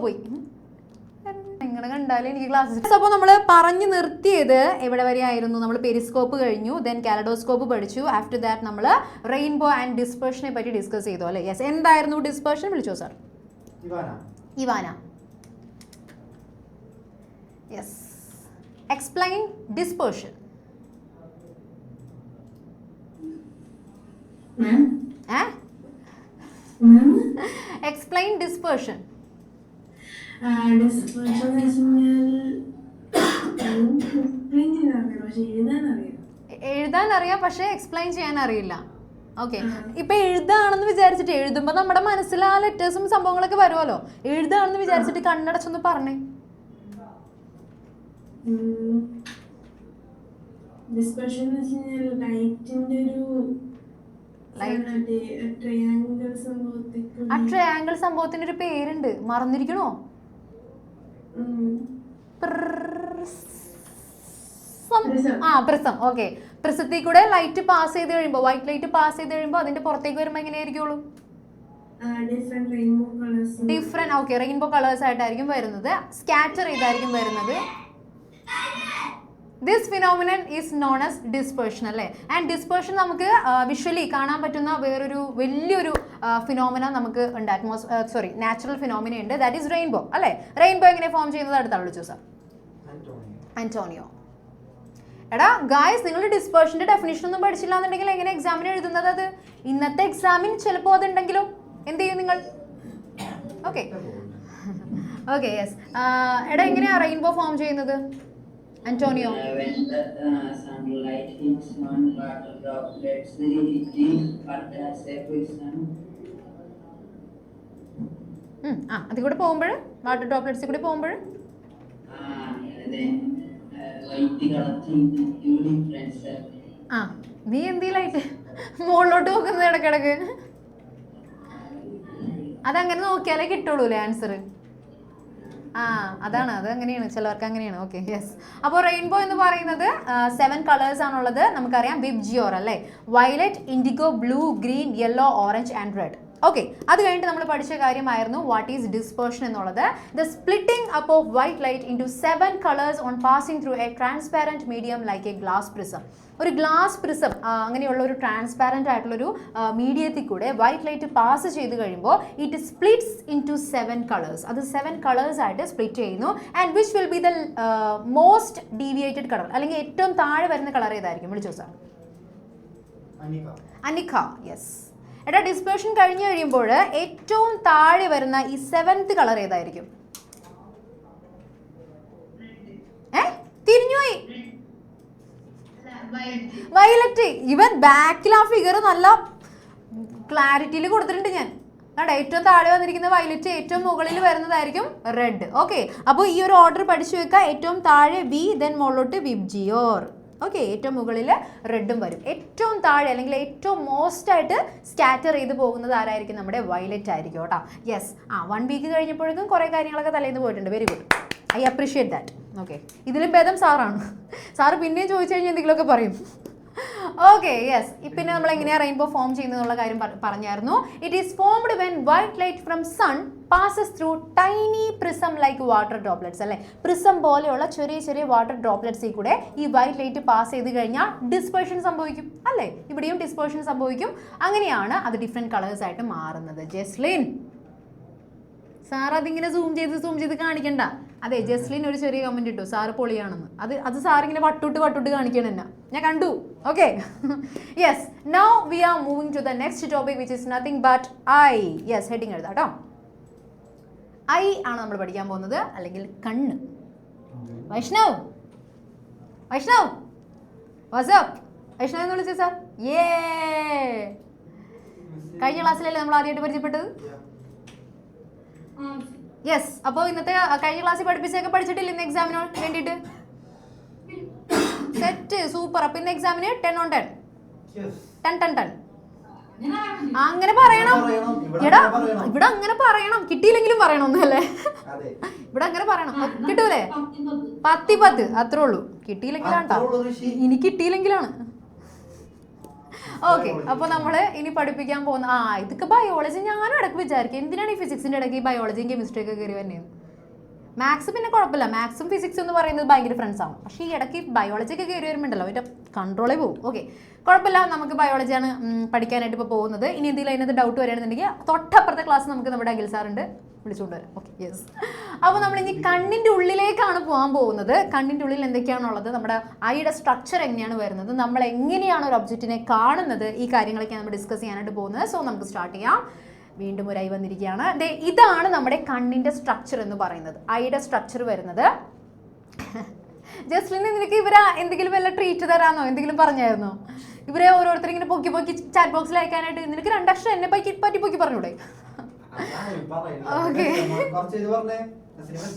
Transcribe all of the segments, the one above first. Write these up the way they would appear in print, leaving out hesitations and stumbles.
പോയി. നിങ്ങളെ കണ്ടാലും എനിക്ക് ക്ലാസ്. അപ്പോൾ നമ്മൾ പറഞ്ഞു നിർത്തിയത് എവിടെ വരെ ആയിരുന്നു? നമ്മൾ പെരിസ്കോപ്പ് കഴിഞ്ഞു, ദെൻ കാലഡോസ്കോപ്പ് പഠിച്ചു. ആഫ്റ്റർ ദാറ്റ് നമ്മൾ റെയിൻബോ ആൻഡ് ഡിസ്പേർഷനെ പറ്റി ഡിസ്കസ് ചെയ്തു അല്ലേ? യെസ്. എന്തായിരുന്നു ഡിസ്പേർഷൻ? വിളിച്ചോ sir. Ivana. Yes. Explain dispersion. Explain dispersion. എഴുതാൻ അറിയാം, പക്ഷെ എക്സ്പ്ലെയിൻ ചെയ്യാൻ അറിയില്ല. ഓക്കെ. ഇപ്പൊ എഴുതാണെന്ന് വിചാരിച്ചിട്ട് എഴുതുമ്പോ നമ്മുടെ മനസ്സിൽ ആ ലെറ്റേഴ്സും സംഭവങ്ങളൊക്കെ വരുമല്ലോ. എഴുതാണെന്ന് വിചാരിച്ചിട്ട് കണ്ണടച്ചൊന്ന് പറഞ്ഞേ. ആ ട്രയാങ്കിൾ സംഭവത്തിന് ഒരു പേരുണ്ട്, മറന്നിരിക്കണോ? പ്രിസം. ഓക്കെ. പ്രിസത്തിൽ കൂടെ ലൈറ്റ് പാസ് ചെയ്ത് കഴിയുമ്പോൾ, വൈറ്റ് ലൈറ്റ് പാസ് ചെയ്ത് കഴിയുമ്പോൾ അതിന്റെ പുറത്തേക്ക് വരുമ്പോ എങ്ങനെയായിരിക്കുള്ളൂ? ഡിഫറെന്റ്. ഓക്കെ. റെയിൻബോ കളേഴ്സ് ആയിട്ടായിരിക്കും വരുന്നത്, സ്കാറ്റർ ചെയ്തായിരിക്കും വരുന്നത്. This phenomenon is known as dispersion അല്ലേ? ആൻഡ് ഡിസ്പേർഷൻ നമുക്ക് വിഷ്വലി കാണാൻ പറ്റുന്ന വേറൊരു വലിയൊരു ഫിനോമിന നമുക്ക് ഉണ്ട്. നാച്ചുറൽ ഫിനോമിന ഉണ്ട്, ദാറ്റ് ഈസ് റെയിൻബോ അല്ലേ? റെയിൻബോ എങ്ങനെ ഫോം ചെയ്യുന്നത് അടുത്ത വിളിച്ചു സാർ. ആന്റോണിയോ. എടാ ഗായ്സ്, നിങ്ങൾ ഡിസ്പേർഷന്റെ ഡെഫിനിഷൻ ഒന്നും പഠിച്ചില്ല എന്നുണ്ടെങ്കിൽ എങ്ങനെ എക്സാമിന് എഴുതുന്നത്? അത് ഇന്നത്തെ എക്സാമിന് ചിലപ്പോൾ അതുണ്ടെങ്കിലും എന്ത് ചെയ്യും നിങ്ങൾ? ഓക്കെ. ഓക്കെ. യെസ്. എടാ എങ്ങനെയാ റെയിൻബോ ഫോം ചെയ്യുന്നത് Antonio? When the sunlight hits on water droplets, it as a prism. അത് കൂടെ പോകുമ്പോൾ വാട്ടർ ഡ്രോപ്ലെറ്റ്സ് കൂടെ പോകുമ്പോൾ നീ എന്തിലായിട്ട് മുകളിലോട്ട് നോക്കുന്നത് ഇടക്കിടക്ക്? അതങ്ങനെ നോക്കിയാലേ കിട്ടുള്ളൂ അല്ലേ ആൻസർ? അതാണ്, അത് അങ്ങനെയാണ്, ചിലവർക്ക് അങ്ങനെയാണ്. ഓക്കെ. യെസ്. അപ്പോൾ റെയിൻബോ എന്ന് പറയുന്നത് 7 കളേഴ്സ് ആണുള്ളത്. നമുക്കറിയാം വിബ്ജിയോർ അല്ലേ? Violet, indigo, blue, green, yellow, orange and red. Okay. അത് കഴിഞ്ഞിട്ട് നമ്മൾ പഠിച്ച കാര്യമായിരുന്നു വാട്ട് ഈസ് ഡിസ്പേർഷൻ എന്നുള്ളത്. The splitting up of white light into 7 colours on passing through a transparent medium like a glass prism. ഒരു glass prism അങ്ങനെയുള്ള ഒരു transparent ആയിട്ടുള്ളൊരു മീഡിയത്തിൽ കൂടെ വൈറ്റ് ലൈറ്റ് പാസ് ചെയ്ത് കഴിയുമ്പോൾ it splits into 7 colours. അത് 7 കളേഴ്സ് ആയിട്ട് സ്പ്ലിറ്റ് ചെയ്യുന്നു. And which will be the most deviated colour, അല്ലെങ്കിൽ ഏറ്റവും താഴെ വരുന്ന കളർ ഏതായിരിക്കും? വിളിച്ചോ സാർ. അനിക. യെസ്. എടാ ഡിസ്പേർഷൻ കഴിഞ്ഞ് കഴിയുമ്പോൾ ഏറ്റവും താഴെ വരുന്ന ഈ 7th കളർ ഏതായിരിക്കും? തിരിഞ്ഞുപോയി. വയലറ്റ്. ഇവൻ ബാക്കിൽ ആ ഫിഗർ നല്ല ക്ലാരിറ്റിയിൽ കൊടുത്തിട്ടുണ്ട് ഞാൻ. കണ്ടോ? ഏറ്റവും താഴെ വന്നിരിക്കുന്ന വയലറ്റ്, ഏറ്റവും മുകളിൽ വരുന്നതായിരിക്കും റെഡ്. ഓക്കെ. അപ്പോൾ ഈ ഒരു ഓർഡർ പഠിച്ചു വെക്കുക. ഏറ്റവും താഴെ വി, ദെൻ മുകളിലോട്ട് വിബ്ജിയോർ. ഓക്കെ. ഏറ്റവും മുകളിൽ റെഡും വരും. ഏറ്റവും താഴെ അല്ലെങ്കിൽ ഏറ്റവും മോസ്റ്റ് ആയിട്ട് സ്കാറ്റർ ചെയ്ത് പോകുന്നത് ആരായിരിക്കും? നമ്മുടെ വയലറ്റ് ആയിരിക്കും കേട്ടോ. യെസ്. 1 വീക്ക് കഴിഞ്ഞപ്പോഴേക്കും കുറേ കാര്യങ്ങളൊക്കെ തലേന്ന് പോയിട്ടുണ്ട്. Very good. I appreciate that. Okay. ഇതിലും ഭേദം സാറാണ്. സാറ് പിന്നെയും ചോദിച്ചു കഴിഞ്ഞാൽ എന്തെങ്കിലുമൊക്കെ പറയും. ഓക്കെ. യെസ്. പിന്നെ നമ്മൾ എങ്ങനെയാണ് റെയിൻബോ ഫോം ചെയ്യുന്നതെന്നുള്ള കാര്യം പറഞ്ഞായിരുന്നു. It is formed when white light from sun passes through tiny prism like water droplets അല്ലേ? പ്രിസം പോലെയുള്ള ചെറിയ ചെറിയ വാട്ടർ ഡ്രോപ്ലെറ്റ്സിൽ കൂടെ ഈ വൈറ്റ് ലൈറ്റ് പാസ് ചെയ്ത് കഴിഞ്ഞാൽ ഡിസ്പേർഷൻ സംഭവിക്കും അല്ലേ? ഇവിടെയും ഡിസ്പേർഷൻ സംഭവിക്കും. അങ്ങനെയാണ് അത് ഡിഫറെൻറ്റ് കളേഴ്സ് ആയിട്ട് മാറുന്നത്. ജസ്ലിൻ സാർ അതിങ്ങനെ സൂം ചെയ്ത് കാണിക്കണ്ട. അതെ, ജസ്ലിൻ ഒരു ചെറിയ കമന്റ് ഇട്ടു, സാറ് പൊളിയാണെന്ന്. അത് സാറിങ്ങനെ വട്ടുട്ട് കാണിക്കണം എന്നെ, ഞാൻ കണ്ടു. Okay. Yes. Now we are moving to the next topic which is nothing but eye. Yes. Heading എഴുതാം കേട്ടോ. ഐ ആണ് നമ്മൾ പഠിക്കാൻ പോകുന്നത്, അല്ലെങ്കിൽ കണ്ണ്. വൈഷ്ണവ് വാട്സ്ആപ്പ് വൈഷ്ണവ് എന്ന് വിളിച്ചേ സാർ. കഴിഞ്ഞ ക്ലാസ്സിലല്ലേ നമ്മൾ ആദ്യമായിട്ട് പരിചയപ്പെട്ടത്? യെസ്. അപ്പോൾ ഇന്നത്തെ കഴിഞ്ഞ ക്ലാസ്സിൽ പഠിപ്പിച്ചൊക്കെ പഠിച്ചിട്ടില്ല ഇന്ന് എക്സാമിന് വേണ്ടിയിട്ട്? സെറ്റ്. സൂപ്പർ. അപ്പൊ ഇന്ന് എക്സാമിന് 10 on 10. 10. അങ്ങനെ പറയണം. എടാ ഇവിടെ അങ്ങനെ പറയണം, കിട്ടിയില്ലെങ്കിലും പറയണം ഒന്നല്ലേ? ഇവിടെ അങ്ങനെ പറയണം. കിട്ടൂലേ? 10 അത്രേ ഉള്ളൂ. കിട്ടിയില്ലെങ്കിലാണ് കേട്ടോ. ഇനി കിട്ടിയില്ലെങ്കിലാണ്. ഓക്കെ, അപ്പോൾ നമ്മൾ ഇനി പഠിപ്പിക്കാൻ പോകുന്ന ഇതൊക്കെ ബയോളജി. ഞാനും ഇടയ്ക്ക് വിചാരിക്കും എന്തിനാണ് ഈ ഫിസിക്സിന്റെ ഇടയ്ക്ക് ഈ ബയോളജിയും കെമിസ്ട്രി ഒക്കെ കയറി വരുന്നത്. മാത്സ് പിന്നെ കുഴപ്പമില്ല, മാത്സും ഫിസിക്സ് എന്ന് പറയുന്നത് ഭയങ്കര ഫ്രണ്ട്സ് ആണ്. പക്ഷേ ഈ ഇടയ്ക്ക് ബയോളജി ഒക്കെ കയറി വരുമ്പോണ്ടല്ലോ അതിൻ്റെ കൺട്രോളേ പോകും. ഓക്കെ, കുഴപ്പമില്ല, നമുക്ക് ബയോളജിയാണ് പഠിക്കാനായിട്ട് ഇപ്പോൾ പോകുന്നത്. ഇനി എന്തെങ്കിലും അതിനകത്ത് ഡൗട്ട് വരികയാണെന്നുണ്ടെങ്കിൽ തൊട്ടപ്പുറത്തെ ക്ലാസ് നമുക്ക് നമ്മുടെ അഖിൽ സാറുണ്ട്, വിളിച്ചുകൊണ്ട് വരാം. Okay, yes. അപ്പോൾ നമ്മൾ ഇനി കണ്ണിൻ്റെ ഉള്ളിലേക്കാണ് പോകാൻ പോകുന്നത്. കണ്ണിൻ്റെ ഉള്ളിൽ എന്തൊക്കെയാണുള്ളത്, നമ്മുടെ ഐയുടെ സ്ട്രക്ചർ എങ്ങനെയാണ് വരുന്നത്, നമ്മൾ എങ്ങനെയാണ് ഒരു ഒബ്ജക്റ്റിനെ കാണുന്നത്, ഈ കാര്യങ്ങളൊക്കെയാണ് നമ്മൾ ഡിസ്കസ് ചെയ്യാനായിട്ട് പോകുന്നത്. സോ നമുക്ക് സ്റ്റാർട്ട് ചെയ്യാം. വീണ്ടും ഒരു ഐ വന്നിരിക്കുകയാണ്. ഇതാണ് നമ്മുടെ കണ്ണിൻ്റെ സ്ട്രക്ചർ എന്ന് പറയുന്നത്. ഐയുടെ സ്ട്രക്ചർ വരുന്നത്. ജസ്റ്റിന് നിനക്ക് ഇവരെ എന്തെങ്കിലും വല്ല ട്രീറ്റ് തരാമെന്നോ എന്തെങ്കിലും പറഞ്ഞായിരുന്നോ? ഇവരെ ഓരോരുത്തർ ഇങ്ങനെ പൊക്കി പൊക്കി ചാറ്റ് ബോക്സിൽ അയക്കാനായിട്ട് നിനക്ക് 2 അക്ഷരം എന്നെ പറ്റി പൊക്കി പറഞ്ഞൂടെ? ഓക്കെ,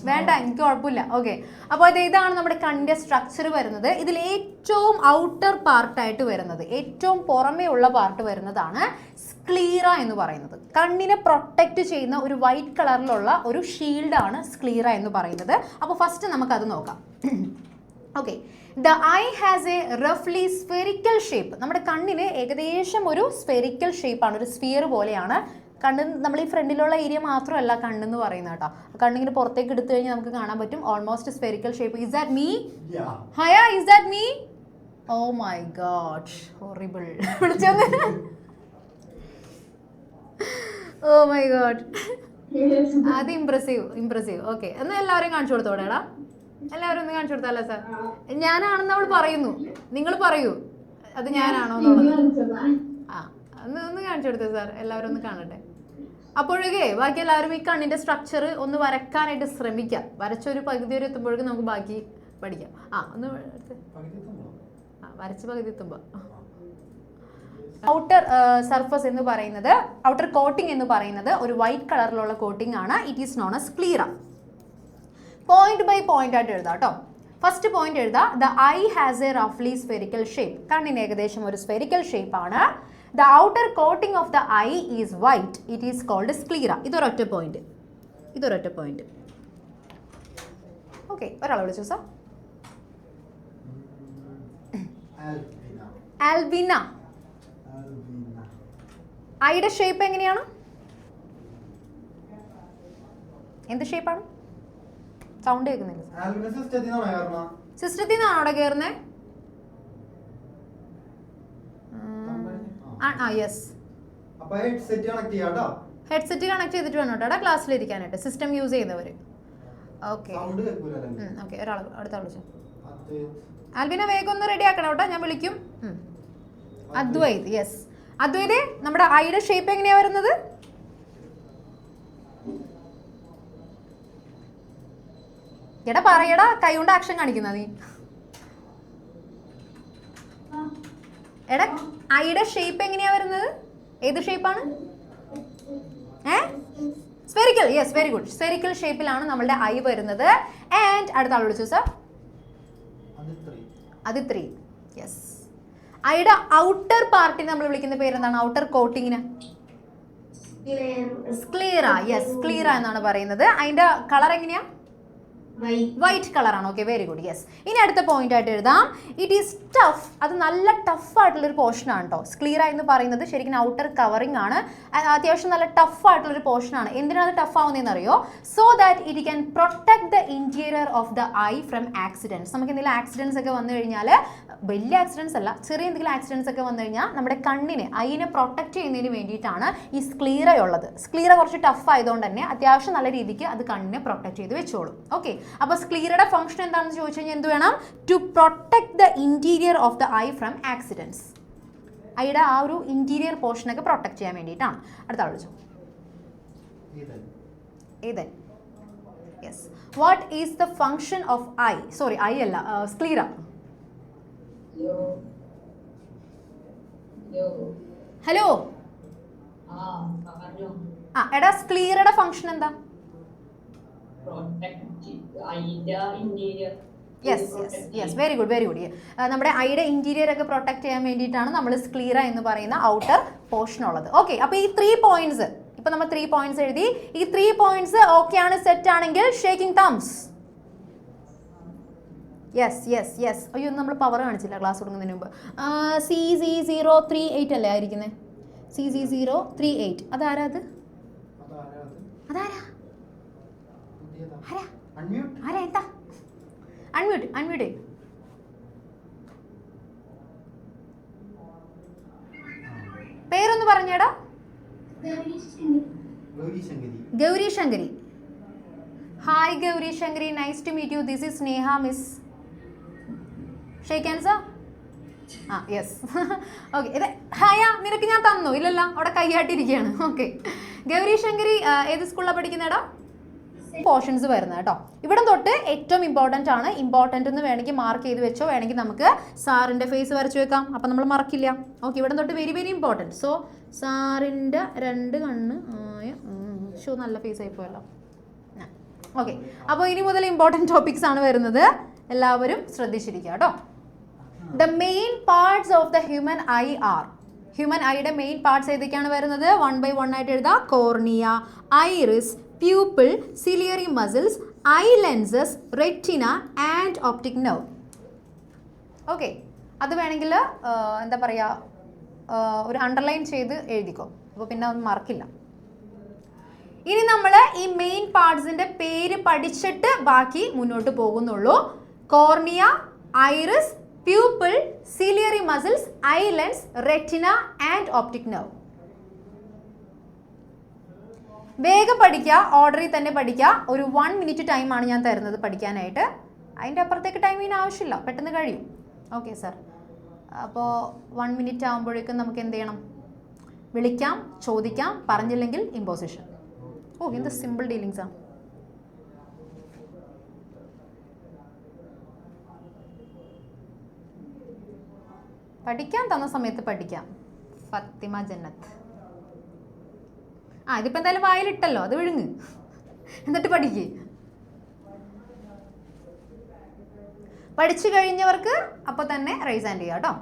വേണ്ട, എനിക്ക് കുഴപ്പമില്ല. ഓക്കെ, അപ്പോൾ ഇതാണ് നമ്മുടെ കണ്ണിൻ്റെ സ്ട്രക്ചർ വരുന്നത്. ഇതിൽ ഏറ്റവും ഔട്ടർ പാർട്ടായിട്ട് വരുന്നത്, ഏറ്റവും പുറമേ ഉള്ള പാർട്ട് വരുന്നതാണ് സ്ക്ലീറ എന്ന് പറയുന്നത്. കണ്ണിനെ പ്രൊട്ടക്റ്റ് ചെയ്യുന്ന ഒരു വൈറ്റ് കളറിലുള്ള ഒരു ഷീൽഡാണ് സ്ക്ലീറ എന്ന് പറയുന്നത്. അപ്പോൾ ഫസ്റ്റ് നമുക്കത് നോക്കാം. Okay, the eye has a റഫ്ലി സ്ഫെറിക്കൽ ഷേപ്പ്. നമ്മുടെ കണ്ണിന് ഏകദേശം ഒരു സ്ഫെറിക്കൽ ഷേപ്പാണ്, ഒരു സ്ഫിയർ പോലെയാണ് കണ്ണ്. നമ്മൾ ഈ ഫ്രണ്ടിലുള്ള ഏരിയ മാത്രമല്ല കണ്ണെന്ന് പറയുന്നത് കേട്ടോ. കണ്ണിങ്ങനെ പുറത്തേക്ക് എടുത്തു കഴിഞ്ഞാൽ നമുക്ക് കാണാൻ പറ്റും almost spherical shape. Is that me? ഹയ, is that me? Oh my god, horrible. വിളിച്ചോന്ന്. ഓ മൈ ഗോഡ്, അത് ഇംപ്രസീവ്. ഓക്കെ, എന്നാൽ എല്ലാവരെയും കാണിച്ചു കൊടുത്തോടെടാ. എല്ലാവരും ഒന്ന് കാണിച്ചു കൊടുത്താലോ സാർ? ഞാനാണെന്ന് അവൾ പറയുന്നു, നിങ്ങൾ പറയൂ അത് ഞാനാണോ എന്നുള്ളത്. ഒന്ന് കാണിച്ചു കൊടുത്തേ സാർ, എല്ലാവരും ഒന്ന് കാണട്ടെ. അപ്പോഴേക്കേ ബാക്കി എല്ലാവരും ഈ കണ്ണിന്റെ സ്ട്രക്ചർ ഒന്ന് വരക്കാനായിട്ട് ശ്രമിക്കാം. വരച്ചൊരു പകുതി വരെ എത്തുമ്പോഴേക്കും നമുക്ക് ബാക്കി പഠിക്കാം. ഒന്ന് വരച്ച് പകുതി എത്തുമ്പോൾ ഔട്ടർ സർഫസ് എന്ന് പറയുന്നത്, ഔട്ടർ കോട്ടിംഗ് എന്ന് പറയുന്നത് ഒരു വൈറ്റ് കളറിലുള്ള കോട്ടിംഗ് ആണ്. It is known as sclera. Point by point ആയിട്ട് എഴുതാം കേട്ടോ. ഫസ്റ്റ് പോയിന്റ് എഴുതാം. ദ ഐ ഹാസ് എ റഫ്ലി സ്ഫെറിക്കൽ ഷേപ്പ്. കണ്ണിന് ഏകദേശം ഒരു സ്ഫെറിക്കൽ ഷേപ്പ് ആണ്. The outer coating of the eye is white. It is called sclera. ഇതൊരൊറ്റ പോയിന്റ്. ഓക്കെ, ഒരാളെ വിളിച്ചു സാർ. ആൽബിന. ഐയുടെ ഷേപ്പ് എങ്ങനെയാണ്? എന്ത് ഷേപ്പാണ്? സൗണ്ട് കേൾക്കുന്നില്ല. സിസ്റ്റത്തിൽ നിന്നാണോ അവിടെ കയറുന്നത്? യെസ്. ഹെഡ്സെറ്റ് കണക്ട് ചെയ്തിട്ട് വേണം കേട്ടോ ക്ലാസ്സിൽ ഇരിക്കാനായിട്ട്, സിസ്റ്റം യൂസ് ചെയ്യുന്നവർ. ഓക്കെ, ഒരാൾ അടുത്ത വിളിച്ചു. ആൽബിന വേഗം ഒന്ന് റെഡി ആക്കണം കേട്ടോ, ഞാൻ വിളിക്കും. അദ്വൈത്. യെസ്, അദ്വൈത്, നമ്മുടെ ഐയുടെ ഷേപ്പ് എങ്ങനെയാ വരുന്നത്? എടാ പറയടാ, കൈ കൊണ്ട് ആക്ഷൻ കാണിക്കുന്ന നീ. എടാ ഐയുടെ ഷേപ്പ് എങ്ങനെയാ വരുന്നത്? ഏത് ഷേപ്പാണ്? Spherical. Yes, very good. Spherical ഷേപ്പിലാണ് നമ്മളുടെ ഐ വരുന്നത്. ആൻഡ് അടുത്ത ആൾ വിളിച്ചു സാർ. അതിത്രി. യെസ്. ഐയുടെ ഔട്ടർ പാർട്ടിനെ നമ്മൾ വിളിക്കുന്ന പേരെന്താണ്? ഔട്ടർ കോട്ടിങ്ങിന് സ്ക്ലീറ. യെസ്, സ്ക്ലീറ എന്നാണ് പറയുന്നത്. അതിന്റെ കളർ എങ്ങനെയാ? വൈറ്റ് കളറാണ്. Okay, very good. യെസ്. ഇനി അടുത്ത പോയിന്റ് ആയിട്ട് എഴുതാം. It is tough. അത് നല്ല ടഫ് ആയിട്ടുള്ളൊരു പോർഷനാണ് കേട്ടോ. സ്ക്ലീറ എന്ന് പറയുന്നത് ശരിക്കും ഔട്ടർ കവറിംഗ് ആണ്. അത്യാവശ്യം നല്ല ടഫ് ആയിട്ടുള്ളൊരു പോർഷനാണ്. എന്തിനാണ് ടഫ് ആവുന്നതെന്ന് അറിയോ? So that it can protect the interior of the eye from accidents. നമുക്ക് എന്തെങ്കിലും ആക്സിഡൻസ് ഒക്കെ വന്നു കഴിഞ്ഞാൽ, വലിയ ആക്സിഡൻസ് അല്ല, ചെറിയ എന്തെങ്കിലും ആക്സിഡൻസ് ഒക്കെ വന്നു കഴിഞ്ഞാൽ നമ്മുടെ കണ്ണിനെ, ഐനെ പ്രൊട്ടക്ട് ചെയ്യുന്നതിന് വേണ്ടിയിട്ടാണ് ഈ സ്ക്ലീറ ഉള്ളത്. സ്ക്ലീറ കുറച്ച് ടഫ് ആയതുകൊണ്ട് തന്നെ അത്യാവശ്യം നല്ല രീതിക്ക് അത് കണ്ണിനെ പ്രൊട്ടക്ട് ചെയ്ത് വെച്ചോളും. ഓക്കെ, അപ്പോൾ സ്ക്ലീറയുടെ ഫംഗ്ഷൻ എന്താണെന്ന് ചോദിച്ചു കഴിഞ്ഞാൽ എന്ത് വേണം? To protect the interior of the eye from accidents. ഐയുടെ ആ ഒരു ഇന്റീരിയർ പോർഷനൊക്കെ പ്രൊട്ടക്ട് ചെയ്യാൻ വേണ്ടിയിട്ടാണ്. അടുത്ത ആൾ വിളിച്ചു. Ethan. Yes. What is the function of eye? Sorry, eye അല്ല, സ്ക്ലീറ. ഹലോ. എടാ സ്ക്ലീറയുടെ ഫംഗ്ഷൻ എന്താ? Yes, very good, very good. നമ്മുടെ ഐയുടെ ഇന്റീരിയർ ഒക്കെ പ്രൊട്ടക്ട് ചെയ്യാൻ വേണ്ടിയിട്ടാണ് നമ്മൾ സ്ക്ലീറ എന്ന് പറയുന്ന ഔട്ടർ പോർഷൻ ഉള്ളത്. ഓക്കെ, അപ്പോൾ ഈ 3 പോയിന്റ്സ് ഇപ്പൊ നമ്മൾ 3 പോയിന്റ്സ് എഴുതി. ഈ 3 പോയിന്റ്സ് ഓക്കെ ആണ്, സെറ്റ് ആണെങ്കിൽ ഷേക്കിംഗ് തംസ്. യെസ്. അയ്യോ നമ്മൾ പവർ കാണിച്ചില്ല ക്ലാസ് തുടങ്ങുന്നതിന് മുമ്പ്. CZ038 അല്ലേ ആയിരിക്കുന്നത്? CZ038. അതാരാ അത്? അതാരാ? ആരാ എന്താ? അൺമ്യൂട്ട്. പേരൊന്ന് പറഞ്ഞേടാ. Gauri Shankari. Hi Gauri Shankari, nice to meet you. This is Sneha miss. Shake hands. Yes. Okay. ഇത് ഹായാ നിനക്ക് ഞാൻ തന്നു ഇല്ലല്ലോ, അവിടെ കൈയാട്ടിരിക്കുകയാണ്. ഓക്കെ. ഗൗരി ശങ്കരി ഏത് സ്കൂളിലാണ് പഠിക്കുന്നേടാ? പോർഷൻസ് വരുന്നത് കേട്ടോ. ഇവിടെ തൊട്ട് ഏറ്റവും ഇമ്പോർട്ടൻ്റ് ആണ്. ഇമ്പോർട്ടൻ്റ് എന്ന് വേണമെങ്കിൽ മാർക്ക് ചെയ്ത് വെച്ചോ, വേണമെങ്കിൽ നമുക്ക് സാറിൻ്റെ ഫേസ് വരച്ച് വെക്കാം, അപ്പം നമ്മൾ മറക്കില്ല. ഓക്കെ. ഇവിടെ തൊട്ട് വെരി വെരി ഇമ്പോർട്ടൻറ്റ്. സോ സാറിൻ്റെ 2 കണ്ണ് ആയ നല്ല ഫേസ് ആയിപ്പോയല്ലോ. ഓക്കെ. അപ്പോൾ ഇനി മുതൽ ഇമ്പോർട്ടൻറ്റ് ടോപ്പിക്സ് ആണ് വരുന്നത്, എല്ലാവരും ശ്രദ്ധിച്ചിരിക്കുക കേട്ടോ. The main parts of the human eye are. Human ഐയുടെ മെയിൻ പാർട്സ് ഏതൊക്കെയാണ് വരുന്നത്? 1 by 1 ആയിട്ട് എഴുതാം. Cornea, iris, pupil, ciliary muscles, eye lenses, retina and optic nerve. Okay. അത് വേണമെങ്കിൽ എന്താ പറയുക, ഒരു അണ്ടർലൈൻ ചെയ്ത് എഴുതിക്കോ, അപ്പോൾ പിന്നെ ഒന്നും മറക്കില്ല. ഇനി നമ്മൾ ഈ മെയിൻ പാർട്സിൻ്റെ പേര് പഠിച്ചിട്ട് ബാക്കി മുന്നോട്ട് പോകുന്നുള്ളൂ. Cornea, iris, pupil, ciliary muscles, I lens, retina and optic nerve. വേഗം പഠിക്കുക, ഓർഡറിൽ തന്നെ പഠിക്കുക. ഒരു 1 minute ടൈമാണ് ഞാൻ തരുന്നത് പഠിക്കാനായിട്ട്. അതിൻ്റെ അപ്പുറത്തേക്ക് ടൈമിന് ആവശ്യമില്ല, പെട്ടെന്ന് കഴിയും. Okay sir. അപ്പോൾ 1 minute ആകുമ്പോഴേക്കും നമുക്ക് എന്ത് ചെയ്യണം? വിളിക്കാം, ചോദിക്കാം, പറഞ്ഞില്ലെങ്കിൽ ഇമ്പോസിഷൻ. ഓ, എന്ത് സിമ്പിൾ ഡീലിങ്സാണ്. പഠിക്കാൻ തന്ന സമയത്ത് പഠിക്കാം. ഫത്തിമ ജന്നത്ത്. ഇതിപ്പോൾ എന്തായാലും വായിലിട്ടല്ലോ, അത് വിഴുങ്ങ്, എന്നിട്ട് പഠിക്ക്. പഠിച്ചു കഴിഞ്ഞവർക്ക് അപ്പോൾ തന്നെ റൈസ് ഹാൻഡ് ചെയ്യാം കേട്ടോ.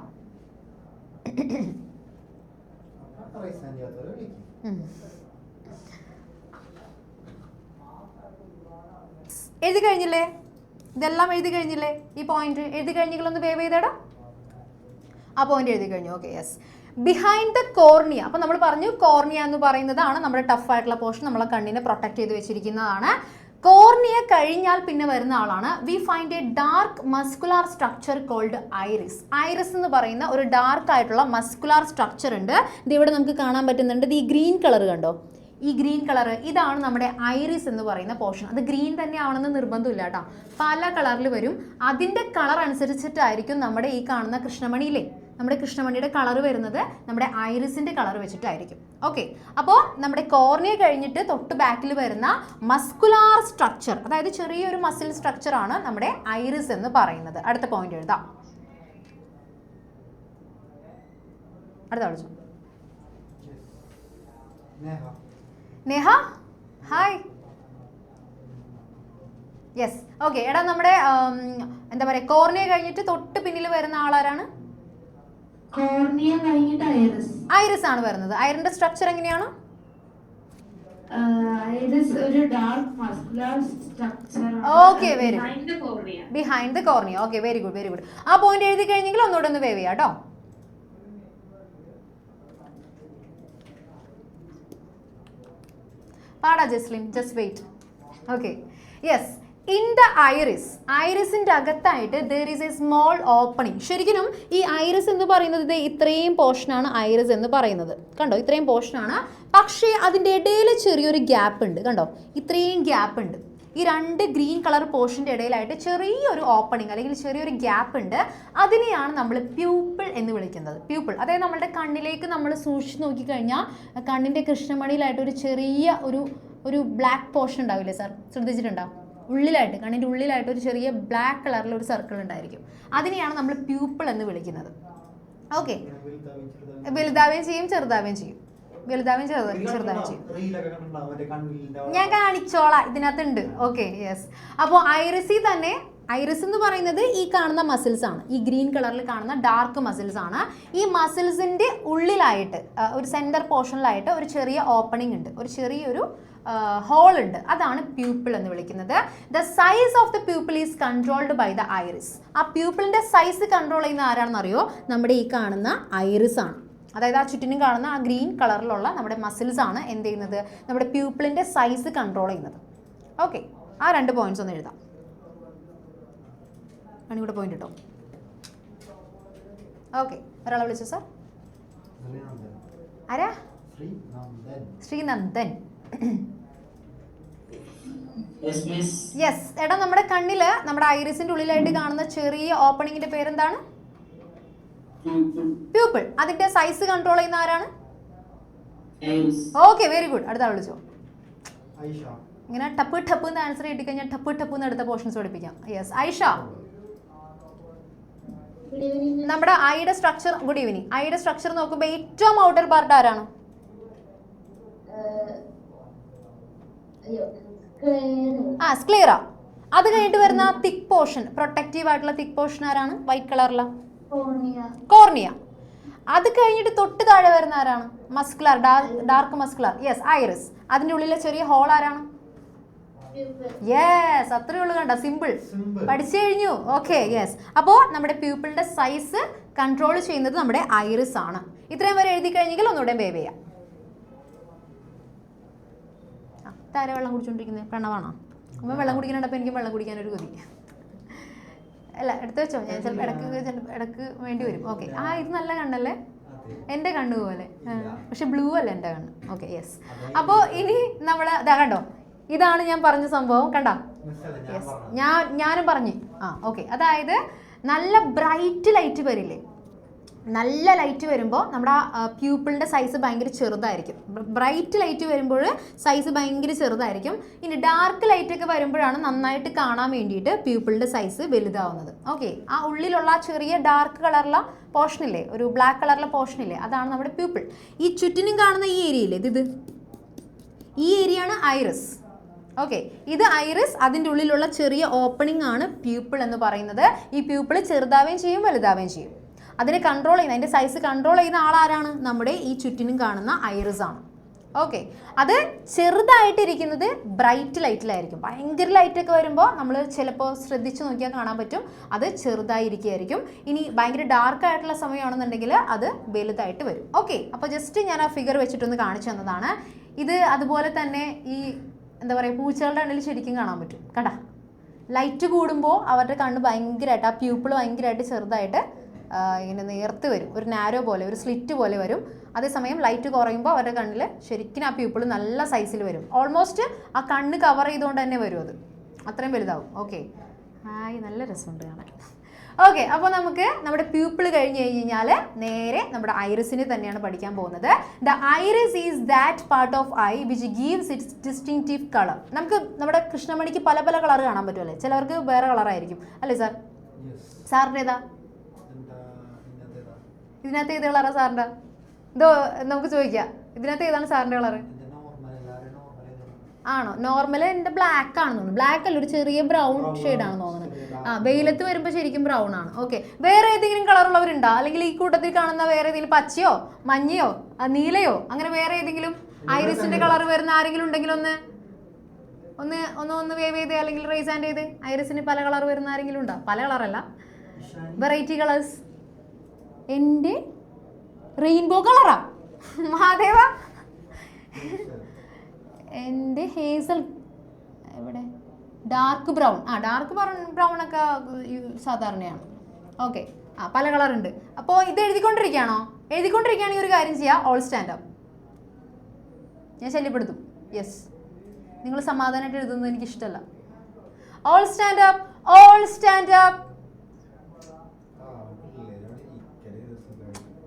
എഴുതി കഴിഞ്ഞില്ലേ? ഇതെല്ലാം എഴുതി കഴിഞ്ഞില്ലേ? ഈ പോയിന്റ് എഴുതി കഴിഞ്ഞെങ്കിലൊന്ന് വേവ് ചെയ്തേടാ. ആ പോയിന്റ് എഴുതി കഴിഞ്ഞു. Okay. Yes. Behind the cornea. അപ്പോൾ നമ്മൾ പറഞ്ഞു കോർണിയ എന്ന് പറയുന്നതാണ് നമ്മുടെ ടഫ് ആയിട്ടുള്ള പോർഷൻ, നമ്മളെ കണ്ണിനെ പ്രൊട്ടക്ട് ചെയ്ത് വെച്ചിരിക്കുന്നതാണ്. കോർണിയ കഴിഞ്ഞാൽ പിന്നെ വരുന്ന ആളാണ് we find a dark muscular structure called iris. Iris എന്ന് പറയുന്ന ഒരു ഡാർക്ക് ആയിട്ടുള്ള മസ്കുലാർ സ്ട്രക്ചർ ഉണ്ട്. ഇത് ഇവിടെ നമുക്ക് കാണാൻ പറ്റുന്നുണ്ട്. ഈ ഗ്രീൻ കളർ കണ്ടോ? ഈ ഗ്രീൻ കളർ, ഇതാണ് നമ്മുടെ ഐറിസ് എന്ന് പറയുന്ന പോർഷൻ. അത് ഗ്രീൻ തന്നെ ആണെന്ന് നിർബന്ധമില്ല കേട്ടോ, പല കളറിൽ വരും. അതിൻ്റെ കളർ അനുസരിച്ചിട്ടായിരിക്കും നമ്മുടെ ഈ കാണുന്ന കൃഷ്ണമണിയിലെ നമ്മുടെ കൃഷ്ണമണിയുടെ കളർ വരുന്നത് നമ്മുടെ ഐറിസിൻ്റെ കളർ വെച്ചിട്ടായിരിക്കും. ഓക്കെ. അപ്പോൾ നമ്മുടെ കോർണിയ കഴിഞ്ഞിട്ട് തൊട്ട് ബാക്കിൽ വരുന്ന മസ്കുലാർ സ്ട്രക്ചർ, അതായത് ചെറിയൊരു മസിൽ സ്ട്രക്ചർ ആണ് നമ്മുടെ ഐറിസ് എന്ന് പറയുന്നത്. അടുത്ത പോയിന്റ് എഴുതാം. അടുത്ത വിളിച്ചു. നേഹ, ഹായ്. യെസ്. ഓക്കെ. എടാ നമ്മുടെ എന്താ പറയുക, കോർണിയ കഴിഞ്ഞിട്ട് തൊട്ട് പിന്നിൽ വരുന്ന ആളാരാണ്? ഐറിസ് ആണ് വരുന്നത്. ഐറിന്റെ സ്ട്രക്ചർ എങ്ങനെയാണ്? Okay, very good. Behind the cornea. Okay, very good, very good. ആ പോയിന്റ് എഴുതി കഴിഞ്ഞെങ്കിൽ ഒന്നുകൂടെ ഒന്ന് വേവ് ചെയ്യാം കേട്ടോ. പാടാ Jasleen, just wait. Okay. Yes. In the iris, ഐറിസിൻ്റെ അകത്തായിട്ട് there is a small opening. ശരിക്കും ഈ ഐറിസ് എന്ന് പറയുന്നത് ഇത് ഇത്രയും പോർഷനാണ് ഐറിസ് എന്ന് പറയുന്നത്. കണ്ടോ, ഇത്രയും പോർഷനാണ്. പക്ഷേ അതിൻ്റെ ഇടയിൽ ചെറിയൊരു ഗ്യാപ്പ് ഉണ്ട്. കണ്ടോ, ഇത്രയും ഗ്യാപ്പ് ഉണ്ട്. ഈ 2 ഗ്രീൻ കളർ പോർഷൻ്റെ ഇടയിലായിട്ട് ചെറിയൊരു ഓപ്പണിംഗ് അല്ലെങ്കിൽ ചെറിയൊരു ഗ്യാപ്പ് ഉണ്ട്. അതിനെയാണ് നമ്മൾ പ്യൂപ്പിൾ എന്ന് വിളിക്കുന്നത്. പ്യൂപ്പിൾ അതായത് നമ്മളുടെ കണ്ണിലേക്ക് നമ്മൾ സൂക്ഷിച്ച് നോക്കിക്കഴിഞ്ഞാൽ കണ്ണിൻ്റെ കൃഷ്ണമണിയിലായിട്ട് ഒരു ചെറിയ ഒരു ബ്ലാക്ക് പോർഷൻ ഉണ്ടാവില്ലേ സാർ, ശ്രദ്ധിച്ചിട്ടുണ്ടോ? ഉള്ളിലായിട്ട്, കണ്ണിൻ്റെ ഉള്ളിലായിട്ട് ഒരു ചെറിയ ബ്ലാക്ക് കളറിലൊരു സർക്കിൾ ഉണ്ടായിരിക്കും. അതിനെയാണ് നമ്മൾ പ്യൂപ്പിൾ എന്ന് വിളിക്കുന്നത്. ഓക്കെ. വലുതാവുകയും ചെയ്യും, ചെറുതാവുകയും ചെയ്യും. വലുതാവുകയും ചെറുതാവുകയും ചെയ്യും. ഞാൻ കാണിച്ചോളാം, ഇതിനകത്തുണ്ട്. ഓക്കെ. യെസ്. അപ്പോൾ ഐറിസിൽ തന്നെ, ഐറിസ് എന്ന് പറയുന്നത് ഈ കാണുന്ന മസിൽസ് ആണ്. ഈ ഗ്രീൻ കളറിൽ കാണുന്ന ഡാർക്ക് മസിൽസ് ആണ്. ഈ മസിൽസിൻ്റെ ഉള്ളിലായിട്ട് ഒരു സെൻറ്റർ പോർഷനിലായിട്ട് ഒരു ചെറിയ ഓപ്പണിംഗ് ഉണ്ട്. ഒരു ചെറിയൊരു ഹോൾ ഉണ്ട്, അതാണ് പ്യൂപ്പിൾ എന്ന് വിളിക്കുന്നത്. The size of the pupil is controlled by the iris. ആ പ്യൂപ്പിളിന്റെ സൈസ് കൺട്രോൾ ചെയ്യുന്ന ആരാണെന്ന് അറിയോ? നമ്മുടെ ഈ കാണുന്ന ഐറിസ് ആണ്. അതായത് ആ ചുറ്റിനും കാണുന്ന ആ ഗ്രീൻ കളറിലുള്ള നമ്മുടെ മസിൽസ് ആണ് എന്ത് ചെയ്യുന്നത്? നമ്മുടെ പ്യൂപ്പിളിന്റെ സൈസ് കൺട്രോൾ ചെയ്യുന്നത്. ഓക്കെ, ആ 2 പോയിന്റ്സ് ഒന്ന് എഴുതാം. കൂടെ പോയിന്റ് കിട്ടോ? ഓക്കെ, ഒരാളെ വിളിച്ചു സാർ. ആരാ? ശ്രീനന്ദൻ. യെസ്. എടാ, നമ്മുടെ കണ്ണില് നമ്മുടെ ഐറിസിന്റെ ഉള്ളിലായിട്ട് കാണുന്ന ചെറിയ ഓപ്പണിങ്ങിന്റെ പേരെന്താണ്? പ്യൂപ്പിൾ. അതിന്റെ സൈസ് കൺട്രോൾ ചെയ്യുന്ന ആരാണ്? Okay, very good. അടുത്ത ആൾ വിളിച്ചോ. ഇങ്ങനെ ടപ്പ് ടപ്പ് എന്ന് ആൻസർ കിട്ടിക്കഴിഞ്ഞാൽ ടപ്പ് ടപ്പ് എന്ന് അടുത്ത പോർഷൻസ് പഠിപ്പിക്കാം. യെസ്, ഐഷ. നമ്മുടെ ഐയുടെ സ്ട്രക്ചർ, ഗുഡ് ഈവനിങ്. ഐയുടെ സ്ട്രക്ചർ നോക്കുമ്പോൾ ഏറ്റവും ഔട്ടർ പാർട്ട് ആരാണ്? സ്ക്ലീറ. അത് കഴിഞ്ഞിട്ട് വരുന്ന തിക് പോർഷൻ, പ്രൊട്ടക്റ്റീവ് ആയിട്ടുള്ള തിക് പോർഷൻ ആരാണ്? വൈറ്റ് കളറിലുള്ള കോർണിയ. അത് കഴിഞ്ഞിട്ട് തൊട്ട് താഴെ വരുന്ന ആരാണ്? Muscular, dark muscular. Yes, iris. അതിന്റെ ഉള്ളിലെ ചെറിയ ഹോൾ ആരാണ്? യെസ്, അത്രയേ ഉള്ളൂ. കണ്ട, സിമ്പിൾ, പഠിച്ചു കഴിഞ്ഞു. Okay, yes. അപ്പോൾ നമ്മുടെ പ്യൂപ്പിളിന്റെ സൈസ് കൺട്രോൾ ചെയ്യുന്നത് നമ്മുടെ ഐറിസ് ആണ്. ഇത്രയും വരെ എഴുതി കഴിഞ്ഞെങ്കിൽ ഒന്നുകൂടെ വേവ് ചെയ്യാം. താര വെള്ളം കുടിച്ചോണ്ടിരിക്കുന്നത് പ്രണവാണോ? അമ്മ വെള്ളം കുടിക്കാനുണ്ടപ്പോൾ എനിക്ക് വെള്ളം കുടിക്കാനൊരു കൊതി. അല്ല, എടുത്തു വെച്ചോ, ഞാൻ ചിലപ്പോൾ ഇടക്ക് വേണ്ടി വരും. ഓക്കെ, ഇത് നല്ല കണ്ണല്ലേ? എൻ്റെ കണ്ണു പോലെ, പക്ഷെ ബ്ലൂ അല്ല എൻ്റെ കണ്ണ്. Okay, yes. അപ്പോൾ ഇനി നമ്മൾ ഇതാ കണ്ടോ, ഇതാണ് ഞാൻ പറഞ്ഞ സംഭവം. കണ്ടോ? യെസ്, ഞാനും പറഞ്ഞു. ഓക്കെ. അതായത് നല്ല ബ്രൈറ്റ് ലൈറ്റ് വരില്ലേ? നല്ല ലൈറ്റ് വരുമ്പോൾ നമ്മുടെ പ്യൂപ്പിളിൻ്റെ സൈസ് ഭയങ്കര ചെറുതായിരിക്കും. ബ്രൈറ്റ് ലൈറ്റ് വരുമ്പോൾ സൈസ് ഭയങ്കര ചെറുതായിരിക്കും. ഇനി ഡാർക്ക് ലൈറ്റൊക്കെ വരുമ്പോഴാണ് നന്നായിട്ട് കാണാൻ വേണ്ടിയിട്ട് പ്യൂപ്പിളിൻ്റെ സൈസ് വലുതാവുന്നത്. ഓക്കെ, ആ ഉള്ളിലുള്ള ചെറിയ ഡാർക്ക് കളറുള്ള പോർഷനില്ലേ, ഒരു ബ്ലാക്ക് കളറുള്ള പോർഷനില്ലേ, അതാണ് നമ്മുടെ പ്യൂപ്പിൾ. ഈ ചുറ്റിനും കാണുന്ന ഈ ഏരിയയില്ലേ, ഈ ഏരിയയാണ് ഐറിസ്. ഓക്കെ, ഇത് ഐറിസ്. അതിൻ്റെ ഉള്ളിലുള്ള ചെറിയ ഓപ്പണിംഗ് ആണ് പ്യൂപ്പിൾ എന്ന് പറയുന്നത്. ഈ പ്യൂപ്പിൾ ചെറുതാവുകയും ചെയ്യും, വലുതാവുകയും ചെയ്യും. അതിനെ കൺട്രോൾ ചെയ്യുന്ന, അതിൻ്റെ സൈസ് കൺട്രോൾ ചെയ്യുന്ന ആളാരാണ്? നമ്മുടെ ഈ ചുറ്റിനും കാണുന്ന ഐറിസ് ആണ്. ഓക്കെ, അത് ചെറുതായിട്ടിരിക്കുന്നത് ബ്രൈറ്റ് ലൈറ്റിലായിരിക്കും. ഭയങ്കര ലൈറ്റൊക്കെ വരുമ്പോൾ നമ്മൾ ചിലപ്പോൾ ശ്രദ്ധിച്ച് നോക്കിയാൽ കാണാൻ പറ്റും, അത് ചെറുതായിരിക്കുമായിരിക്കും. ഇനി ഭയങ്കര ഡാർക്ക് ആയിട്ടുള്ള സമയമാണെന്നുണ്ടെങ്കിൽ അത് വലുതായിട്ട് വരും. ഓക്കെ, അപ്പോൾ ജസ്റ്റ് ഞാൻ ആ ഫിഗർ വെച്ചിട്ടൊന്ന് കാണിച്ചു തന്നതാണ്. ഇത് അതുപോലെ തന്നെ ഈ എന്താ പറയുക, പൂച്ചകളുടെ കണ്ണിൽ ശരിക്കും കാണാൻ പറ്റും. കണ്ടാ, ലൈറ്റ് കൂടുമ്പോൾ അവരുടെ കണ്ണ് ഭയങ്കരമായിട്ട്, ആ പ്യൂപ്പിൾ ഭയങ്കരമായിട്ട് ചെറുതായിട്ട് ഇങ്ങനെ നേർത്ത് വരും, ഒരു നാരോ പോലെ, ഒരു സ്ലിറ്റ് പോലെ വരും. അതേസമയം ലൈറ്റ് കുറയുമ്പോൾ അവരുടെ കണ്ണിൽ ശരിക്കും ആ പ്യൂപ്പിൾ നല്ല സൈസിൽ വരും. ഓൾമോസ്റ്റ് ആ കണ്ണ് കവർ ചെയ്തുകൊണ്ട് തന്നെ വരും, അത് അത്രയും വലുതാവും. ഓക്കെ, നല്ല രസമുണ്ട് കാണാൻ. ഓക്കെ, അപ്പോൾ നമുക്ക് നമ്മുടെ പ്യൂപ്പിൾ കഴിഞ്ഞ് കഴിഞ്ഞാൽ നേരെ നമ്മുടെ ഐറിസിനെ തന്നെയാണ് പഠിക്കാൻ പോകുന്നത്. The iris is that part of I which gives it's distinctive colour. നമുക്ക് നമ്മുടെ കൃഷ്ണമണിക്ക് പല പല കളർ കാണാൻ പറ്റുമല്ലേ? ചിലവർക്ക് വേറെ കളറായിരിക്കും അല്ലേ സാർ? സാറിൻ്റെ ഏതാ? ഇതിനകത്ത് ഏത് കളറാ സാറിൻ്റെ? ഇതോ നമുക്ക് ചോദിക്കാം, ഇതിനകത്ത് ഏതാണ് സാറിൻ്റെ കളറ്? ആണോ? നോർമൽ എൻ്റെ ബ്ലാക്ക് ആണെന്ന് തോന്നുന്നു. ബ്ലാക്ക് അല്ല, ഒരു ചെറിയ ബ്രൗൺ ഷെയ്ഡാണെന്ന് തോന്നുന്നത്. വെയിലത്ത് വരുമ്പോൾ ശരിക്കും ബ്രൗൺ ആണ്. ഓക്കെ, വേറെ ഏതെങ്കിലും കളറുള്ളവരുണ്ടോ? അല്ലെങ്കിൽ ഈ കൂട്ടത്തിൽ കാണുന്ന വേറെ ഏതെങ്കിലും പച്ചയോ മഞ്ഞയോ നീലയോ അങ്ങനെ വേറെ ഏതെങ്കിലും ഐറിസിന്റെ കളർ വരുന്ന ആരെങ്കിലും ഉണ്ടെങ്കിൽ ഒന്ന് വേവ് ചെയ്തേ, അല്ലെങ്കിൽ റേസ് ഹാൻഡ് ചെയ്തേ. ഐറിസിന് പല കളർ വരുന്ന ആരെങ്കിലും ഉണ്ടോ? പല കളറല്ല, വെറൈറ്റി കളേഴ്സ്. എൻ്റെ റെയിൻബോ കളറാ മഹാദേവ. എൻ്റെ ഹേസൽ എവിടെ? Dark brown. ഡാർക്ക് ബ്രൗൺ ഒക്കെ സാധാരണയാണ്. ഓക്കെ, പല കളറുണ്ട്. അപ്പോൾ ഇത് എഴുതിക്കൊണ്ടിരിക്കുകയാണോ? എഴുതിക്കൊണ്ടിരിക്കുകയാണെങ്കിൽ ഒരു കാര്യം ചെയ്യുക, ഓൾ സ്റ്റാൻഡ് അപ്പ്. ഞാൻ ശല്യപ്പെടുത്തും. യെസ്, നിങ്ങൾ സമാധാനമായിട്ട് എഴുതുന്നത് എനിക്ക് ഇഷ്ടമല്ല. All stand up, all stand up.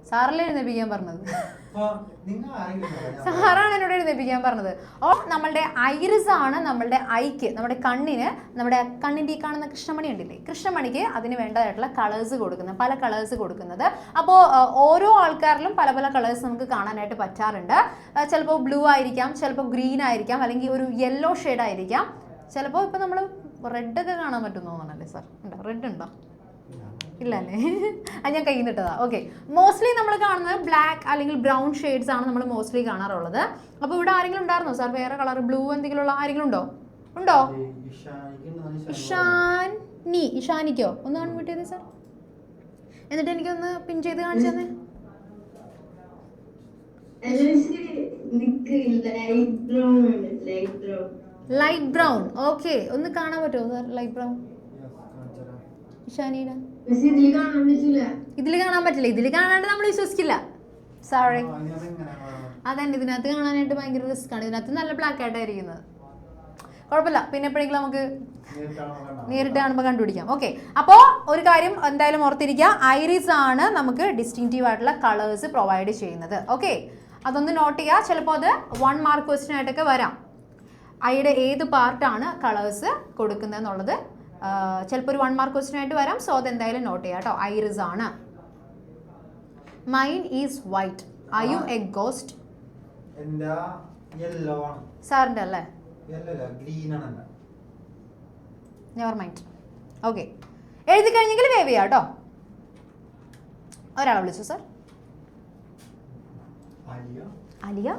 സാറല്ലേ എഴുന്നേപ്പിക്കാൻ പറഞ്ഞത്? സാറാണ് എന്നോട് എഴുന്നേപ്പിക്കാൻ പറഞ്ഞത്. നമ്മളുടെ ഐറിസ് ആണ് നമ്മളുടെ ഐക്ക്, നമ്മുടെ കണ്ണിന്, നമ്മുടെ കണ്ണിൻ്റെ ഈ കാണുന്ന കൃഷ്ണമണി ഉണ്ടില്ലേ, കൃഷ്ണമണിക്ക് അതിന് വേണ്ടതായിട്ടുള്ള കളേഴ്സ് കൊടുക്കുന്നത്, പല കളേഴ്സ് കൊടുക്കുന്നത്. അപ്പോൾ ഓരോ ആൾക്കാരിലും പല പല കളേഴ്സ് നമുക്ക് കാണാനായിട്ട് പറ്റാറുണ്ട്. ചിലപ്പോൾ ബ്ലൂ ആയിരിക്കാം, ചിലപ്പോൾ ഗ്രീൻ ആയിരിക്കാം, അല്ലെങ്കിൽ ഒരു യെല്ലോ ഷെയ്ഡ് ആയിരിക്കാം. ചിലപ്പോൾ ഇപ്പം നമ്മൾ റെഡൊക്കെ കാണാൻ പറ്റുമെന്ന് തോന്നണല്ലേ സാർ? ഉണ്ടോ? റെഡ് ഉണ്ടോ? ഇല്ല അല്ലേ? അത് ഞാൻ കയ്യിൽ നിന്നിട്ടതാ. ഓക്കെ, മോസ്റ്റ്ലി നമ്മൾ കാണുന്നത് ബ്ലാക്ക് അല്ലെങ്കിൽ ബ്രൗൺ ഷെയ്ഡ്സ് ആണ് നമ്മൾ മോസ്റ്റ്ലി കാണാറുള്ളത്. അപ്പോൾ ഇവിടെ ആരെങ്കിലും ഉണ്ടായിരുന്നോ സാർ? വേറെ കളർ ബ്ലൂ എന്തെങ്കിലും ഉള്ള ആരെങ്കിലും ഉണ്ടോ? ഇഷാനിക്കോ ഒന്ന് അൺമ്യൂട്ട് ചെയ്തേ സാർ, എന്നിട്ട് എനിക്കൊന്ന് പിൻ ചെയ്ത് കാണിച്ചു തന്നെ. Light brown. ഓക്കെ, ഒന്ന് കാണാൻ പറ്റുമോ സാർ? ലൈറ്റ് ബ്രൗൺ ഇഷാനിയുടെ ഇതിൽ കാണാൻ പറ്റില്ല. ഇതിൽ കാണാണ്ട് നമ്മൾ വിശ്വസിക്കില്ല. സോറി, അതന്നെ ഇതിനകത്ത് കാണാനായിട്ട് ഭയങ്കര റിസ്ക് ആണ്. ഇതിനകത്ത് നല്ല ബ്ലാക്ക് ആയിട്ടായിരിക്കുന്നത്. കുഴപ്പമില്ല, പിന്നെ എപ്പോഴെങ്കിലും നമുക്ക് നേരിട്ട് കാണുമ്പോൾ കണ്ടുപിടിക്കാം. ഓക്കെ, അപ്പോൾ ഒരു കാര്യം എന്തായാലും ഓർത്തിരിക്കുക, ഐറിസ് ആണ് നമുക്ക് ഡിസ്റ്റിങ്റ്റീവ് ആയിട്ടുള്ള കളേഴ്സ് പ്രൊവൈഡ് ചെയ്യുന്നത്. ഓക്കെ, അതൊന്ന് നോട്ട് ചെയ്യുക. ചിലപ്പോൾ അത് 1 മാർക്ക് ക്വസ്റ്റ്യൻ ആയിട്ടൊക്കെ വരാം. ഐയുടെ ഏത് പാർട്ടാണ് കളേഴ്സ് കൊടുക്കുന്നത് എന്നുള്ളത് ചിലപ്പോൾ ഒരു 1 മാർക്ക് ക്വസ്റ്റ്യൻ ആയിട്ട് വരാം. സോ അതെന്തായാലും നോട്ട് ചെയ്യാം കേട്ടോ. ഐറിസ് ആണ്. Mine is white. Are you A ghost? സാറിൻ്റെ അല്ലേ? Never mind. ഓക്കെ, എഴുതി കഴിഞ്ഞെങ്കിൽ വേവ് ചെയ്യാം കേട്ടോ. ഒരാളെ വിളിച്ചു സാർ. അലിയ.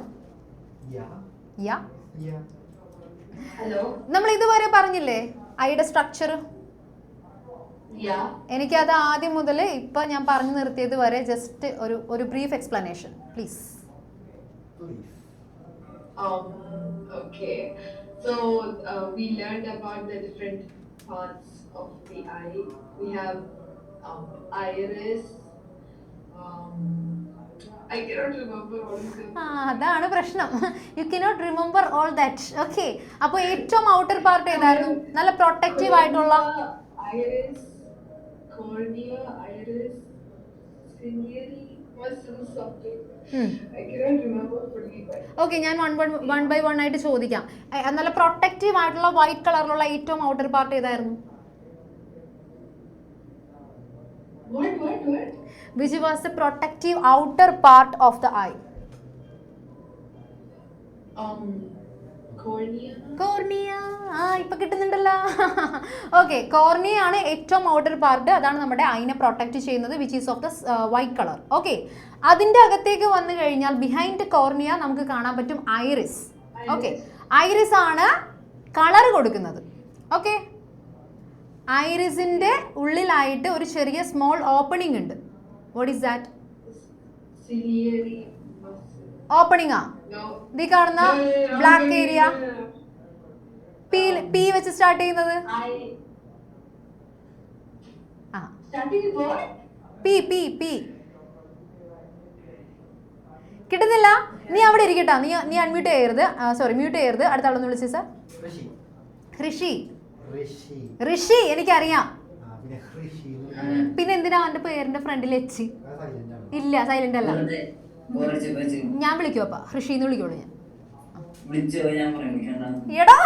യാ. നമ്മൾ ഇതുവരെ പറഞ്ഞില്ലേ ഐയുടെ സ്ട്രക്ചർ? എനിക്കത് ആദ്യം മുതൽ ഇപ്പൊ ഞാൻ പറഞ്ഞു നിർത്തിയത് വരെ ജസ്റ്റ് ഒരു brief explanation please. Okay, so we learned about the different parts of the eye. We have iris. I cannot remember all of them. അതാണ് പ്രശ്നം. You cannot remember all that. Okay, അപ്പോൾ ഏറ്റവും ഔട്ടർ പാർട്ട് ഏതായിരുന്നു? നല്ല protective ആയിട്ടുള്ള iris, cornea, iris, ciliary, something. I cannot remember fully. Okay, ഞാൻ one by one ആയിട്ട് ചോദിക്കാം. നല്ല പ്രൊട്ടക്റ്റീവ് ആയിട്ടുള്ള വൈറ്റ് കളറിലുള്ള ഏറ്റവും ഔട്ടർ പാർട്ട് ഏതായിരുന്നു? What? Which was the protective outer part of the eye? Cornea. ഇപ്പൊ കിട്ടുന്നുണ്ടല്ലോ. ഓക്കെ, കോർണിയ ആണ് ഏറ്റവും ഔട്ടർ പാർട്ട്. അതാണ് നമ്മുടെ ഐനെ പ്രൊട്ടക്ട് ചെയ്യുന്നത്, which is of the white colour. Okay, അതിന്റെ അകത്തേക്ക് വന്നു കഴിഞ്ഞാൽ ബിഹൈൻഡ് കോർണിയ നമുക്ക് കാണാൻ പറ്റും ഐറിസ്. ഓക്കെ, ഐറിസ് ആണ് കളർ കൊടുക്കുന്നത്. ഓക്കെ, ഐറിസിന്റെ ഉള്ളിലായിട്ട് ഒരു ചെറിയ സ്മോൾ ഓപ്പണിംഗ് ഉണ്ട്. What is that? Ciliary. Opening ആ ഇത് കാണുന്ന ബ്ലാക്ക് ഏരിയ. പി വെച്ച് സ്റ്റാർട്ട് ചെയ്യുന്നത്. പി കിട്ടുന്നില്ല. നീ അവിടെ ഇരിക്കട്ടാ. നീ അൺമ്യൂട്ട് ചെയ്യരുത്. സോറി, മ്യൂട്ട് ചെയ്യരുത്. അടുത്ത ആളൊന്ന് വിളിച്ചു സാർ. ഋഷി എനിക്കറിയാം. പിന്നെ എന്തിനാ അവന്റെ പേരിന്റെ ഫ്രണ്ടിൽ എച്ച്? ഇല്ല, സൈലന്റ് അല്ല. ഞാൻ വിളിക്കൂ. അപ്പ ഋഷിന്ന് വിളിക്കോളൂ ഞാൻ. എടാ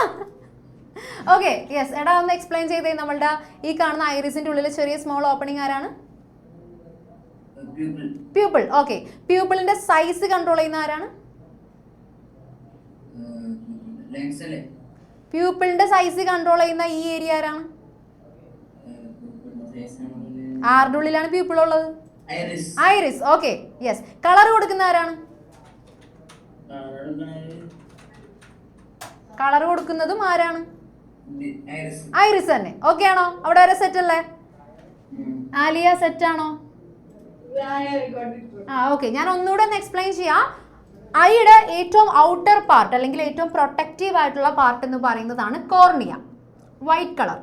ഓക്കെ, യെസ്. എടാ ഒന്ന് എക്സ്പ്ലെയിൻ ചെയ്തേ. നമ്മളുടെ ഈ കാണുന്ന ഐറിസിന്റെ ഉള്ളിൽ ചെറിയ സ്മോൾ ഓപ്പണിംഗ് ആരാണ്? പ്യൂപ്പിൾ. ഓക്കെ, പ്യൂപ്പിളിന്റെ സൈസ് കൺട്രോൾ ചെയ്യുന്ന ആരാണ്? പ്യൂപ്പിളിന്റെ സൈസ് കൺട്രോൾ ചെയ്യുന്ന ഈ ഏരിയ ആരാണ്? ആരുടെ ഉള്ളിലാണ് പ്യൂപ്പിൾ ഉള്ളത്? ഐറിസ്. Okay, yes. കളർ കൊടുക്കുന്ന ആരാണ്? കളർ കൊടുക്കുന്നതും ആരാണ്? ഐറിസ് തന്നെ. ഓക്കെ ആണോ? അവിടെ വരെ സെറ്റ് അല്ലേ? ആലിയ സെറ്റ് ആണോ? ഓക്കെ, ഞാൻ ഒന്നുകൂടെ ഒന്ന് എക്സ്പ്ലെയിൻ ചെയ്യാം. ഐയുടെ ഏറ്റവും ഔട്ടർ പാർട്ട് അല്ലെങ്കിൽ ഏറ്റവും പ്രൊട്ടക്റ്റീവ് ആയിട്ടുള്ള പാർട്ട് എന്ന് പറയുന്നതാണ് കോർണിയ, വൈറ്റ് കളർ.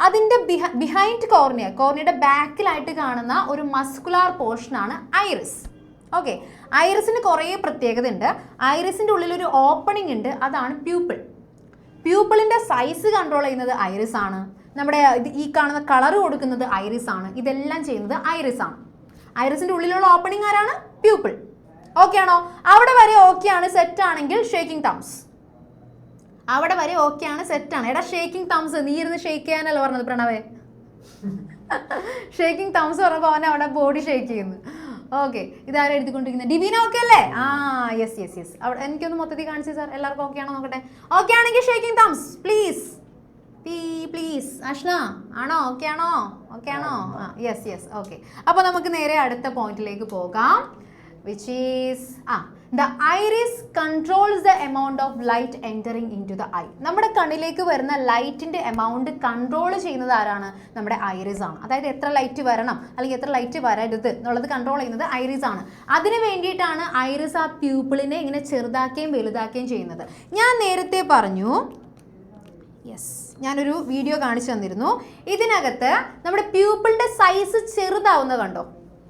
അതിൻ്റെ ബിഹൈൻഡ് കോർണിയയുടെ ബാക്കിലായിട്ട് കാണുന്ന ഒരു മസ്കുലാർ പോർഷനാണ് ഐറിസ്. ഓക്കെ, ഐറിസിന് കുറേ പ്രത്യേകത ഉണ്ട്. ഐറിസിൻ്റെ ഉള്ളിൽ ഒരു ഓപ്പണിംഗ് ഉണ്ട്, അതാണ് പ്യൂപ്പിൾ. പ്യൂപ്പിളിൻ്റെ സൈസ് കൺട്രോൾ ചെയ്യുന്നത് ഐറിസ് ആണ്. നമ്മുടെ ഈ കാണുന്ന കളർ കൊടുക്കുന്നത് ഐറിസ് ആണ്. ഇതെല്ലാം ചെയ്യുന്നത് ഐറിസ് ആണ്. ഐറിസിൻ്റെ ഉള്ളിലുള്ള ഓപ്പണിംഗ് ആരാണ്? പ്യൂപ്പിൾ. ഓക്കെ ആണോ? അവിടെ വരെ ഓക്കെ ആണ്, സെറ്റ് ആണെങ്കിൽ ഷേക്കിംഗ് തംസ്. അവിടെ വരെ ഓക്കെ ആണ്, സെറ്റ് ആണ്. എടാ ഷേക്കിംഗ് തംസ്, നീ ഇരുന്ന് ഷേക്ക് ചെയ്യാനല്ല പറഞ്ഞത് പ്രണവേ. ഷേക്കിംഗ് തംസ് പറഞ്ഞപ്പോൾ അവൻ അവിടെ ബോഡി ഷേക്ക് ചെയ്യുന്നു. ഓക്കെ, ഇതാരും എഴുതിക്കൊണ്ടിരിക്കുന്നത് ഡിവീന. ഓക്കെ അല്ലേ? യെസ്. അവിടെ എനിക്കൊന്ന് മൊത്തത്തിൽ കാണിച്ചു സാർ. എല്ലാവർക്കും ഓക്കെ ആണോ നോക്കട്ടെ. ഓക്കെ ആണെങ്കിൽ shaking thumbs please. Please Ashna ആണോ? ഓക്കെ ആണോ? ഓക്കെ ആണോ? ആ യെസ് ഓക്കെ. അപ്പോൾ നമുക്ക് നേരെ അടുത്ത പോയിന്റിലേക്ക് പോകാം, which is the iris controls the amount of light entering into the eye. നമ്മുടെ കണ്ണിലേക്ക് വരുന്ന ലൈറ്റിൻ്റെ എമൗണ്ട് കൺട്രോൾ ചെയ്യുന്നത് ആരാണ്? നമ്മുടെ ഐറിസ് ആണ്. അതായത് എത്ര ലൈറ്റ് വരണം അല്ലെങ്കിൽ എത്ര ലൈറ്റ് വരരുത് എന്നുള്ളത് കൺട്രോൾ ചെയ്യുന്നത് ഐറിസ് ആണ്. അതിന് വേണ്ടിയിട്ടാണ് ഐറിസ് ആ പ്യൂപ്പിളിനെ ഇങ്ങനെ ചെറുതാക്കുകയും വലുതാക്കുകയും ചെയ്യുന്നത്. ഞാൻ നേരത്തെ പറഞ്ഞു, യെസ്, ഞാനൊരു വീഡിയോ കാണിച്ചു തന്നിരുന്നു. ഇതിനകത്ത് നമ്മുടെ പ്യൂപ്പിളിൻ്റെ സൈസ് ചെറുതാവുന്നത് കണ്ടോ?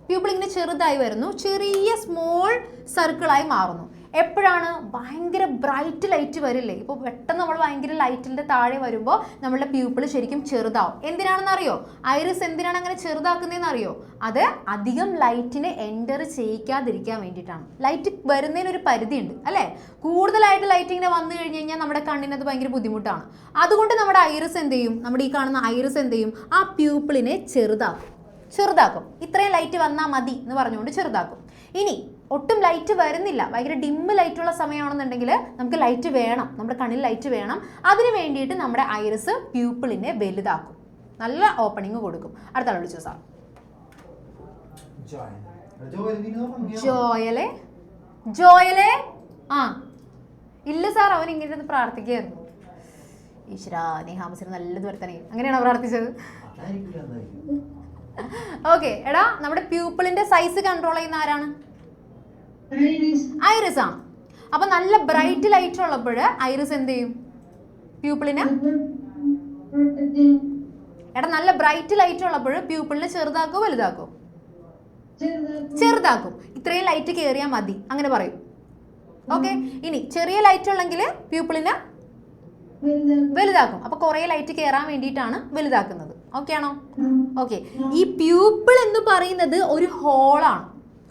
പ്യൂപ്പിൾ ഇങ്ങനെ ചെറുതായി വരുന്നു, ചെറിയ സ്മോൾ സർക്കിളായി മാറുന്നു. എപ്പോഴാണ്? ഭയങ്കര ബ്രൈറ്റ് ലൈറ്റ് വരില്ലേ? ഇപ്പോൾ പെട്ടെന്ന് നമ്മൾ ഭയങ്കര ലൈറ്റിൻ്റെ താഴെ വരുമ്പോൾ നമ്മളുടെ പ്യൂപ്പിൾ ശരിക്കും ചെറുതാവും. എന്തിനാണെന്ന് അറിയോ? ഐറിസ് എന്തിനാണ് അങ്ങനെ ചെറുതാക്കുന്നതെന്ന് അറിയോ? അത് അധികം ലൈറ്റിനെ എൻറ്റർ ചെയ്യിക്കാതിരിക്കാൻ വേണ്ടിയിട്ടാണ്. ലൈറ്റ് വരുന്നതിനൊരു പരിധിയുണ്ട് അല്ലേ? കൂടുതലായിട്ട് ലൈറ്റ് ഇങ്ങനെ വന്നു കഴിഞ്ഞ് കഴിഞ്ഞാൽ നമ്മുടെ കണ്ണിനത് ഭയങ്കര ബുദ്ധിമുട്ടാണ്. അതുകൊണ്ട് നമ്മുടെ ഐറിസ് എന്ത് ചെയ്യും? നമ്മുടെ ഈ കാണുന്ന ഐറിസ് എന്ത് ചെയ്യും? ആ പ്യൂപ്പിളിനെ ചെറുതാക്കും. ഇത്രയും ലൈറ്റ് വന്നാൽ മതി എന്ന് പറഞ്ഞുകൊണ്ട് ചെറുതാക്കും. ഇനി ഒട്ടും ലൈറ്റ് വരുന്നില്ല, ഭയങ്കര ഡിമ്മ് ലൈറ്റുള്ള സമയമാണെന്നുണ്ടെങ്കിൽ നമുക്ക് ലൈറ്റ് വേണം, നമ്മുടെ കണ്ണിൽ ലൈറ്റ് വേണം. അതിന് വേണ്ടിയിട്ട് നമ്മുടെ ഐറിസ് പ്യൂപ്പിളിനെ വലുതാക്കും, നല്ല ഓപ്പണിങ് കൊടുക്കും. അടുത്ത ആൾ വിളിച്ചു സാർ. ജോയലെ ആ ഇല്ല സാർ, അവൻ ഇങ്ങനെ പ്രാർത്ഥിക്കുകയായിരുന്നു. ഈശ്വരാ നീ ഹാമസിന് നല്ലത് വരുത്തണേ, അങ്ങനെയാണോ പ്രാർത്ഥിച്ചത്? ഓക്കെ എടാ, നമ്മുടെ പ്യൂപ്പിളിന്റെ സൈസ് കൺട്രോൾ ചെയ്യുന്ന ആരാണ്? ഐറിസ് ആണ്. അപ്പൊ നല്ല ബ്രൈറ്റ് ലൈറ്റ് ഉള്ളപ്പോൾ ഐറിസ് എന്ത് ചെയ്യും? പ്യൂപ്പിളിനെ നല്ല ബ്രൈറ്റ് ലൈറ്റ് ഉള്ളപ്പോൾ പ്യൂപ്പിളിനെ ചെറുതാക്കോ വലുതാക്കോ? ചെറുതാക്കും. ഇത്രയും ലൈറ്റ് കയറിയാൽ മതി അങ്ങനെ പറയും. ഓക്കെ, ഇനി ചെറിയ ലൈറ്റ് ഉള്ളെങ്കിൽ പ്യൂപ്പിളിനെ വലുതാക്കും. അപ്പൊ കുറെ ലൈറ്റ് കയറാൻ വേണ്ടിയിട്ടാണ് വലുതാക്കുന്നത്. ഓക്കെ ആണോ? ഓക്കെ, ഈ പ്യൂപ്പിൾ എന്ന് പറയുന്നത് ഒരു ഹോളാണ്.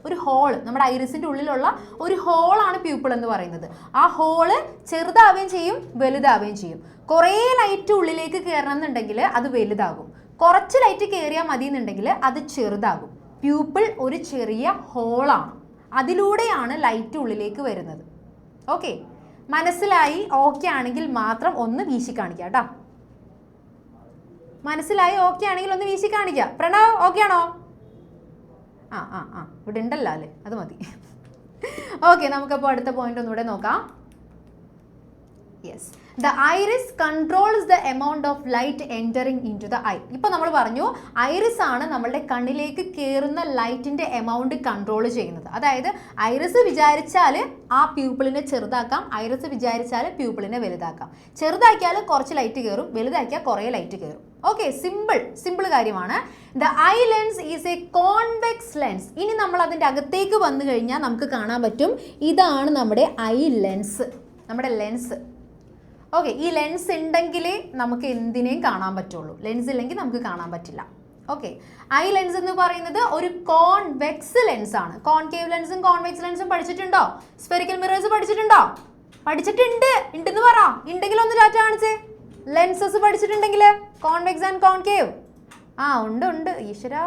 ഒരു ഹോള്, നമ്മുടെ ഐറിസിന്റെ ഉള്ളിലുള്ള ഒരു ഹോളാണ് പ്യൂപ്പിൾ എന്ന് പറയുന്നത്. ആ ഹോള് ചെറുതാവുകയും ചെയ്യും വലുതാവുകയും ചെയ്യും. കുറേ ലൈറ്റ് ഉള്ളിലേക്ക് കയറണം എന്നുണ്ടെങ്കിൽ അത് വലുതാകും, കുറച്ച് ലൈറ്റ് കയറിയാൽ മതി എന്നുണ്ടെങ്കിൽ അത് ചെറുതാകും. പ്യൂപ്പിൾ ഒരു ചെറിയ ഹോളാണ്, അതിലൂടെയാണ് ലൈറ്റ് ഉള്ളിലേക്ക് വരുന്നത്. ഓക്കെ, മനസ്സിലായി? ഓക്കെ ആണെങ്കിൽ മാത്രം ഒന്ന് വീശി കാണിക്കാം കേട്ടോ. മനസ്സിലായി? ഓക്കെ ആണെങ്കിൽ ഒന്ന് വീശി കാണിക്കാം. പ്രണവ് ഓക്കെ ആണോ? ഇവിടെ ഉണ്ടല്ലോ അല്ലേ, അത് മതി. ഓക്കെ, നമുക്കപ്പോൾ അടുത്ത പോയിന്റ് ഒന്നുകൂടെ നോക്കാം. Yes, the iris controls the amount of light entering into the eye. ഇപ്പോൾ നമ്മൾ പറഞ്ഞു ഐറിസ് ആണ് നമ്മളുടെ കണ്ണിലേക്ക് കയറുന്ന ലൈറ്റിൻ്റെ എമൗണ്ട് കൺട്രോൾ ചെയ്യുന്നത്. അതായത് ഐറിസ് വിചാരിച്ചാൽ ആ പ്യൂപ്പിളിനെ ചെറുതാക്കാം, ഐറിസ് വിചാരിച്ചാൽ പ്യൂപ്പിളിനെ വലുതാക്കാം. ചെറുതാക്കിയാൽ കുറച്ച് ലൈറ്റ് കയറും, വലുതാക്കിയാൽ കുറേ ലൈറ്റ് കയറും. ഓക്കെ, സിമ്പിൾ കാര്യമാണ്. The eye lens is A convex lens. ഇനി നമ്മൾ അതിൻ്റെ അകത്തേക്ക് വന്നു കഴിഞ്ഞാൽ നമുക്ക് കാണാൻ പറ്റും, ഇതാണ് നമ്മുടെ ഐ ലെൻസ്, നമ്മുടെ ലെൻസ്. ഓക്കെ, ഈ ലെൻസ് ഉണ്ടെങ്കിലേ നമുക്ക് എന്തിനേയും കാണാൻ പറ്റുള്ളൂ, ലെൻസ് ഇല്ലെങ്കിൽ നമുക്ക് കാണാൻ പറ്റില്ല. ഓക്കെ, ഐ ലെൻസ് എന്ന് പറയുന്നത് ഒരു കോൺവെക്സ് ലെൻസ് ആണ്. കോൺകേവ് ലെൻസും കോൺവെക്സ് ലെൻസും പഠിച്ചിട്ടുണ്ടോ? സ്ഫെറിക്കൽ മിറേഴ്സ് പഠിച്ചിട്ടുണ്ടോ? ഉണ്ടെന്ന് പറ. ഉണ്ടെങ്കിൽ ഒന്ന് ടാറ്റ കാണിച്ചേ. ലെൻസസ് പഠിച്ചിട്ടുണ്ടെങ്കിൽ കോൺവെക്സ് ആൻഡ് കോൺകേവ്. ഉണ്ട്. ഈശ്വരാ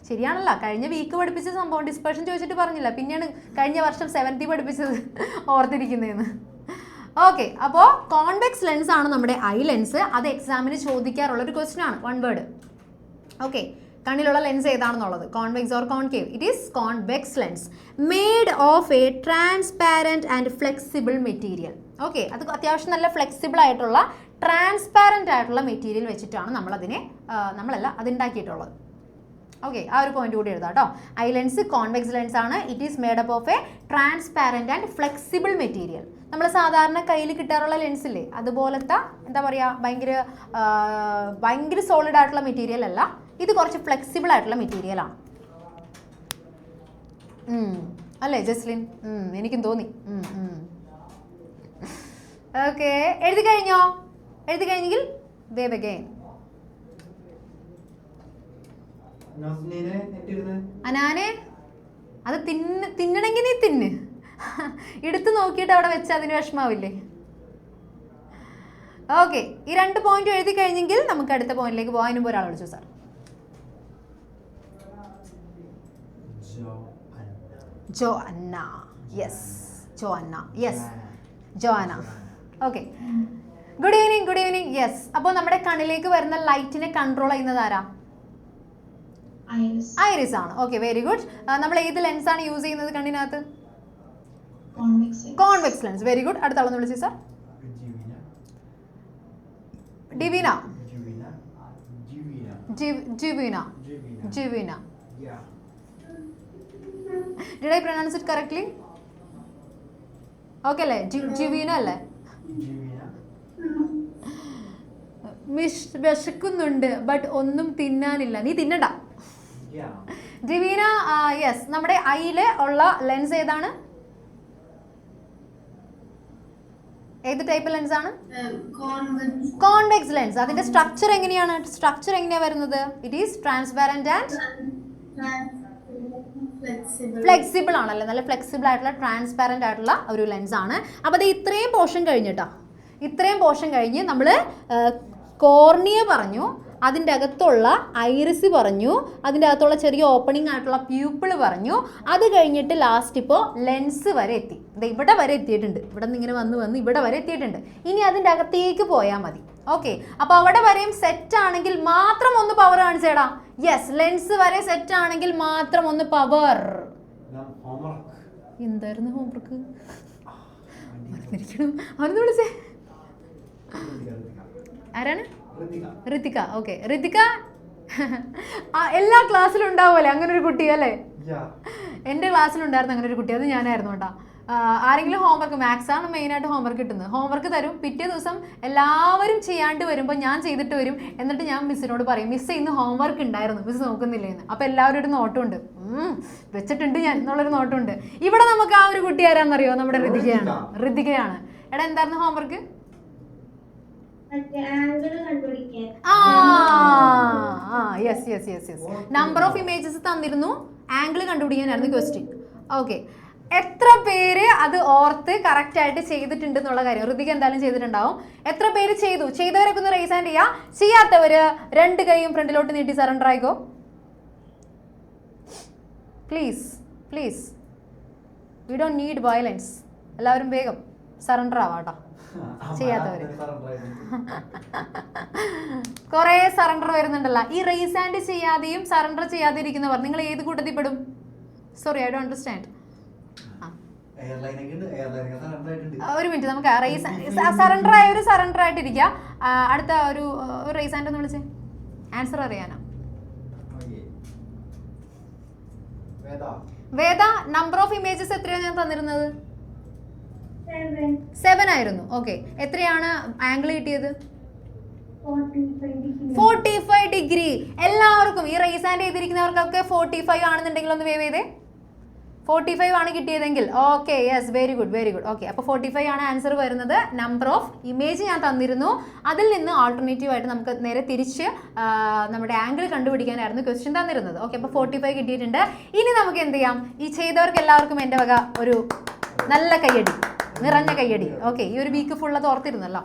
ശരിയാണല്ലോ, കഴിഞ്ഞ വീക്ക് പഠിപ്പിച്ച സംഭവം ഡിസ്പെർഷൻ ചോദിച്ചിട്ട് പറഞ്ഞില്ല, പിന്നെയാണ് കഴിഞ്ഞ വർഷം 7th പഠിപ്പിച്ചത് ഓർത്തിരിക്കുന്നതെന്ന്. ഓക്കെ, അപ്പോൾ കോൺവെക്സ് ലെൻസ് ആണ് നമ്മുടെ ഐ ലെൻസ്. അത് എക്സാമിന് ചോദിക്കാറുള്ള ഒരു ക്വസ്റ്റ്യൻ ആണ്, 1 വേർഡ്. ഓക്കെ, കണ്ണിലുള്ള ലെൻസ് ഏതാണെന്നുള്ളത്, convex or concave? It is convex lens made of a transparent and flexible material. Okay, അത് അത്യാവശ്യം നല്ല ഫ്ലെക്സിബിൾ ആയിട്ടുള്ള ട്രാൻസ്പാരൻ്റ് ആയിട്ടുള്ള മെറ്റീരിയൽ വെച്ചിട്ടാണ് നമ്മളല്ല അതുണ്ടാക്കിയിട്ടുള്ളത്. ഓക്കെ, ആ ഒരു പോയിന്റ് കൂടി എഴുതാം കേട്ടോ. ഐ ലെൻസ് കോൺവെക്സ് ലെൻസ് ആണ്. It is made up of a transparent and flexible material. നമ്മൾ സാധാരണ കയ്യിൽ കിട്ടാറുള്ള ലെൻസില്ലേ, അതുപോലത്തെ എന്താ പറയുക, ഭയങ്കര സോളിഡ് ആയിട്ടുള്ള മെറ്റീരിയൽ അല്ല, ഇത് കുറച്ച് ഫ്ലെക്സിബിൾ ആയിട്ടുള്ള മെറ്റീരിയലാണ്. അല്ലേ ജസ്ലിൻ? എനിക്കും തോന്നി. ഓക്കെ, എഴുതി കഴിഞ്ഞെങ്കിൽ വേവ് അഗൈൻ. അനാനെ, അത് തിന്നണമെങ്കിൽ നീ തിന്ന്, എടുത്ത് നോക്കിയിട്ട് അവിടെ വെച്ച് അതിന് വിഷമാവില്ലേ? ഓക്കെ, ഈ 2 പോയിന്റ് എഴുതി കഴിഞ്ഞെങ്കിൽ നമുക്ക് അടുത്ത പോയിന്റിലേക്ക് പോകാൻ. അതിനുമ്പോൾ ഒരാൾ വിളിച്ചു sir. Joanna. Yes, Joanna. Okay, good evening. Good evening. Yes, അപ്പോൾ നമ്മുടെ കണ്ണിലേക്ക് വരുന്ന ലൈറ്റിനെ കൺട്രോൾ ചെയ്യുന്നത് ആരാ? ഐറിസ് ആണ്. Okay, very good. നമ്മൾ ഏത് ലെൻസ് ആണ് യൂസ് ചെയ്യുന്നത് കണ്ണിനകത്ത്? Convex lens. Very good. അടുത്ത ആളൊന്ന് വിളിച്ചു sir. Divina. Jivina. Did I pronounce it correctly? Okay അല്ലേ? ജിവിന അല്ലേ? വിശക്കുന്നുണ്ട് ബട്ട് ഒന്നും തിന്നാനില്ല. നീ തിന്നണ്ട. ജിവീന. യെസ്, നമ്മുടെ ഐയില് ഉള്ള ലെൻസ് ഏതാണ്? ഏത് ടൈപ്പ് ലെൻസ് ആണ്? Convex lens. അതിന്റെ സ്ട്രക്ചർ എങ്ങനെയാണ്? സ്ട്രക്ചർ എങ്ങനെയാ വരുന്നത്? It is transparent and flexible ആണല്ലേ? നല്ല ഫ്ലെക്സിബിൾ ആയിട്ടുള്ള ട്രാൻസ്പാരന്റ് ആയിട്ടുള്ള ഒരു ലെൻസ് ആണ്. അപ്പോൾ അത് ഇത്രയും പോർഷൻ കഴിഞ്ഞിട്ടാ, ഇത്രയും പോർഷൻ കഴിഞ്ഞ് നമ്മൾ കോർണിയ പറഞ്ഞു, അതിൻ്റെ അകത്തുള്ള ഐറിസ് പറഞ്ഞു, അതിൻ്റെ അകത്തുള്ള ചെറിയ ഓപ്പണിംഗ് ആയിട്ടുള്ള പ്യൂപ്പിൾ പറഞ്ഞു. അത് കഴിഞ്ഞിട്ട് ലാസ്റ്റ് ഇപ്പോൾ ലെൻസ് വരെ എത്തി. ഇവിടെ വരെ എത്തിയിട്ടുണ്ട്. ഇവിടെ നിന്ന് ഇങ്ങനെ വന്ന് ഇവിടെ വരെ എത്തിയിട്ടുണ്ട്. ഇനി അതിൻ്റെ അകത്തേക്ക് പോയാൽ മതി. ഓക്കെ, അപ്പോൾ അവിടെ വരെയും സെറ്റ് ആണെങ്കിൽ മാത്രം ഒന്ന് പവർ കാണിച്ചേടാ. യെസ്, ലെൻസ് വരെ സെറ്റ് ആണെങ്കിൽ മാത്രം ഒന്ന് പവർ. എന്തായിരുന്നു ഹോംവർക്ക്? അവനൊന്ന് വിളിച്ചേ. ആരാണ്? ഋതിക. ഓക്കെ, ഋതിക എല്ലാ ക്ലാസ്സിലും ഉണ്ടാവുമല്ലേ അങ്ങനെ ഒരു കുട്ടി അല്ലേ? എൻ്റെ ക്ലാസ്സിലുണ്ടായിരുന്നു അങ്ങനെ ഒരു കുട്ടി. അത് ഞാനായിരുന്നു കേട്ടോ. ആരെങ്കിലും ഹോംവർക്ക്, മാത്സ് ആണ് മെയിനായിട്ട് ഹോംവർക്ക് കിട്ടുന്നത്. ഹോംവർക്ക് തരും, പിറ്റേ ദിവസം എല്ലാവരും ചെയ്യാണ്ട് വരുമ്പോൾ ഞാൻ ചെയ്തിട്ട് വരും. എന്നിട്ട് ഞാൻ മിസ്സിനോട് പറയും, മിസ് ഇന്ന് ഹോംവർക്ക് ഉണ്ടായിരുന്നു, മിസ് നോക്കുന്നില്ലേ എന്ന്. അപ്പോൾ എല്ലാവരും ഒരു നോട്ടമുണ്ട്, വെച്ചിട്ടുണ്ട് ഞാൻ എന്നുള്ളൊരു നോട്ടമുണ്ട്. ഇവിടെ നമുക്ക് ആ ഒരു കുട്ടി ആരാന്നറിയോ? നമ്മുടെ ഋതികയാണ്. ഋതികയാണ്. എടാ എന്തായിരുന്നു ഹോംവർക്ക്? നമ്പർ ഓഫ് ഇമേജസ് തന്നിരുന്നു, ആംഗിൾ കണ്ടുപിടിക്കാനായിരുന്നു ക്വസ്റ്റ്യൻ. ഓക്കെ, എത്ര പേര് അത് ഓർത്ത് കറക്റ്റ് ആയിട്ട് ചെയ്തിട്ടുണ്ട് എന്നുള്ള കാര്യം ഋതിക എന്തായാലും ചെയ്തിട്ടുണ്ടാവും. എത്ര പേര് ചെയ്തു? ചെയ്തവരൊക്കെ ഒന്ന് റൈസ് ഹാൻഡ് ചെയ്യാം. ചെയ്യാത്തവര് രണ്ട് കൈയും ഫ്രണ്ടിലോട്ട് നീട്ടി സറണ്ടർ ആയിക്കോ please. Please, we don't need violence. എല്ലാവരും വേഗം സറണ്ടർ ആവാട്ടോ. ചെയ്യാത്തവര് കുറെ സറണ്ടർ വരുന്നുണ്ടല്ലോ. ഈ റൈസ് ഹാൻഡ് ചെയ്യാതെയും സറണ്ടർ ചെയ്യാതെ ഇരിക്കുന്നവർ നിങ്ങൾ ഏത് കൂട്ടത്തിൽ പെടും? Sorry, I don't understand. ഒരു മിനിറ്റ്, നമുക്ക് സറണ്ടർ ആയ ഒരു സറണ്ടർ ആയിട്ടിരിക്കുക. അടുത്ത ഒരു റൈസ് ഹാൻഡ് ഒന്ന് വിളിച്ചേ, ആൻസർ അറിയാനോ? വേദ, നമ്പർ ഓഫ് ഇമേജസ് എത്രയാണ് ഞാൻ തന്നിരുന്നത്? 7 ആയിരുന്നു. ഓക്കെ, എത്രയാണ് ആംഗിൾ കിട്ടിയത്? 45 ഡിഗ്രി. എല്ലാവർക്കും ഈ റൈസ് ഹാൻഡ് ചെയ്തിരിക്കുന്നവർക്കൊക്കെ 45 ആണെന്നുണ്ടെങ്കിൽ ഒന്ന് വേവ് ചെയ്തേ. 45 ആണ് കിട്ടിയതെങ്കിൽ okay, yes, very good, very good. Okay, അപ്പോൾ 45 ആണ് ആൻസർ വരുന്നത്. നമ്പർ ഓഫ് ഇമേജ് ഞാൻ തന്നിരുന്നു, അതിൽ നിന്ന് ആൾട്ടർനേറ്റീവ് ആയിട്ട് നമുക്ക് നേരെ തിരിച്ച് നമ്മുടെ ആംഗിൾ കണ്ടുപിടിക്കാനായിരുന്നു ക്വസ്റ്റ്യൻ തന്നിരുന്നത്. ഓക്കെ, അപ്പോൾ 45 കിട്ടിയിട്ടുണ്ട്. ഇനി നമുക്ക് എന്ത് ചെയ്യാം? ഈ ചെയ്തവർക്ക് എല്ലാവർക്കും എൻ്റെ വക ഒരു നല്ല കയ്യടി, നിറഞ്ഞ കയ്യടി. ഓക്കെ, ഈ ഒരു വീക്ക് ഫുൾ അത് ഓർത്തിരുന്നല്ലോ.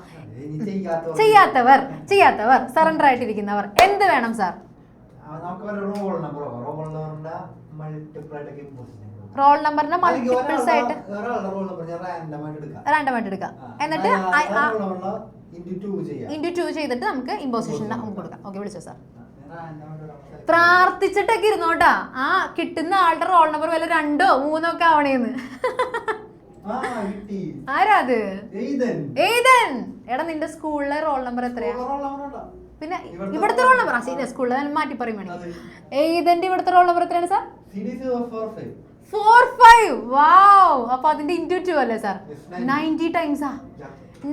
ചെയ്യാത്തവർ സറണ്ടർ ആയിട്ടിരിക്കുന്നവർ എന്ത് വേണം സാർ? റോൾ നമ്പറിന്റെ മൾട്ടിപ്പിൾസ് ആയിട്ട് റാൻഡം ആയിട്ട് എടുക്കാം. എന്നിട്ട് ഇൻറ്റു 2 ചെയ്തിട്ട് നമുക്ക് ഇമ്പോസിഷൻ കൊടുക്കാം. ഓക്കെ, വിളിച്ചോ സാർ. പ്രാർത്ഥിച്ചിട്ടൊക്കെ ഇരുന്നോട്ടാ. ആ കിട്ടുന്ന ആളുടെ റോൾ നമ്പർ വല്ല 2 or 3 ഒക്കെ ആവണേന്ന്. ആരാ അത്? എയ്തൻ. എടാ, നിന്റെ സ്കൂളിലെ റോൾ നമ്പർ എത്രയാ? പിന്നെ ഇവിടുത്തെ റോൾ നമ്പർ ശരി, സ്കൂളിൽ മാറ്റി പറയുവാണെങ്കിൽ എയ്തന്റെ ഇവിടുത്തെ റോൾ നമ്പർ എത്രയാണ് സാർ? 45. വാവ്. അപ്പൊ അതിന്റെ ഇൻറ്റു 2 അല്ലേ സാർ? 90 ടൈംസാ.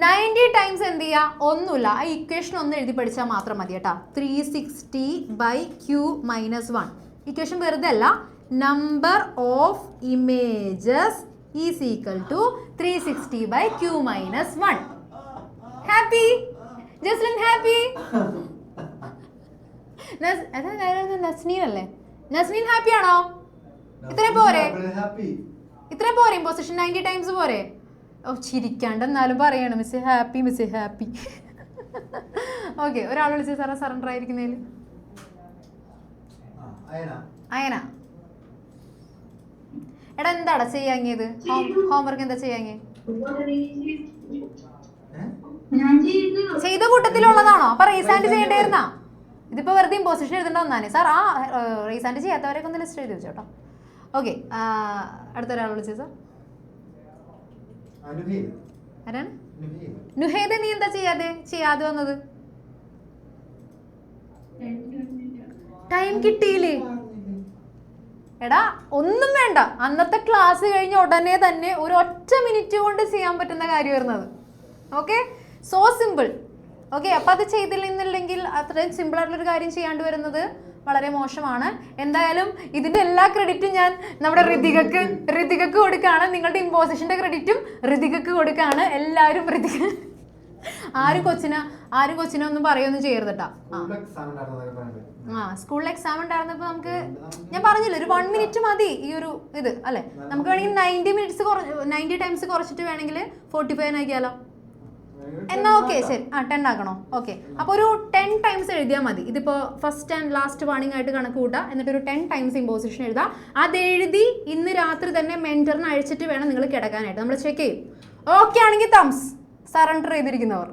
90 ടൈംസ് എന്ത് ചെയ്യാ? ഒന്നുമില്ല, ആ ഇക്വേഷൻ ഒന്ന് എഴുതി പഠിച്ചാൽ മാത്രം മതി കേട്ടാ. 360/q-1. ഇക്വേഷൻ വെറുതെ അല്ല, number of images is equal to 360/q-1. Happy Jasleen? Happy? Nasneen അല്ലേ? നസ്നീൻ ഹാപ്പി ആണോ? ഇത്രയും പോരെ? ഇത്രയും പോരെ? ഇമ്പോസിഷൻ 90 ടൈംസ് പോരെ? ഓ, ചിരിക്കാണ്ട് എന്നാലും പറയണം miss happy, miss happy. Okay, ഒരാൾ വിളിച്ച് സാറേ സറണ്ടർ ആയിരിക്കുന്നതിൽ. അയന. എടാ, എന്താടാ ചെയ്യാങ്ങിയത്? ഹോംവർക്ക് എന്താ ചെയ്യാങ്ങിയത്? ചെയ്ത കൂട്ടത്തിലുള്ളതാണോ? അപ്പൊ റീസാൻഡ് ചെയ്യേണ്ടായിരുന്നാ? ഇതിപ്പോ വെറുതെ ഇമ്പോസിഷൻ എഴുതേണ്ട വന്നാനേ സാർ. ആ റീസാൻഡ് ചെയ്യാത്തവരൊക്കെ ഒന്ന് ലിസ്റ്റ് എഴുതി വെച്ചോട്ടോ. ഓക്കെ, അടുത്ത ഒരാൾ വിളിച്ചത് സാർ ആരാണ്? നുഹേദ്, നീ എന്താ ചെയ്യാതെ വന്നത്? ടൈം കിട്ടിയില്ലേ? എടാ ഒന്നും വേണ്ട, അന്നത്തെ ക്ലാസ് കഴിഞ്ഞ ഉടനെ തന്നെ ഒരു ഒറ്റ മിനിറ്റ് കൊണ്ട് ചെയ്യാൻ പറ്റുന്ന കാര്യം വരുന്നത്. Okay, so simple. ഓക്കെ, അപ്പം അത് ചെയ്തില്ലെന്നുണ്ടെങ്കിൽ അത്രയും സിമ്പിൾ ആയിട്ടുള്ളൊരു കാര്യം ചെയ്യാണ്ട് വരുന്നത് വളരെ മോശമാണ്. എന്തായാലും ഇതിന്റെ എല്ലാ ക്രെഡിറ്റും ഞാൻ നമ്മുടെ ഋതികക്ക് കൊടുക്കുകയാണ്. നിങ്ങളുടെ ഇമ്പോസിഷന്റെ ക്രെഡിറ്റും ഋതികക്ക് കൊടുക്കുകയാണ്. എല്ലാവരും ആരും കൊച്ചിനെ ഒന്നും പറയൊന്നും ചെയ്യരുത് കേട്ടോ. സ്കൂളിൽ എക്സാം ഉണ്ടായിരുന്നപ്പോൾ നമുക്ക് ഞാൻ പറഞ്ഞില്ല, ഒരു 1 മിനിറ്റ് മതി ഈ ഒരു ഇത് അല്ലെ. നമുക്ക് വേണമെങ്കിൽ 90 ടൈംസ് കുറച്ചിട്ട് വേണമെങ്കിൽ 45 ആക്കിയാലോ? എന്നാ ഓക്കെ, ശരി. 10 ആക്കണോ? ഓക്കെ, അപ്പോൾ ഒരു 10 ടൈംസ് എഴുതിയാൽ മതി. ഇതിപ്പോൾ ഫസ്റ്റ് ആൻഡ് ലാസ്റ്റ് വാർണിംഗ് ആയിട്ട് കണക്ക് കൂട്ടുക. എന്നിട്ട് ഒരു 10 ടൈംസ് ഇമ്പോസിഷൻ എഴുതാം. അതെഴുതി ഇന്ന് രാത്രി തന്നെ മെന്ററിന് അഴിച്ചിട്ട് വേണം നിങ്ങൾ കിടക്കാനായിട്ട്. നമ്മൾ ചെക്ക് ചെയ്യും. ഓക്കെ ആണെങ്കിൽ തംസ്, സറണ്ടർ ചെയ്തിരിക്കുന്നവർ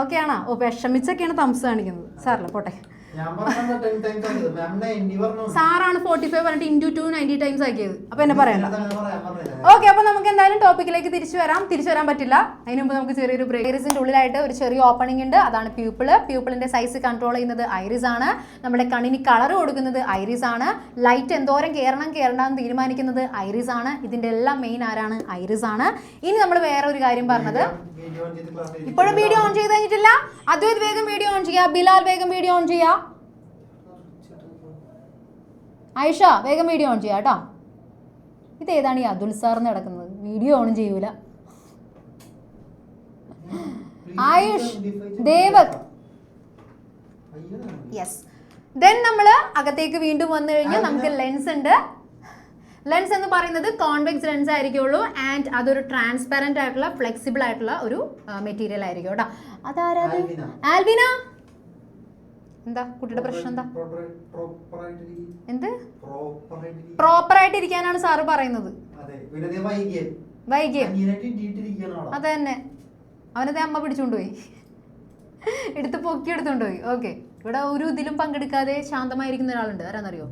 ഓക്കെ ആണോ? വിഷമിച്ചൊക്കെയാണ് തംസ് കാണിക്കുന്നത്. സാറല്ല, പോട്ടെ. സാറാണ് 45 പറഞ്ഞിട്ട് ഇൻറ്റു 2 90 ടൈംസ് ആക്കിയത്. അപ്പൊ എന്നെ പറയണ്ട. ഓക്കെ, അപ്പൊ നമുക്ക് എന്തായാലും ടോപ്പിക്കിലേക്ക് തിരിച്ചു വരാൻ പറ്റില്ല. അതിന് മുമ്പ് നമുക്ക് ചെറിയൊരു ബ്രേസിന്റെ ഉള്ളിലായിട്ട് ഒരു ചെറിയ ഓപ്പണിംഗ് ഉണ്ട്. അതാണ് പ്യൂപ്പിളിന്റെ സൈസ് കൺട്രോൾ ചെയ്യുന്നത് ഐറിസ് ആണ്. നമ്മുടെ കണ്ണിന് കളർ കൊടുക്കുന്നത് ഐറിസ് ആണ്. ലൈറ്റ് എന്തോരം കേറണ്ടെന്ന് തീരുമാനിക്കുന്നത് ഐറിസ് ആണ്. ഇതിന്റെ എല്ലാം മെയിൻ ആരാണ്? ഐറിസ് ആണ്. ഇനി നമ്മൾ വേറെ ഒരു കാര്യം പറഞ്ഞത്, ഇപ്പോഴും വീഡിയോ ഓൺ ചെയ്ത് കഴിഞ്ഞിട്ടില്ല. അദ്വൈത് വേഗം വീഡിയോ ഓൺ ചെയ്യുക. ബിലാൽ വേഗം വീഡിയോ ഓൺ ചെയ്യുക. ആയിഷ വേഗം വീഡിയോ ഓൺ ചെയ്യുക കേട്ടോ. ഇതേതാണ് ഈ അതുൽ സാറിന് നടക്കുന്നത്? വീഡിയോ ഓൺ ചെയ്യൂല. ആയുഷ്, ദേവക്, യെസ്. ദെൻ നമ്മൾ അകത്തേക്ക് വീണ്ടും വന്നു കഴിഞ്ഞാൽ നമുക്ക് ലെൻസ് ഉണ്ട്. ലെൻസ് എന്ന് പറയുന്നത് കോൺവെക്സ് ലെൻസ് ആയിരിക്കുള്ളൂ. ആൻഡ് അതൊരു ട്രാൻസ്പെറന്റ് ആയിട്ടുള്ള ഫ്ലെക്സിബിൾ ആയിട്ടുള്ള ഒരു മെറ്റീരിയൽ ആയിരിക്കും കേട്ടോ. അതാരാ? ആൽവിന. എന്താ കുട്ടിയുടെ പ്രശ്നം? എന്താ എന്ത് പ്രോപ്പർ ആയിട്ട് ഇരിക്കാനാണ് സാറ് പറയുന്നത്. വൈകിയ അത് തന്നെ. അവനതെ അമ്മ പിടിച്ചുകൊണ്ടുപോയി, എടുത്ത് പൊക്കി എടുത്തുകൊണ്ടുപോയി. ഓക്കെ, ഇവിടെ ഒരു ഇതിലും പങ്കെടുക്കാതെ ശാന്തമായിരിക്കുന്ന ഒരാളുണ്ട്. ആരാന്നറിയോ?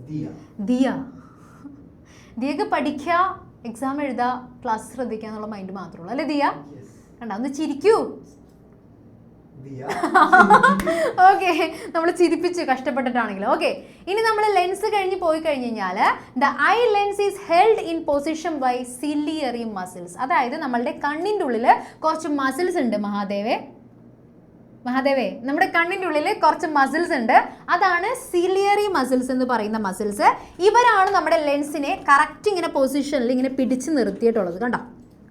ദിയക്ക് പഠിക്കുക, എക്സാം എഴുതുക, ക്ലാസ് ശ്രദ്ധിക്കുക എന്നുള്ള മൈൻഡ് മാത്രമേ ഉള്ളൂ അല്ലേ ദിയ? കണ്ട, ഒന്ന് ചിരിക്കൂ. ഓക്കെ, നമ്മൾ ചിരിപ്പിച്ചു കഷ്ടപ്പെട്ടിട്ടാണെങ്കിൽ. ഓക്കെ, ഇനി നമ്മൾ ലെൻസ് കഴിഞ്ഞ് പോയി കഴിഞ്ഞ് കഴിഞ്ഞാൽ the eye lens is held in position by ciliary muscles. അതായത് നമ്മളുടെ കണ്ണിൻ്റെ ഉള്ളിൽ കുറച്ച് മസിൽസ് ഉണ്ട്. മഹാദേവേ, നമ്മുടെ കണ്ണിൻ്റെ ഉള്ളിൽ കുറച്ച് മസിൽസ് ഉണ്ട്. അതാണ് സിലിയറി മസിൽസ് എന്ന് പറയുന്ന മസിൽസ്. ഇവരാണ് നമ്മുടെ ലെൻസിനെ കറക്റ്റ് ഇങ്ങനെ പൊസിഷനിൽ ഇങ്ങനെ പിടിച്ച് നിർത്തിയിട്ടുള്ളത്. കണ്ടോ,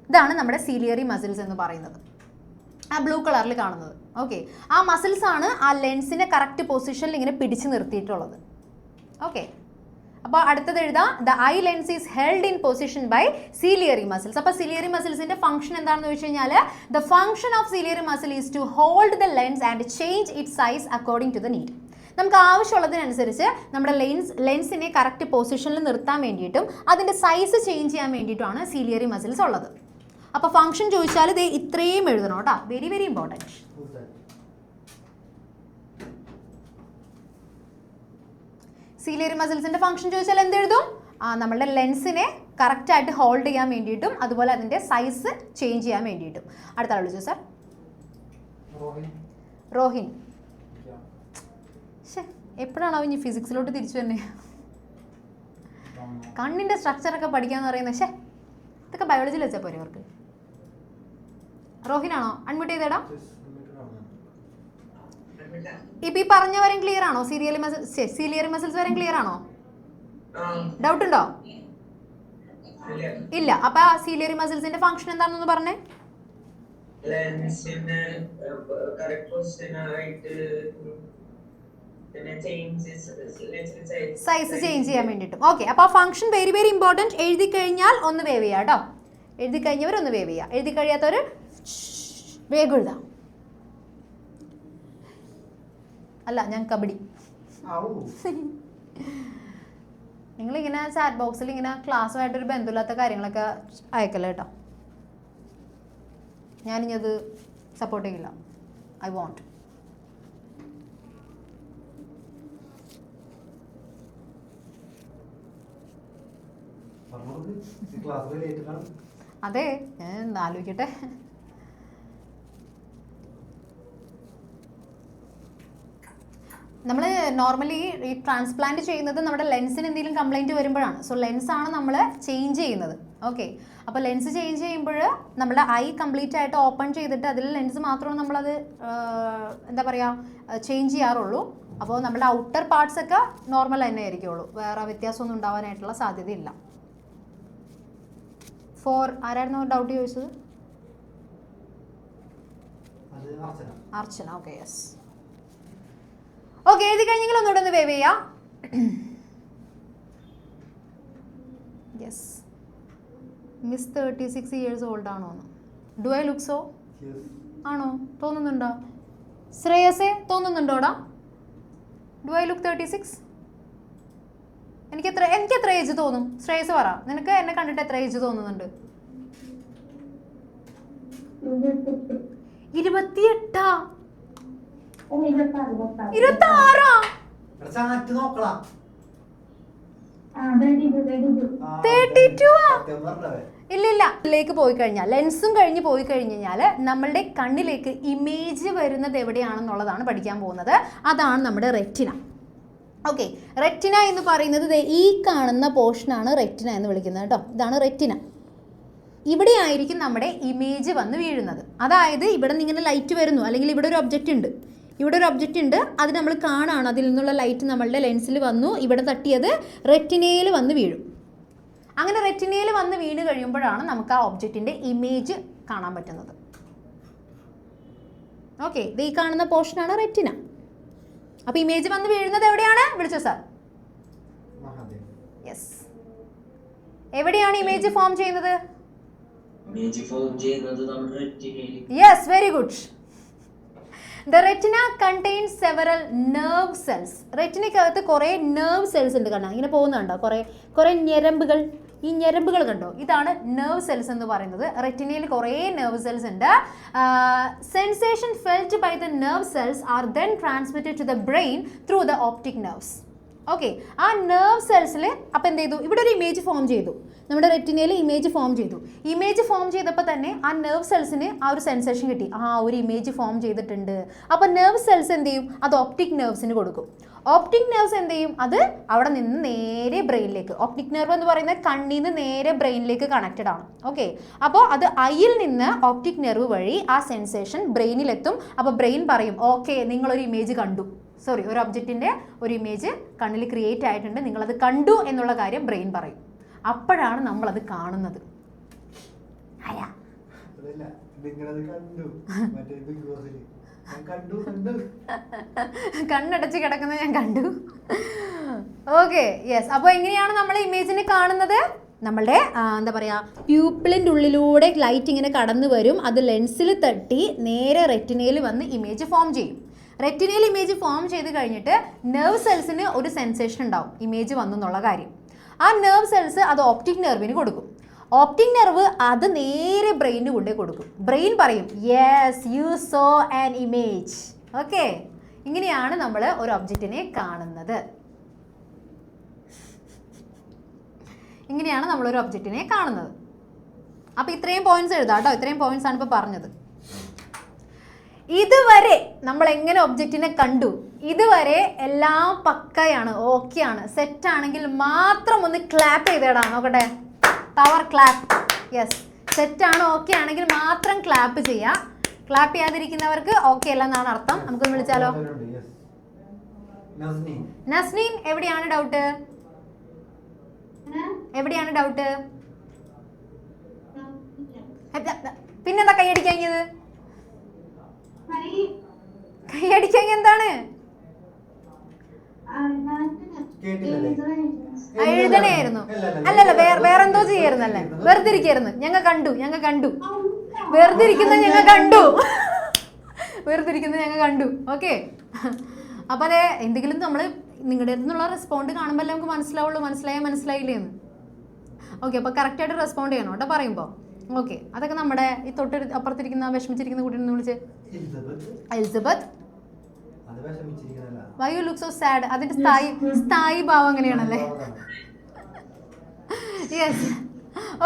ഇതാണ് നമ്മുടെ സിലിയറി മസിൽസ് എന്ന് പറയുന്നത്. ആ ബ്ലൂ കളറിൽ കാണുന്നത്. ഓക്കെ, ആ മസിൽസ് ആണ് ആ ലെൻസിനെ കറക്റ്റ് പൊസിഷനിൽ ഇങ്ങനെ പിടിച്ച് നിർത്തിയിട്ടുള്ളത്. ഓക്കെ, അപ്പോൾ അടുത്തത് എഴുതാം. The eye lens is held in position by ciliary muscles. അപ്പോൾ സിലിയറി മസിൽസിന്റെ ഫംഗ്ഷൻ എന്താണെന്ന് വെച്ച് കഴിഞ്ഞാൽ the function of ciliary muscle is to hold the lens and change it size according to the need. നമുക്ക് ആവശ്യമുള്ളതിനനുസരിച്ച് നമ്മുടെ ലെൻസിനെ കറക്റ്റ് പൊസിഷനിൽ നിർത്താൻ വേണ്ടിയിട്ടും അതിൻ്റെ സൈസ് ചേഞ്ച് ചെയ്യാൻ വേണ്ടിയിട്ടുമാണ് സിലിയറി മസിൽസ് ഉള്ളത്. അപ്പോൾ ഫംഗ്ഷൻ ചോദിച്ചാൽ ഇത് ഇത്രയും എഴുതണം കേട്ടോ. Very very important. സിലിയറി മസിൽസിന്റെ ഫംഗ്ഷൻ ചോദിച്ചാൽ എന്തെഴുതും? നമ്മളുടെ ലെൻസിനെ കറക്റ്റായിട്ട് ഹോൾഡ് ചെയ്യാൻ വേണ്ടിയിട്ടും അതുപോലെ അതിൻ്റെ സൈസ് ചേഞ്ച് ചെയ്യാൻ വേണ്ടിയിട്ടും. അടുത്ത ആൾ വിളിച്ചു സാർ. റോഹിൻ. എപ്പോഴാണോ ഇനി ഫിസിക്സിലോട്ട് തിരിച്ചു തന്നെ? കണ്ണിൻ്റെ സ്ട്രക്ചറൊക്കെ പഠിക്കാന്ന് പറയുന്നത് ഇതൊക്കെ ബയോളജിയിൽ വെച്ചാൽ പോരെ അവർക്ക്. റോഹിനാണോ? അൺമ്യൂട്ട് ചെയ്തേടാ. ഇപ്പൊ ഈ പറഞ്ഞ വരെയും ക്ലിയർ ആണോ? സിലിയറി മസിൽസ് വരെയും ക്ലിയർ ആണോ? ഡൗട്ട് ഉണ്ടോ? ഇല്ല. അപ്പൊ സിലിയറി മസിൽസിന്റെ ഫംഗ്ഷൻ എന്താണെന്ന് പറഞ്ഞേ. സൈസ് ചേഞ്ച് ചെയ്യാൻ വേണ്ടിയിട്ടും. ഓക്കെ, അപ്പൊ ആ ഫംഗ്ഷൻ വെരി വെരി ഇമ്പോർട്ടൻറ്റ്. എഴുതി കഴിഞ്ഞാൽ ഒന്ന് വേവ് ചെയ്യാം കേട്ടോ. എഴുതി കഴിഞ്ഞവർ ഒന്ന് വേവ് ചെയ്യുക. എഴുതി കഴിയാത്തവർ വേഗം എഴുതാം. അല്ല, ഞാൻ കബഡി. നിങ്ങളിങ്ങനെ ചാറ്റ് ബോക്സിൽ ഇങ്ങനെ ക്ലാസ്സുമായിട്ടൊരു ബന്ധമില്ലാത്ത കാര്യങ്ങളൊക്കെ അയക്കല്ലേ കേട്ടോ. ഞാനിത് സപ്പോർട്ട് ചെയ്യില്ല. I won't. അതെ, ഞാൻ ആലോചിക്കട്ടെ. നമ്മൾ നോർമലി ഈ ട്രാൻസ്പ്ലാന്റ് ചെയ്യുന്നത് നമ്മുടെ ലെൻസിന് എന്തെങ്കിലും കംപ്ലൈൻറ്റ് വരുമ്പോഴാണ്. സോ ലെൻസാണ് നമ്മൾ ചേഞ്ച് ചെയ്യുന്നത്. ഓക്കെ, അപ്പോൾ ലെൻസ് ചേഞ്ച് ചെയ്യുമ്പോൾ നമ്മുടെ ഐ കംപ്ലീറ്റ് ആയിട്ട് ഓപ്പൺ ചെയ്തിട്ട് അതിൽ ലെൻസ് മാത്രമാണ് നമ്മളത് എന്താ പറയുക ചേഞ്ച് ചെയ്യാറുള്ളൂ. അപ്പോൾ നമ്മുടെ ഔട്ടർ പാർട്സ് ഒക്കെ നോർമൽ തന്നെ ആയിരിക്കുള്ളൂ, വേറെ വ്യത്യാസമൊന്നും ഉണ്ടാവാനായിട്ടുള്ള സാധ്യതയില്ല. ആരായിരുന്നു ഡൗട്ട് ചോദിച്ചത്? അർച്ചന. Okay, yes. ഓക്കെ, എഴുതി കഴിഞ്ഞെങ്കിൽ ഒന്നുകൂടെ ഒന്ന് വേവ് ചെയ്യാം. യെസ്, മിസ് 36 years ഓൾഡ് ആണോ? Do I look so? ആണോ? തോന്നുന്നുണ്ടോ? ശ്രേയസേ തോന്നുന്നുണ്ടോടാ? Do I look 36? എനിക്ക് എത്ര ഏജ് തോന്നും? ശ്രേയസ് പറ, നിനക്ക് എന്നെ കണ്ടിട്ട് എത്ര ഏജ് തോന്നുന്നുണ്ട്? 28? 26? 32? ഇല്ലില്ല. ലേക്ക് പോയി കഴിഞ്ഞാൽ, ലെൻസും കഴിഞ്ഞ് പോയി കഴിഞ്ഞാൽ നമ്മളുടെ കണ്ണിലേക്ക് ഇമേജ് വരുന്നത് എവിടെയാണെന്നുള്ളതാണ് പഠിക്കാൻ പോകുന്നത്. അതാണ് നമ്മുടെ റെറ്റിന. ഓക്കെ, റെറ്റിന എന്ന് പറയുന്നത് ഈ കാണുന്ന പോർഷനാണ് റെറ്റിന എന്ന് വിളിക്കുന്നത് കേട്ടോ. ഇതാണ് റെറ്റിന. ഇവിടെ ആയിരിക്കും നമ്മുടെ ഇമേജ് വന്ന് വീഴുന്നത്. അതായത് ഇവിടെ നിന്ന് ഇങ്ങനെ ലൈറ്റ് വരുന്നു, അല്ലെങ്കിൽ ഇവിടെ ഒരു ഒബ്ജക്റ്റ് ഉണ്ട്, അത് നമ്മൾ കാണാണ്. അതിൽ നിന്നുള്ള ലൈറ്റ് നമ്മളുടെ ലെൻസിൽ വന്നു, ഇവിടെ തട്ടിയത് റെറ്റിനയിൽ വന്ന് വീഴും. അങ്ങനെ റെറ്റിനയിൽ വന്ന് വീണ് കഴിയുമ്പോഴാണ് നമുക്ക് ആ ഒബ്ജക്റ്റിൻ്റെ ഇമേജ് കാണാൻ പറ്റുന്നത്. ഓക്കെ, ഇത് ഈ കാണുന്ന പോർഷനാണ് റെറ്റിന. അപ്പോൾ ഇമേജ് വന്ന് വീഴുന്നത് എവിടെയാണ്? വിളിച്ചോ സാർ. യെസ്, എവിടെയാണ് ഇമേജ് ഫോം ചെയ്യുന്നത്? Yes, very good. The retina contains several nerve cells. റെറ്റിനയ്ക്കകത്ത് കുറേ നെർവ് സെൽസ് ഉണ്ട്. കണ്ടോ, ഇങ്ങനെ പോകുന്നുണ്ടോ? കുറേ ഞരമ്പുകൾ. ഈ ഞരമ്പുകൾ കണ്ടോ, ഇതാണ് നെർവ് സെൽസ് എന്ന് പറയുന്നത്. റെറ്റിനയിൽ കുറേ നെർവ് സെൽസ് ഉണ്ട്. Sensation felt by the nerve cells are then transmitted to the brain through the optic nerves. Okay, ആ നെർവ് സെൽസിൽ അപ്പോൾ എന്ത് ചെയ്തു? ഇവിടെ ഒരു ഇമേജ് ഫോം ചെയ്തു. നമ്മുടെ റെറ്റിനയിൽ ഇമേജ് ഫോം ചെയ്തു. ഇമേജ് ഫോം ചെയ്തപ്പോൾ തന്നെ ആ നെർവ് സെൽസിന് ആ ഒരു സെൻസേഷൻ കിട്ടി, ഒരു ഇമേജ് ഫോം ചെയ്തിട്ടുണ്ട്. അപ്പോൾ നെർവ് സെൽസ് എന്ത് ചെയ്യും? അത് ഓപ്റ്റിക് നെർവ്സിന് കൊടുക്കും. ഓപ്റ്റിക് നെർവ്സ് എന്ത് ചെയ്യും? അത് അവിടെ നിന്ന് നേരെ ബ്രെയിനിലേക്ക്. ഓപ്റ്റിക് നെർവ് എന്ന് പറയുന്നത് കണ്ണിൽ നിന്ന് നേരെ ബ്രെയിനിലേക്ക് കണക്റ്റഡ് ആണ്. ഓക്കെ, അപ്പോൾ അത് ഐയിൽ നിന്ന് ഓപ്റ്റിക് നെർവ് വഴി ആ സെൻസേഷൻ ബ്രെയിനിലെത്തും. അപ്പോൾ ബ്രെയിൻ പറയും, ഓക്കെ നിങ്ങളൊരു ഇമേജ് കണ്ടു, ഒരു ഒബ്ജക്റ്റിൻ്റെ ഒരു ഇമേജ് കണ്ണിൽ ക്രിയേറ്റ് ആയിട്ടുണ്ട്, നിങ്ങളത് കണ്ടു എന്നുള്ള കാര്യം ബ്രെയിൻ പറയും. അപ്പോഴാണ് നമ്മളത് കാണുന്നത്. കണ്ണടച്ച് കിടക്കുന്നത് ഞാൻ കണ്ടു. Okay, yes. അപ്പോൾ എങ്ങനെയാണ് നമ്മൾ ഇമേജിനെ കാണുന്നത്? നമ്മളുടെ എന്താ പറയുക, പ്യൂപ്പിളിൻ്റെ ഉള്ളിലൂടെ ലൈറ്റ് ഇങ്ങനെ കടന്നു വരും, അത് ലെൻസിൽ തട്ടി നേരെ റെറ്റിനയിൽ വന്ന് ഇമേജ് ഫോം ചെയ്യും. റെറ്റിനയിൽ ഇമേജ് ഫോം ചെയ്ത് കഴിഞ്ഞിട്ട് നെർവ് സെൽസിന് ഒരു സെൻസേഷൻ ഉണ്ടാവും ഇമേജ് വന്നു എന്നുള്ള കാര്യം. ആ നെർവ് സെൽസ് അത് ഓപ്റ്റിക് നെർവിന് കൊടുക്കും. ഓപ്റ്റിക് നെർവ് അത് നേരെ ബ്രെയിനിന് കൊണ്ടേ കൊടുക്കും. ബ്രെയിൻ പറയും, yes you so an image. Okay, ഇങ്ങനെയാണ് നമ്മൾ ഒരു ഒബ്ജക്റ്റിനെ കാണുന്നത്. ഇങ്ങനെയാണ് നമ്മളൊരു ഒബ്ജക്റ്റിനെ കാണുന്നത്. അപ്പോൾ ഇത്രയും പോയിന്റ്സ് എഴുതാം കേട്ടോ. ഇത്രയും പോയിന്റ്സ് ആണ് ഇപ്പോൾ പറഞ്ഞത്. ഇതുവരെ നമ്മൾ എങ്ങനെ ഒബ്ജക്റ്റിനെ കണ്ടു? ഇതുവരെ എല്ലാം പക്കയാണ്, ഓക്കെയാണ്. സെറ്റാണെങ്കിൽ മാത്രം ഒന്ന് ക്ലാപ്പ് ചെയ്തേടാ, നോക്കട്ടെ. Power clap. യെസ്, സെറ്റാണ്, ഓക്കെ ആണെങ്കിൽ മാത്രം ക്ലാപ്പ് ചെയ്യാം. ക്ലാപ്പ് ചെയ്യാതിരിക്കുന്നവർക്ക് ഓക്കെ അല്ല എന്നാണ് അർത്ഥം. നമുക്കൊന്ന് വിളിച്ചാലോ? നസ്നീൻ, എവിടെയാണ് ഡൗട്ട്? പിന്നെന്താ കൈയടിക്കാൻ കഴിഞ്ഞത്? കൈയടിക്കാൻ എന്താണ്? എഴുതണേയിരുന്നു. അല്ലല്ല, വേറെന്തോ ചെയ്യായിരുന്നല്ലേ? വെറുതെ ഇരിക്കായിരുന്നു. ഞങ്ങൾ കണ്ടു. വെറുതെ ഇരിക്കുന്നത് ഞങ്ങൾ കണ്ടു. ഓക്കെ, അപ്പൊ അതെ, എന്തെങ്കിലും നമ്മൾ നിങ്ങളുടെ അടുത്തുനിന്നുള്ള റെസ്പോണ്ട് കാണുമ്പോൾ നമുക്ക് മനസ്സിലാവുള്ളൂ, മനസ്സിലായില്ലേ എന്ന്. ഓക്കെ, അപ്പൊ കറക്റ്റായിട്ട് റെസ്പോണ്ട് ചെയ്യണം കേട്ടോ പറയുമ്പോൾ. ഓക്കെ, അതൊക്കെ നമ്മുടെ ഈ തൊട്ട് അപ്പുറത്തിരിക്കുന്ന വിഷമിച്ചിരിക്കുന്ന കുട്ടീനെ വിളിച്ച് Elizabeth. Why you look so sad? അതിന്റെ സ്ഥായി ഭാവം അങ്ങനെയാണല്ലേ? യെസ്.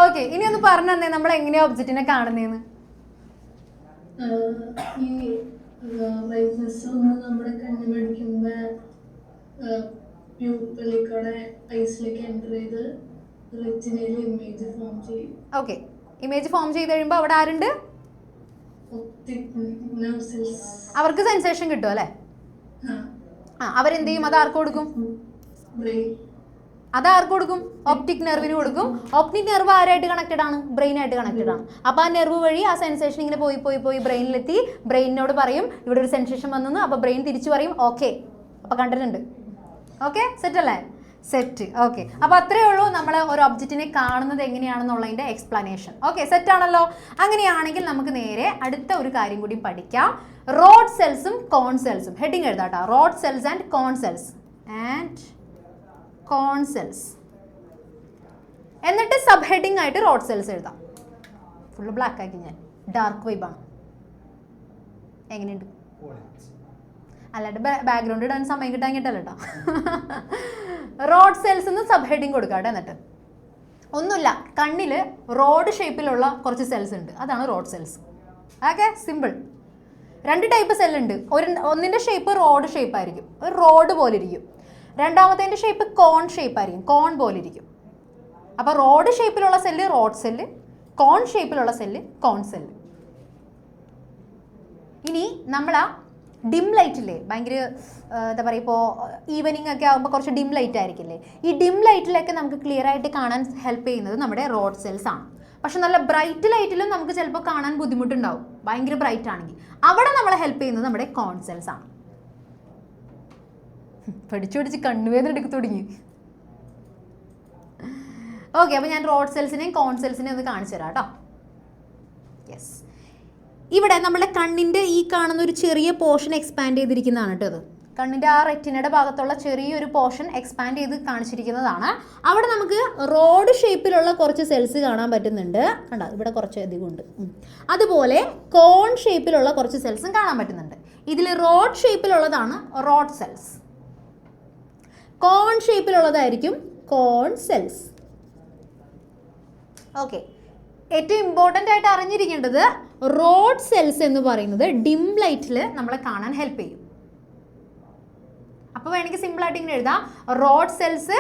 ഓക്കെ, ഇനി ഒന്ന് പറഞ്ഞു തന്നെ നമ്മൾ എങ്ങനെയാ ഒബ്ജക്റ്റിനെ കാണുന്നതെന്ന്. ഈ വൈറ്റ്നസ് ഒന്ന് നമ്മുടെ കണ്ണ് മേടിക്കുമ്പോ പ്യൂപ്പിലേക്കൂടെ ഐസിലേക്ക് എൻ്റർ ചെയ്ത് റെറ്റിനയിൽ ഇമേജ് ഫോം ചെയ്യും. ഓക്കെ, ഇമേജ് ഫോം ചെയ്ത് കഴിയുമ്പോൾ അവിടെ ആരുണ്ട്? അവർക്ക് സെൻസേഷൻ കിട്ടും അല്ലേ? അവരെന്ത് ചെയ്യും? അത് ആർക്ക് കൊടുക്കും? അത് ആർക്ക് കൊടുക്കും? ഒപ്റ്റിക് നെർവിന് കൊടുക്കും. ഒപ്റ്റിക് നെർവ് ആരായിട്ട് കണക്റ്റഡ് ആണ്? ബ്രെയിനായിട്ട് കണക്റ്റഡ് ആണ്. അപ്പോൾ ആ നെർവ് വഴി ആ സെൻസേഷൻ ഇങ്ങനെ പോയി പോയി പോയി ബ്രെയിനിലെത്തി ബ്രെയിനിനോട് പറയും ഇവിടെ ഒരു സെൻസേഷൻ വന്നു. അപ്പോൾ ബ്രെയിൻ തിരിച്ചു പറയും ഓക്കെ, അപ്പോൾ കണ്ടിട്ടുണ്ട്. ഓക്കെ, സെറ്റ് അല്ലേ? സെറ്റ്. ഓക്കെ, അപ്പോൾ അത്രയേ ഉള്ളൂ നമ്മൾ ഒരു ഒബ്ജക്റ്റിനെ കാണുന്നത് എങ്ങനെയാണെന്നുള്ളതിൻ്റെ എക്സ്പ്ലനേഷൻ. ഓക്കെ, സെറ്റ് ആണല്ലോ? അങ്ങനെയാണെങ്കിൽ നമുക്ക് നേരെ അടുത്ത ഒരു കാര്യം കൂടി പഠിക്കാം. റോഡ് സെൽസും കോൺ സെൽസും. ഹെഡിങ് എഴുതാട്ടോ, rod cells and cone cells cone cells. എന്നിട്ട് സബ് ഹെഡിങ് ആയിട്ട് റോഡ് സെൽസ് എഴുതാം. ഫുള്ള് ബ്ലാക്ക് ആക്കി ഞാൻ, ഡാർക്ക് വൈബാണ്. എങ്ങനെയുണ്ട്? അല്ലാണ്ട് ബാക്ക്ഗ്രൗണ്ട് ഇടാൻ സമയം കിട്ടാഞ്ഞിട്ടല്ല കേട്ടോ. റോഡ് സെൽസ് എന്ന് സബ് ഹെഡിങ് കൊടുക്കാട്ടെ. എന്നിട്ട് ഒന്നുമില്ല, കണ്ണിൽ റോഡ് ഷേപ്പിലുള്ള കുറച്ച് സെൽസ് ഉണ്ട്, അതാണ് rod cells. Okay, simple. 2 type സെല്ലുണ്ട്. ഒന്നിൻ്റെ ഷേപ്പ് റോഡ് ഷേപ്പ് ആയിരിക്കും, ഒരു റോഡ് പോലെ ഇരിക്കും. രണ്ടാമത്തേൻ്റെ ഷേപ്പ് കോൺ ഷേപ്പ് ആയിരിക്കും, കോൺ പോലെ ഇരിക്കും. അപ്പോൾ റോഡ് ഷേപ്പിലുള്ള സെല്ല് റോഡ് സെല്ല്, കോൺ ഷേപ്പിലുള്ള സെല്ല് കോൺ സെല്ല്. ഇനി നമ്മൾ ആ ഡിം ലൈറ്റില്ലേ, ഭയങ്കര എന്താ പറയുക, ഇപ്പോൾ ഈവനിങ് ഒക്കെ ആകുമ്പോൾ കുറച്ച് ഡിം ലൈറ്റ് ആയിരിക്കില്ലേ, ഈ ഡിം ലൈറ്റിലൊക്കെ നമുക്ക് ക്ലിയർ ആയിട്ട് കാണാൻ ഹെൽപ്പ് ചെയ്യുന്നത് നമ്മുടെ റോഡ് സെൽസ് ആണ്. പക്ഷെ നല്ല ബ്രൈറ്റ് ലൈറ്റിലും നമുക്ക് ചിലപ്പോൾ കാണാൻ ബുദ്ധിമുട്ടുണ്ടാവും, ഭയങ്കര ബ്രൈറ്റ് ആണെങ്കിൽ. അവിടെ നമ്മളെ ഹെൽപ്പ് ചെയ്യുന്നത് നമ്മുടെ കോൺ സെൽസ് ആണ്. പഠിച്ചു പഠിച്ച് കണ്ണുവേദന എടുക്ക തുടങ്ങി. ഓക്കെ, അപ്പോൾ ഞാൻ റോഡ് സെൽസിനെയും കോൺ സെൽസിനെയും ഒന്ന് കാണിച്ചു തരാം കേട്ടോ. യെസ്, ഇവിടെ നമ്മുടെ കണ്ണിൻ്റെ ഈ കാണുന്ന ഒരു ചെറിയ പോർഷൻ എക്സ്പാൻഡ് ചെയ്തിരിക്കുന്നതാണ് കേട്ടോ. ഇത് കണ്ണിൻ്റെ ആ റെറ്റിനയുടെ ഭാഗത്തുള്ള ചെറിയൊരു പോർഷൻ എക്സ്പാൻഡ് ചെയ്ത് കാണിച്ചിരിക്കുന്നതാണ്. അവിടെ നമുക്ക് റോഡ് ഷേപ്പിലുള്ള കുറച്ച് സെൽസ് കാണാൻ പറ്റുന്നുണ്ട്, കണ്ടോ? ഇവിടെ കുറച്ച് അധികം ഉണ്ട്. അതുപോലെ കോൺ ഷേപ്പിലുള്ള കുറച്ച് സെൽസും കാണാൻ പറ്റുന്നുണ്ട്. ഇതിൽ റോഡ് ഷേപ്പിലുള്ളതാണ് റോഡ് സെൽസ്, കോൺ ഷേപ്പിലുള്ളതായിരിക്കും കോൺ സെൽസ്. ഓക്കെ, ഏറ്റവും ഇമ്പോർട്ടൻ്റ് ആയിട്ട് അറിഞ്ഞിരിക്കേണ്ടത് റോഡ് സെൽസ് എന്ന് പറയുന്നത് ഡിം ലൈറ്റിൽ നമ്മളെ കാണാൻ ഹെൽപ്പ് ചെയ്യും. അപ്പോൾ വേണമെങ്കിൽ സിമ്പിളായിട്ട് ഇങ്ങനെ എഴുതാം, road cells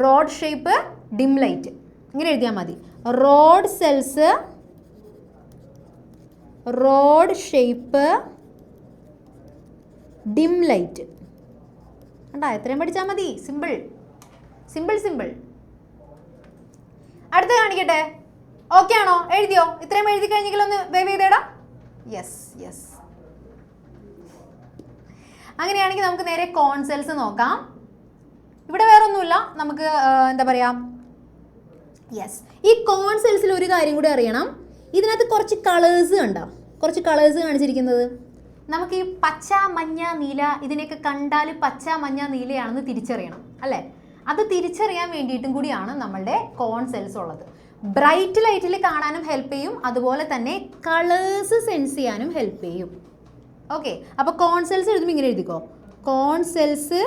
rod shape dim light, ഇങ്ങനെ എഴുതിയാൽ മതി. Road cells rod shape dim light. കണ്ടാ, എത്രയും പഠിച്ചാൽ മതി. Simple simple simple. അടുത്ത കാണിക്കട്ടെ. ഓക്കെ ആണോ? എഴുതിയോ? ഇത്രയും എഴുതി കഴിഞ്ഞെങ്കിൽ ഒന്ന് വേവ് ചെയ്തേടാ. Yes yes. അങ്ങനെയാണെങ്കിൽ നമുക്ക് നേരെ കോൺ സെൽസ് നോക്കാം. ഇവിടെ വേറെ ഒന്നുമില്ല, നമുക്ക് എന്താ പറയുക, യെസ്, ഈ കോൺ സെൽസിൽ ഒരു കാര്യം കൂടി അറിയണം. ഇതിനകത്ത് കുറച്ച് കളേഴ്സ് കണ്ടോ? കുറച്ച് കളേഴ്സ് കാണിച്ചിരിക്കുന്നത്. നമുക്ക് ഈ പച്ച മഞ്ഞ നീല ഇതിനെയൊക്കെ കണ്ടാൽ പച്ച മഞ്ഞ നീലയാണെന്ന് തിരിച്ചറിയണം അല്ലേ? അത് തിരിച്ചറിയാൻ വേണ്ടിയിട്ടും കൂടിയാണ് നമ്മളുടെ കോൺ സെൽസ് ഉള്ളത്. ബ്രൈറ്റ് ലൈറ്റിൽ കാണാനും ഹെൽപ്പ് ചെയ്യും, അതുപോലെ തന്നെ കളേഴ്സ് സെൻസ് ചെയ്യാനും ഹെൽപ്പ് ചെയ്യും. ഓക്കെ, അപ്പോൾ കോൺ സെൽസ് എഴുതുമ്പോൾ ഇങ്ങനെ എഴുതിക്കോ, cone cells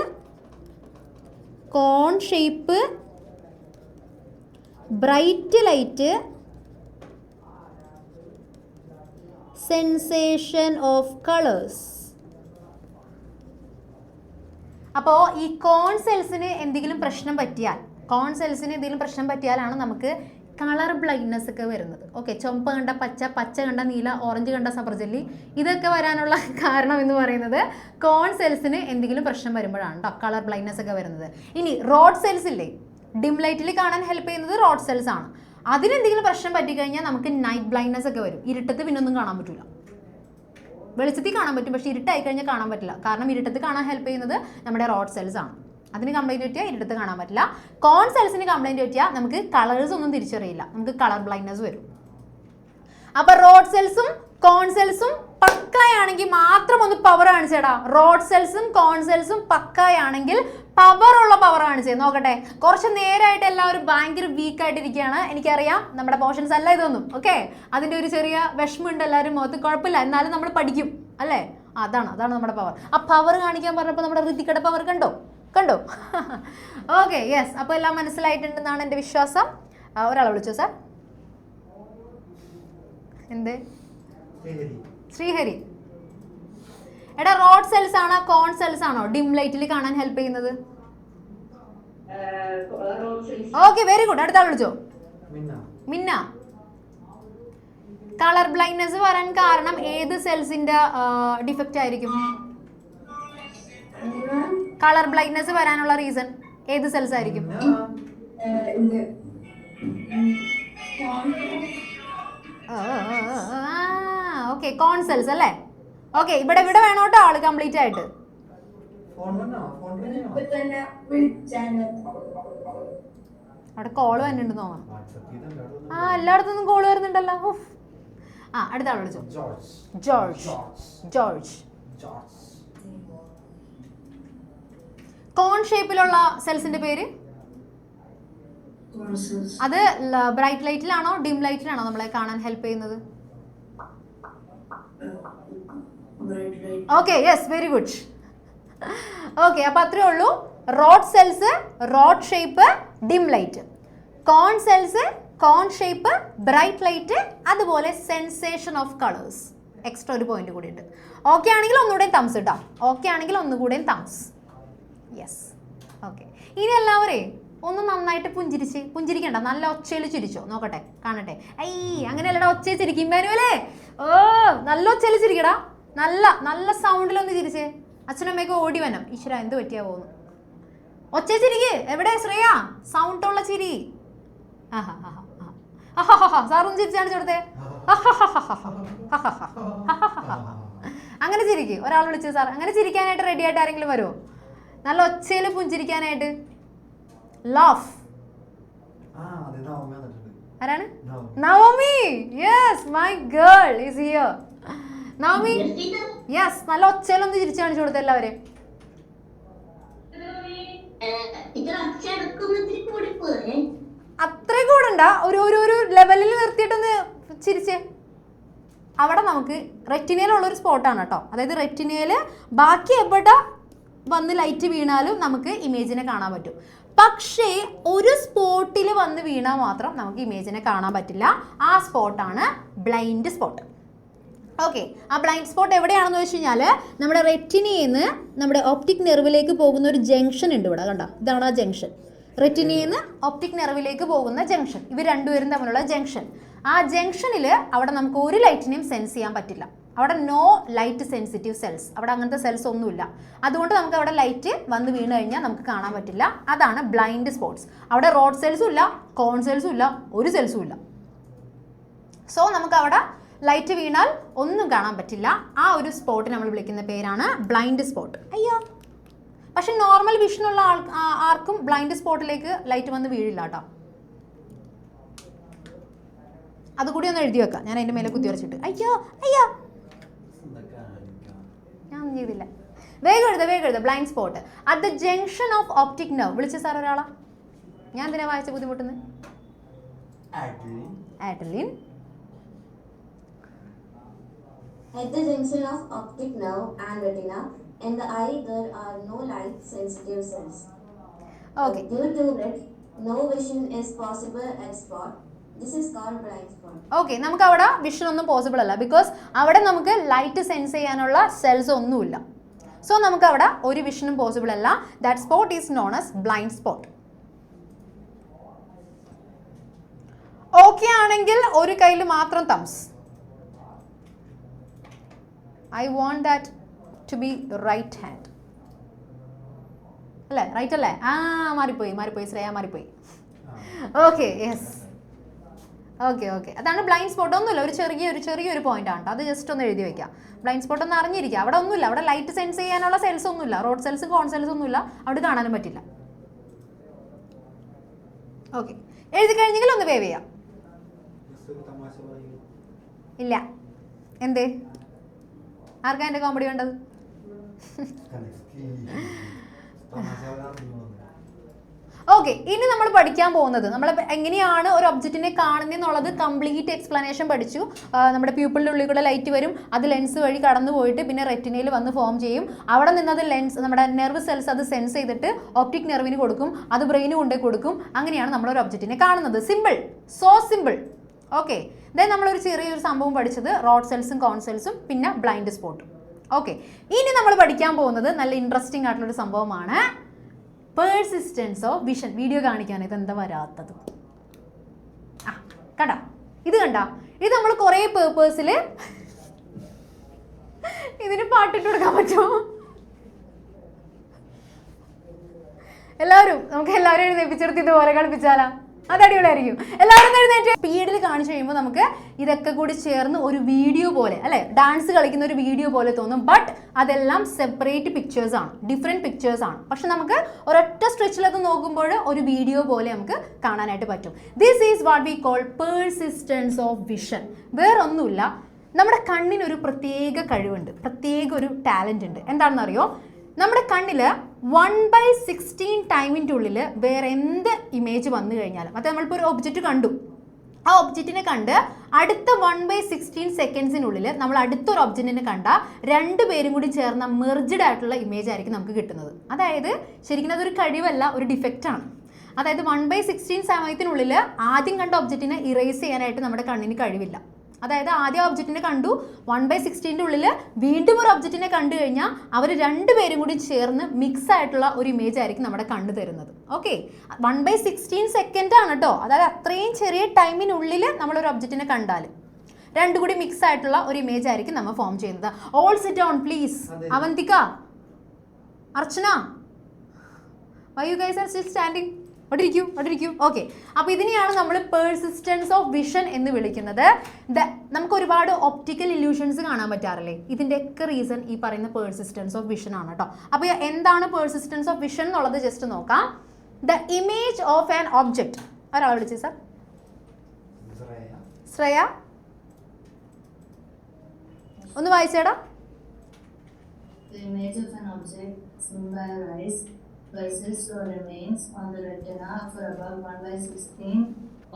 cone shape bright light sensation of colours. അപ്പോൾ ഈ കോൺ സെൽസിന് എന്തെങ്കിലും പ്രശ്നം പറ്റിയാലാണ് നമുക്ക് കളർ ബ്ലൈൻഡ്നെസ് ഒക്കെ വരുന്നത്. ഓക്കെ, ചുവപ്പ് കണ്ട പച്ച, പച്ച കണ്ട നീല, ഓറഞ്ച് കണ്ട സബർജല്ലി, ഇതൊക്കെ വരാനുള്ള കാരണം എന്ന് പറയുന്നത് കോൺ സെൽസിന് എന്തെങ്കിലും പ്രശ്നം വരുമ്പോഴാണ് കേട്ടോ കളർ ബ്ലൈൻഡ്നെസ് ഒക്കെ വരുന്നത്. ഇനി റോഡ് സെൽസ് ഇല്ലേ, ഡിം ലൈറ്റിൽ കാണാൻ ഹെൽപ്പ് ചെയ്യുന്നത് റോഡ് സെൽസ് ആണ്. അതിനെന്തെങ്കിലും പ്രശ്നം പറ്റിക്കഴിഞ്ഞാൽ നമുക്ക് നൈറ്റ് ബ്ലൈൻഡ്നെസ് ഒക്കെ വരും. ഇരുട്ടത്ത് പിന്നൊന്നും കാണാൻ പറ്റില്ല. വെളിച്ചത്തിൽ കാണാൻ പറ്റും, പക്ഷേ ഇരുട്ടായി കഴിഞ്ഞാൽ കാണാൻ പറ്റില്ല. കാരണം ഇരുട്ടത്ത് കാണാൻ ഹെൽപ്പ് ചെയ്യുന്നത് നമ്മുടെ റോഡ് സെൽസ് ആണ്. അതിന് കംപ്ലൈൻറ്റ് പറ്റിയാൽ ഇരുട്ടത്ത് കാണാൻ പറ്റില്ല. കോൺ സെൽസിന് കംപ്ലൈൻറ്റ് പറ്റിയാൽ നമുക്ക് കളേഴ്സ് ഒന്നും തിരിച്ചറിയില്ല, നമുക്ക് കളർ ബ്ലൈൻഡ്നെസ് വരും. അപ്പോൾ റോഡ് സെൽസും കോൺ സെൽസും പക്കായാണെങ്കിൽ മാത്രം ഒന്ന് പവർ കാണിച്ചേടാ. റോഡ് സെൽസും കോൺ സെൽസും പക്കായാണെങ്കിൽ പവറുള്ള പവർ കാണിച്ചേ നോക്കട്ടെ. കുറച്ച് നേരമായിട്ട് എല്ലാവരും ഭയങ്കര വീക്ക് ആയിട്ടിരിക്കുകയാണ്, എനിക്കറിയാം. നമ്മുടെ പോർഷൻസ് അല്ല ഇതൊന്നും. ഓക്കെ, അതിൻ്റെ ഒരു ചെറിയ വിഷമമുണ്ട് എല്ലാവരും മുഖത്ത്. കുഴപ്പമില്ല, എന്നാലും നമ്മൾ പഠിക്കും അല്ലേ. അതാണ് നമ്മുടെ പവർ. ആ പവർ കാണിക്കാൻ പറഞ്ഞപ്പോൾ നമ്മുടെ ഋതികയുടെ പവർ കണ്ടോ? Okay, yes. അപ്പോൾ എല്ലാം മനസ്സിലായിട്ടുണ്ടെന്നാണ് എൻ്റെ വിശ്വാസം. ഒരാളെ വിളിച്ചോ സാർ. എന്ത്? ശ്രീഹരി. എടാ, റോഡ് സെൽസ് ആണോ കോൺ സെൽസ് ആണോ ഡിം ലൈറ്റിൽ കാണാൻ ഹെൽപ്പ് ചെയ്യുന്നത്? Okay, very good. അടുത്ത ആൾ വിളിച്ചോ. മിന്ന. കളർ ബ്ലൈൻഡ്നെസ് വരാൻ കാരണം ഏത് സെൽസിന്റെ ഡിഫക്റ്റ് ആയിരിക്കും? കളർ ബ്ലൈൻഡ്നെസ് വരാനുള്ള റീസൺ ഏത് സെൽസ് ആയിരിക്കും? ഓക്കെ, കോൺ സെൽസ് അല്ലേ. ഓക്കെ, ഇവിടെ വേണോട്ടോ ആള് കംപ്ലീറ്റ് ആയിട്ട്. അവിടെ കോള് വരുന്നുണ്ട് തോന്നണം. എല്ലായിടത്തുനിന്നും കോള് വരുന്നുണ്ടല്ലോ. അടുത്ത ആൾ വിളിച്ചോ. ജോർജ്. കോൺ ഷേപ്പിലുള്ള സെൽസിന്റെ പേര്? അത് ബ്രൈറ്റ് ലൈറ്റിലാണോ ഡിം ലൈറ്റിലാണോ നമ്മളെ കാണാൻ ഹെൽപ്പ് ചെയ്യുന്നത്? Okay, yes, very good. Okay, അപ്പൊ അത്രേ ഉള്ളൂ. Rod cells, rod shape, dim light. Cone cells, cone shape, bright light, അതുപോലെ സെൻസേഷൻ ഓഫ് കളേഴ്സ്. എക്സ്ട്രാ ഒരു പോയിന്റ് കൂടി ഉണ്ട്. ഓക്കെ ആണെങ്കിൽ ഒന്നുകൂടെ തംസ് കേട്ടോ. ഓക്കെ ആണെങ്കിൽ ഒന്നുകൂടെ തംസ്. യെസ്. ഓക്കെ, ഇനി എല്ലാവരേ ഒന്ന് നന്നായിട്ട് പുഞ്ചിരിക്കണ്ട, നല്ല ഒച്ചയിൽ ചിരിച്ചോ നോക്കട്ടെ, കാണട്ടെ. അങ്ങനെയല്ലടാ, ഒച്ചയിൽ ചിരിക്കും മാനുവലേ. നല്ല ഒച്ചയിൽ ചിരിക്കടാ, നല്ല സൗണ്ടിലൊന്ന് ചിരിച്ചേ. അച്ഛനമ്മയൊക്കെ ഓടി വനം. ഈശ്വര, എന്ത് പറ്റിയാ പോകുന്നു? ഒച്ച ചിരിക്ക്. എവിടെ ശ്രേയ? സൗണ്ട് ഉള്ള ചിരി. സാറൊന്ന് ചിരിച്ചാണ് ചോടത്തെ. അങ്ങനെ ചിരിക്ക്. ഒരാൾ വിളിച്ചു സാർ. അങ്ങനെ ചിരിക്കാനായിട്ട് റെഡി ആയിട്ട് ആരെങ്കിലും വരുമോ? നല്ല ഒച്ചയിൽ പുഞ്ചിരിക്കാനായിട്ട്. Laugh. ആരാണ്? Navami. Yes, my girl is here. Navami, yes, നല്ല ഒച്ചയിലൊന്ന് ചിരിച്ചു കാണിച്ചു കൊടുത്ത എല്ലാവരെയും. അത്രയും കൂടണ്ട, ഒരു ലെവലിൽ നിർത്തിയിട്ടൊന്ന് ചിരിച്ചേ. അവിടെ നമുക്ക് റെറ്റിനയിലുള്ളൊരു സ്പോട്ടാണ് കേട്ടോ. അതായത് റെറ്റിനയിൽ ബാക്കി എവിടെ വന്ന് ലൈറ്റ് വീണാലും നമുക്ക് ഇമേജിനെ കാണാൻ പറ്റും. പക്ഷേ ഒരു സ്പോട്ടിൽ വന്ന് വീണാൽ മാത്രം നമുക്ക് ഇമേജിനെ കാണാൻ പറ്റില്ല. ആ സ്പോട്ടാണ് ബ്ലൈൻഡ് സ്പോട്ട്. ഓക്കെ, ആ ബ്ലൈൻഡ് സ്പോട്ട് എവിടെയാണെന്ന് വെച്ച് കഴിഞ്ഞാൽ നമ്മുടെ റെറ്റിനയിൽ നിന്ന് നമ്മുടെ ഒപ്റ്റിക് നെർവിലേക്ക് പോകുന്ന ഒരു ജംഗ്ഷൻ ഉണ്ട് ഇവിടെ. കണ്ടോ, ഇതാണ് ആ ജംഗ്ഷൻ. റെറ്റിനയിൽ നിന്ന് ഒപ്റ്റിക് നെർവിലേക്ക് പോകുന്ന ജംഗ്ഷൻ. ഇവർ രണ്ടുപേരും തമ്മിലുള്ള ജംഗ്ഷൻ. ആ ജംഗ്ഷനിൽ അവിടെ നമുക്ക് ഒരു ലൈറ്റിനെയും സെൻസ് ചെയ്യാൻ പറ്റില്ല. അവിടെ നോ ലൈറ്റ് സെൻസിറ്റീവ് സെൽസ്. അവിടെ അങ്ങനത്തെ സെൽസ് ഒന്നുമില്ല. അതുകൊണ്ട് നമുക്ക് അവിടെ ലൈറ്റ് വന്ന് വീണ് കഴിഞ്ഞാൽ നമുക്ക് കാണാൻ പറ്റില്ല. അതാണ് ബ്ലൈൻഡ് സ്പോട്ട്സ്. അവിടെ റോഡ് സെൽസും ഇല്ല, കോൺ സെൽസും ഇല്ല, ഒരു സെൽസും ഇല്ല. സോ നമുക്ക് അവിടെ ലൈറ്റ് വീണാൽ ഒന്നും കാണാൻ പറ്റില്ല. ആ ഒരു സ്പോട്ട് നമ്മൾ വിളിക്കുന്ന പേരാണ് ബ്ലൈൻഡ് സ്പോട്ട്. അയ്യോ, പക്ഷെ നോർമൽ വിഷനുള്ള ആർക്കും ബ്ലൈൻഡ് സ്പോട്ടിലേക്ക് ലൈറ്റ് വന്ന് വീഴില്ല കേട്ടോ. അതുകൂടി ഒന്ന് എഴുതി വെക്കാം. ഞാൻ അതിൻ്റെ മേലെ കുത്തി വരച്ചിട്ട്. അയ്യോ, ഞാൻ ഒന്നും ചെയ്തില്ല. വേഗം എഴുത. Blind spot at the junction of optic nerve. വിളിച്ച സാർ ഒരാളാ. ഞാൻ എന്തിനാ വായിച്ച ബുദ്ധിമുട്ടുന്നത്? Adrilin. At the junction of optic nerve and retina, in the eye there are no light sensitive cells. Okay. Due to it, no vision is possible at spot. This is called blind spot. Okay, നമുക്ക് അവിടെ vision ഒന്നും possible അല്ല. Because അവിടെ നമുക്ക് light sense ചെയ്യാനുള്ള cells ഒന്നുമില്ല. So നമുക്ക് അവിടെ ഒരു വിഷനും പോസിബിൾ അല്ല. That spot is known as blind spot. Okay ആണെങ്കിൽ ഒരു കയ്യിൽ മാത്രം thumbs. I want that to be right hand. അല്ലേ, റൈറ്റ് അല്ലേ? മാറിപ്പോയി ശ്രേയ, മാറിപ്പോയി. Okay, yes. ഓക്കെ, അതാണ് ബ്ലൈൻഡ് സ്പോട്ട്. ഒന്നുമില്ല, ഒരു ചെറിയൊരു പോയിന്റ് ആണ്. അത് ജസ്റ്റ് ഒന്ന് എഴുതി വെക്കാം. ബ്ലൈൻഡ് സ്പോട്ട് ഒന്ന് അറിഞ്ഞിരിക്കുക. അവിടെ ഒന്നുമില്ല. അവിടെ ലൈറ്റ് സെൻസ് ചെയ്യാനുള്ള സെൽസ് ഒന്നുമില്ല. റോഡ് സെൽസും കോൺ സെൽസും ഒന്നുമില്ല. അവിടെ കാണാനും പറ്റില്ല. ഓക്കെ, എഴുതി കഴിഞ്ഞെങ്കിൽ ഒന്ന് വേവ് ചെയ്യാം. ഇല്ല, എന്തേ? ആർക്കാ എൻ്റെ കോമഡി വേണ്ടത്? ഓക്കെ, ഇനി നമ്മൾ പഠിക്കാൻ പോകുന്നത് നമ്മൾ എങ്ങനെയാണ് ഒരു ഒബ്ജക്റ്റിനെ കാണുന്നത് എന്നുള്ളത് കംപ്ലീറ്റ് എക്സ്പ്ലനേഷൻ പഠിച്ചു. നമ്മുടെ പ്യൂപ്പിളിൻ്റെ ഉള്ളിൽ കൂടെ ലൈറ്റ് വരും, അത് ലെൻസ് വഴി കടന്നു പോയിട്ട് പിന്നെ റെറ്റിനയിൽ വന്ന് ഫോം ചെയ്യും. അവിടെ നിന്ന് അത് ലെൻസ് നമ്മുടെ നെർവ് സെൽസ് അത് സെൻസ് ചെയ്തിട്ട് ഓപ്റ്റിക് നെർവിന് കൊടുക്കും, അത് ബ്രെയിന് കൊണ്ടുപോയി കൊടുക്കും. അങ്ങനെയാണ് നമ്മളൊരു ഒബ്ജക്റ്റിനെ കാണുന്നത്. Simple, so simple. Okay, then നമ്മളൊരു ചെറിയൊരു സംഭവം പഠിച്ചത് റോഡ് സെൽസും കോൺ സെൽസും പിന്നെ ബ്ലൈൻഡ് സ്പോട്ടും. ഓക്കെ, ഇനി നമ്മൾ പഠിക്കാൻ പോകുന്നത് നല്ല ഇൻട്രസ്റ്റിംഗ് ആയിട്ടുള്ളൊരു സംഭവമാണ് പേഴ്സിസ്റ്റൻസ് ഓഫ് വിഷൻ. വീഡിയോ കാണിക്കാൻ ഇതെന്താ വരാത്തത്? ആ കണ്ട, ഇത് കണ്ട, ഇത് നമ്മൾ കുറേ പേർപ്പേഴ്സിൽ ഇതിന് പാട്ടിട്ട് കൊടുക്കാൻ പറ്റുമോ? എല്ലാവരും നമുക്ക് എല്ലാവരും എഴുന്നേപ്പിച്ചെടുത്ത് ഇതുപോലെ കളിപ്പിച്ചാലാ? അത് അടിപൊളിയായിരിക്കും. എല്ലാവരും എഴുന്നേറ്റ് സ്പീഡിൽ കാണിച്ചു കഴിയുമ്പോൾ നമുക്ക് ഇതൊക്കെ കൂടി ചേർന്ന് ഒരു വീഡിയോ പോലെ അല്ലേ, ഡാൻസ് കളിക്കുന്ന ഒരു വീഡിയോ പോലെ തോന്നും. ബട്ട് അതെല്ലാം സെപ്പറേറ്റ് പിക്ചേഴ്സ് ആണ്, ഡിഫറെൻറ്റ് പിക്ചേഴ്സ് ആണ്. പക്ഷെ നമുക്ക് ഒരൊറ്റ സ്ട്രെച്ചിൽ അത് നോക്കുമ്പോൾ ഒരു വീഡിയോ പോലെ നമുക്ക് കാണാനായിട്ട് പറ്റും. This is what we call persistence of vision. വേറൊന്നുമില്ല, നമ്മുടെ കണ്ണിനൊരു പ്രത്യേക കഴിവുണ്ട്, പ്രത്യേക ഒരു ടാലൻ്റ് ഉണ്ട്. എന്താണെന്നറിയോ? നമ്മുടെ കണ്ണിൽ 1/16 ടൈമിൻ്റെ ഉള്ളിൽ വേറെ എന്ത് ഇമേജ് വന്നു കഴിഞ്ഞാലും, അത് നമ്മളിപ്പോൾ ഒരു ഒബ്ജക്റ്റ് കണ്ടു, ആ ഒബ്ജക്റ്റിനെ കണ്ട് അടുത്ത 1/16 സെക്കൻഡ്സിനുള്ളിൽ നമ്മൾ അടുത്തൊരു ഒബ്ജക്റ്റിനെ കണ്ട രണ്ടുപേരും കൂടി ചേർന്ന മെർജ്ഡ് ആയിട്ടുള്ള ഇമേജ് ആയിരിക്കും നമുക്ക് കിട്ടുന്നത്. അതായത് ശരിക്കും അതൊരു കഴിവല്ല, ഒരു ഡിഫക്റ്റാണ്. അതായത് 1/16 സമയത്തിനുള്ളിൽ ആദ്യം കണ്ട ഒബ്ജക്റ്റിനെ ഇറേസ് ചെയ്യാനായിട്ട് നമ്മുടെ കണ്ണിന് കഴിവില്ല. അതായത് ആദ്യം ഒബ്ജക്റ്റിനെ കണ്ടു, 1/16 ഉള്ളിൽ വീണ്ടും ഒരു ഒബ്ജക്റ്റിനെ കണ്ടു കഴിഞ്ഞാൽ അവർ രണ്ടുപേരും കൂടി ചേർന്ന് മിക്സ് ആയിട്ടുള്ള ഒരു ഇമേജ് ആയിരിക്കും നമ്മുടെ കണ്ണ് തരുന്നത്. ഓക്കെ, 1/16 സെക്കൻഡ് ആണ് കേട്ടോ. അതായത് അത്രയും ചെറിയ ടൈമിനുള്ളിൽ നമ്മളൊരു ഒബ്ജക്റ്റിനെ കണ്ടാൽ രണ്ടും കൂടി മിക്സ് ആയിട്ടുള്ള ഒരു ഇമേജ് ആയിരിക്കും നമ്മൾ ഫോം ചെയ്യുന്നത്. All sit down please. Avantika, Archana, why you guys are still standing? ഒട്ടിരിക്കൂ. ഓക്കെ, അപ്പോൾ ഇതിനെയാണ് നമ്മൾ പേഴ്സിസ്റ്റൻസ് ഓഫ് വിഷൻ എന്ന് വിളിക്കുന്നത്. നമുക്ക് ഒരുപാട് ഒപ്റ്റിക്കൽ ഇല്യൂഷൻസ് കാണാൻ പറ്റാറില്ലേ? ഇതിൻ്റെയൊക്കെ റീസൺ ഈ പറയുന്ന പേഴ്സിസ്റ്റൻസ് ഓഫ് വിഷൻ ആണ് കേട്ടോ. അപ്പോൾ എന്താണ് പേഴ്സിസ്റ്റൻസ് ഓഫ് വിഷൻ എന്നുള്ളത് ജസ്റ്റ് നോക്കാം. The image of an object. ഒരാളെ വിളിച്ചു സാർ. ശ്രേയ, ഒന്ന് വായിച്ചേടാ. The image of an object seen by our eyes persists or remains on the retina for about 1/16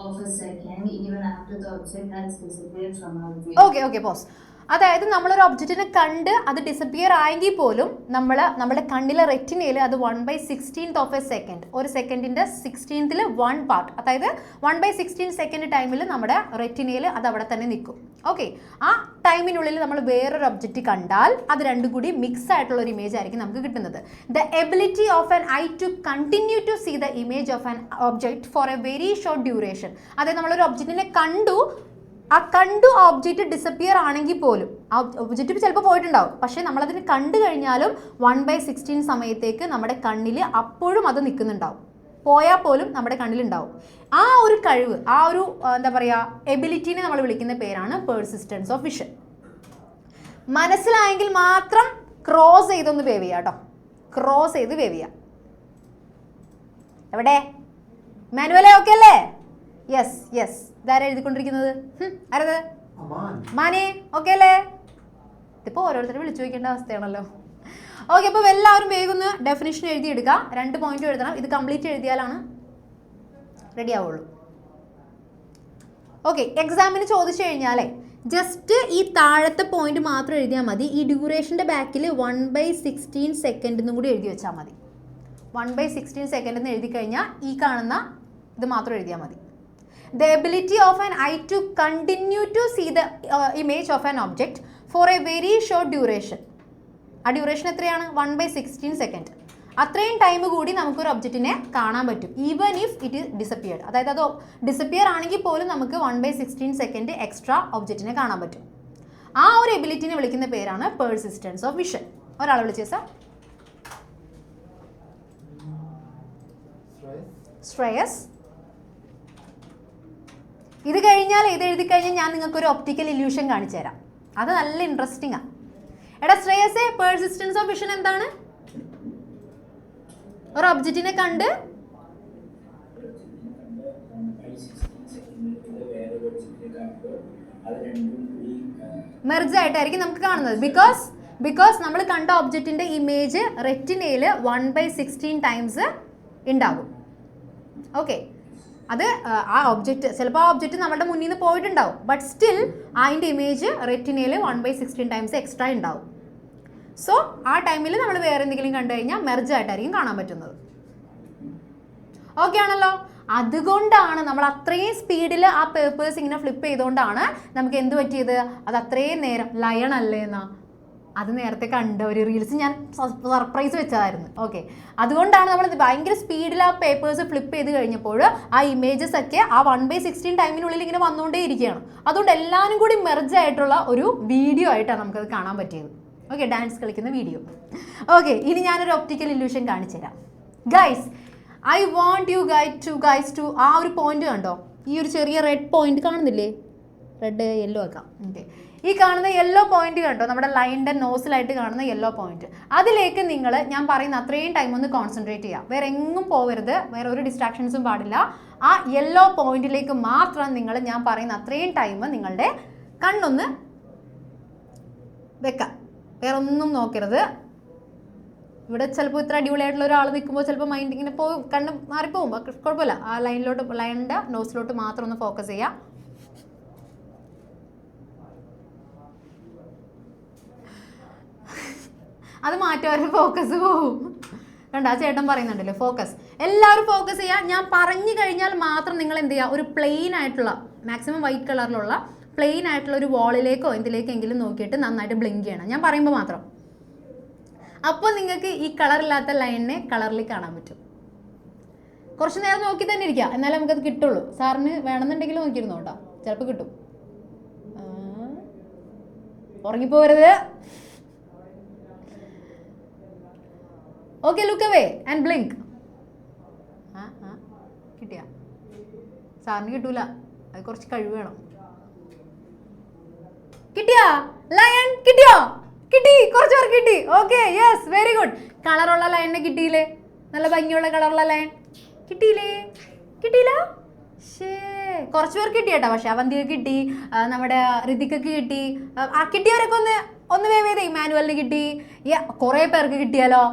of a second even after the object has disappeared from our view. Okay, pause. അതായത് നമ്മളൊരു ഒബ്ജക്റ്റിനെ കണ്ട് അത് disappear ആയെങ്കിൽ പോലും നമ്മുടെ കണ്ണിലെ റെറ്റിനയിൽ അത് 1/16 ഓഫ് എ സെക്കൻഡ്, ഒരു സെക്കൻഡിൻ്റെ 16th 1 പാർട്ട്, അതായത് 1/16 സെക്കൻഡ് ടൈമിൽ നമ്മുടെ റെറ്റിനയിൽ അത് അവിടെ തന്നെ നിൽക്കും. ഓക്കെ, ആ ടൈമിനുള്ളിൽ നമ്മൾ വേറൊരു ഒബ്ജക്റ്റ് കണ്ടാൽ അത് രണ്ടും കൂടി മിക്സ് ആയിട്ടുള്ള ഒരു ഇമേജ് ആയിരിക്കും നമുക്ക് കിട്ടുന്നത്. The ability of an eye to continue to see the image of an object for a very short duration. അതായത് നമ്മളൊരു ഒബ്ജക്റ്റിനെ കണ്ടു, ആ ഒബ്ജക്റ്റ് ഡിസപ്പിയർ ആണെങ്കിൽ പോലും ആ ഒബ്ജക്റ്റ് ചിലപ്പോൾ പോയിട്ടുണ്ടാവും, പക്ഷേ നമ്മളതിന് കണ്ടു കഴിഞ്ഞാലും 1/16 സമയത്തേക്ക് നമ്മുടെ കണ്ണിൽ അപ്പോഴും അത് നിൽക്കുന്നുണ്ടാവും. പോയാൽ പോലും നമ്മുടെ കണ്ണിലുണ്ടാവും. ആ ഒരു കഴിവ്, ആ ഒരു എന്താ പറയുക, എബിലിറ്റിനെ നമ്മൾ വിളിക്കുന്ന പേരാണ് പേഴ്സിസ്റ്റൻസ് ഓഫ് വിഷൻ. മനസ്സിലായെങ്കിൽ മാത്രം ക്രോസ് ചെയ്തൊന്ന് വേവ് ചെയ്യാം കേട്ടോ. ക്രോസ് ചെയ്ത് വേവ് ചെയ്യാം. എവിടെ മാനുവലേ? ഓക്കെ അല്ലേ? യെസ്. ഇതാരാ എഴുതിക്കൊണ്ടിരിക്കുന്നത്? ആരത്? മാനേ, ഓക്കെ അല്ലേ? ഇതിപ്പോൾ ഓരോരുത്തരും വിളിച്ചു ചോദിക്കേണ്ട അവസ്ഥയാണല്ലോ. ഓക്കെ, അപ്പോൾ എല്ലാവരും വേഗം ഒന്ന് ഡെഫിനിഷൻ എഴുതിയെടുക്കുക. 2 പോയിന്റ് എഴുതണം. ഇത് കംപ്ലീറ്റ് എഴുതിയാലാണ് റെഡി ആവുള്ളൂ. ഓക്കെ, എക്സാമിന് ചോദിച്ചു കഴിഞ്ഞാലേ ജസ്റ്റ് ഈ താഴത്തെ പോയിന്റ് മാത്രം എഴുതിയാൽ മതി. ഈ ഡ്യൂറേഷൻ്റെ ബാക്കിൽ 1/16 സെക്കൻഡ് എന്നും കൂടി എഴുതി വെച്ചാൽ മതി. 1/16 സെക്കൻഡ് എന്ന് എഴുതി കഴിഞ്ഞാൽ ഈ കാണുന്ന ഇത് മാത്രം എഴുതിയാൽ മതി. The ability of an eye to continue to see the image of an object for a very short duration. ആ ഡ്യൂറേഷൻ എത്രയാണ്? 1/16 സെക്കൻഡ്. അത്രയും ടൈം കൂടി നമുക്കൊരു ഒബ്ജക്റ്റിനെ കാണാൻ പറ്റും, even if it is disappeared. അതായത് അത് ഡിസപ്പിയർ ആണെങ്കിൽ പോലും നമുക്ക് 1/16 സെക്കൻഡ് എക്സ്ട്രാ ഒബ്ജക്റ്റിനെ കാണാൻ പറ്റും. ആ ഒരു എബിലിറ്റിനെ വിളിക്കുന്ന പേരാണ് പേഴ്സിസ്റ്റൻസ് ഓഫ് വിഷൻ. ഒരാളെ വിളിച്ചേ സാർ. ശ്രേയസ്. ഇത് കഴിഞ്ഞാൽ ഇത് എഴുതി കഴിഞ്ഞാൽ ഞാൻ നിങ്ങൾക്കൊരു ഒപ്റ്റിക്കൽ ഇല്യൂഷൻ കാണിച്ചു തരാം. അത് നല്ല ഇൻട്രസ്റ്റിംഗ് ആണ്. എടാ ശ്രേയസേ, പേഴ്സിസ്റ്റൻസ് ഓഫ് വിഷൻ എന്താണ്? ഒരു ഒബ്ജക്റ്റിനെ കണ്ട് മെർജ് ആയിട്ടായിരിക്കും നമുക്ക് കാണുന്നത്. ബിക്കോസ് ബിക്കോസ് നമ്മൾ കണ്ട ഒബ്ജക്റ്റിന്റെ ഇമേജ് റെറ്റിനയിൽ 1/16 ടൈംസ് ഉണ്ടാകും. ഓക്കെ, അത് ആ ഒബ്ജക്റ്റ് ചിലപ്പോൾ ആ ഒബ്ജക്റ്റ് നമ്മുടെ മുന്നിൽ നിന്ന് പോയിട്ടുണ്ടാവും, ബട്ട് സ്റ്റിൽ അതിൻ്റെ ഇമേജ് റെറ്റിനയിൽ 1/16 ടൈംസ് എക്സ്ട്രാ ഉണ്ടാവും. സോ ആ ടൈമിൽ നമ്മൾ വേറെ എന്തെങ്കിലും കണ്ടു കഴിഞ്ഞാൽ മെർജായിട്ടായിരിക്കും കാണാൻ പറ്റുന്നത്. ഓക്കെ ആണല്ലോ. അതുകൊണ്ടാണ് നമ്മൾ അത്രയും സ്പീഡിൽ ആ പേപ്പേഴ്സ് ഇങ്ങനെ ഫ്ലിപ്പ് ചെയ്തുകൊണ്ടാണ് നമുക്ക് എന്ത് പറ്റിയത്, അത് അത്രയും നേരം ലയൺ അല്ലേ എന്നാ അത് നേരത്തെ കണ്ട ഒരു റീൽസ് ഞാൻ സർപ്രൈസ് വെച്ചതായിരുന്നു. ഓക്കെ, അതുകൊണ്ടാണ് നമ്മൾ ഭയങ്കര സ്പീഡിൽ ആ പേപ്പേഴ്സ് ഫ്ലിപ്പ് ചെയ്ത് കഴിഞ്ഞപ്പോൾ ആ ഇമേജസ് ഒക്കെ ആ 1/16 ടൈമിനുള്ളിൽ ഇങ്ങനെ വന്നുകൊണ്ടേ ഇരിക്കുകയാണ്. അതുകൊണ്ട് എല്ലാവരും കൂടി മെർജ് ആയിട്ടുള്ള ഒരു വീഡിയോ ആയിട്ടാണ് നമുക്കത് കാണാൻ പറ്റിയത്. ഓക്കെ, ഡാൻസ് കളിക്കുന്ന വീഡിയോ. ഓക്കെ, ഇനി ഞാനൊരു ഒപ്റ്റിക്കൽ ഇല്യൂഷൻ കാണിച്ചു തരാം. Guys, I want you guys to ആ ഒരു പോയിന്റ് കണ്ടോ, ഈ ഒരു ചെറിയ റെഡ് പോയിന്റ് കാണുന്നില്ലേ, റെഡ് യെല്ലോ ആക്കാം. ഓക്കെ, ഈ കാണുന്ന യെല്ലോ പോയിന്റ് കണ്ടോ, നമ്മുടെ ലൈനിൻ്റെ നോസിലായിട്ട് കാണുന്ന യെല്ലോ പോയിന്റ്, അതിലേക്ക് നിങ്ങൾ ഞാൻ പറയുന്ന അത്രയും ടൈം ഒന്ന് കോൺസെൻട്രേറ്റ് ചെയ്യുക. വേറെ എങ്ങും പോകരുത്, വേറെ ഒരു ഡിസ്ട്രാക്ഷൻസും പാടില്ല. ആ യെല്ലോ പോയിന്റിലേക്ക് മാത്രം നിങ്ങൾ ഞാൻ പറയുന്ന അത്രയും ടൈം നിങ്ങളുടെ കണ്ണൊന്ന് വെക്കാം, വേറെ ഒന്നും നോക്കരുത്. ഇവിടെ ചിലപ്പോൾ ഇത്ര അടിപൊളിയായിട്ടുള്ള ഒരാൾ നിൽക്കുമ്പോൾ ചിലപ്പോൾ മൈൻഡ് ഇങ്ങനെ പോകും, കണ്ണ് മാറിപ്പോകും, കുഴപ്പമില്ല. ആ ലൈനിൻ്റെ നോസിലോട്ട് മാത്രം ഒന്ന് ഫോക്കസ് ചെയ്യാം. അത് മാറ്റി ഫോക്കസ് പോവും. കണ്ട, ആ ചേട്ടൻ പറയുന്നുണ്ടല്ലോ ഫോക്കസ്. എല്ലാവരും ഫോക്കസ് ചെയ്യുക. ഞാൻ പറഞ്ഞു കഴിഞ്ഞാൽ മാത്രം നിങ്ങൾ എന്ത് ചെയ്യുക, ഒരു പ്ലെയിൻ ആയിട്ടുള്ള മാക്സിമം വൈറ്റ് കളറിലുള്ള പ്ലെയിൻ ആയിട്ടുള്ള ഒരു വാളിലേക്കോ എന്തിലേക്കെങ്കിലും നോക്കിയിട്ട് നന്നായിട്ട് ബ്ലിങ്ക് ചെയ്യണം, ഞാൻ പറയുമ്പോൾ മാത്രം. അപ്പോൾ നിങ്ങൾക്ക് ഈ കളറില്ലാത്ത ലൈനിനെ കളറിൽ കാണാൻ പറ്റും. കുറച്ച് നേരം നോക്കി തന്നെ ഇരിക്കുക, എന്നാലേ നമുക്കത് കിട്ടുള്ളൂ. സാറിന് വേണമെന്നുണ്ടെങ്കിൽ നോക്കിയിരുന്നു കേട്ടോ, ചിലപ്പോൾ കിട്ടും. ഉറങ്ങിപ്പോരുത്. Okay, look away and blink. കിട്ടിയ സാറിന് കിട്ടൂല, അത് കുറച്ച് കഴിവ് വേണം. കിട്ടിയാ ലയൺ? കിട്ടിയോ? കിട്ടി, കുറച്ച് പേർക്ക് കിട്ടി. Okay, yes, very good. കളറുള്ള ലൈനിനെ കിട്ടിയില്ലേ, നല്ല ഭംഗിയുള്ള കളറുള്ള ലൈൻ കിട്ടിയില്ലേ? കിട്ടിയില്ല? ശേ, കുറച്ച് പേർക്ക് കിട്ടി കേട്ടോ. പക്ഷെ അവന്തിക്ക് കിട്ടി, നമ്മുടെ ഋതിക്കൊക്കെ കിട്ടി. കിട്ടിയവരൊക്കെ ഒന്ന് വേവ് ചെയ്തേ. ഇമാനുവലിന് കിട്ടി, കുറേ പേർക്ക് കിട്ടിയാലോ.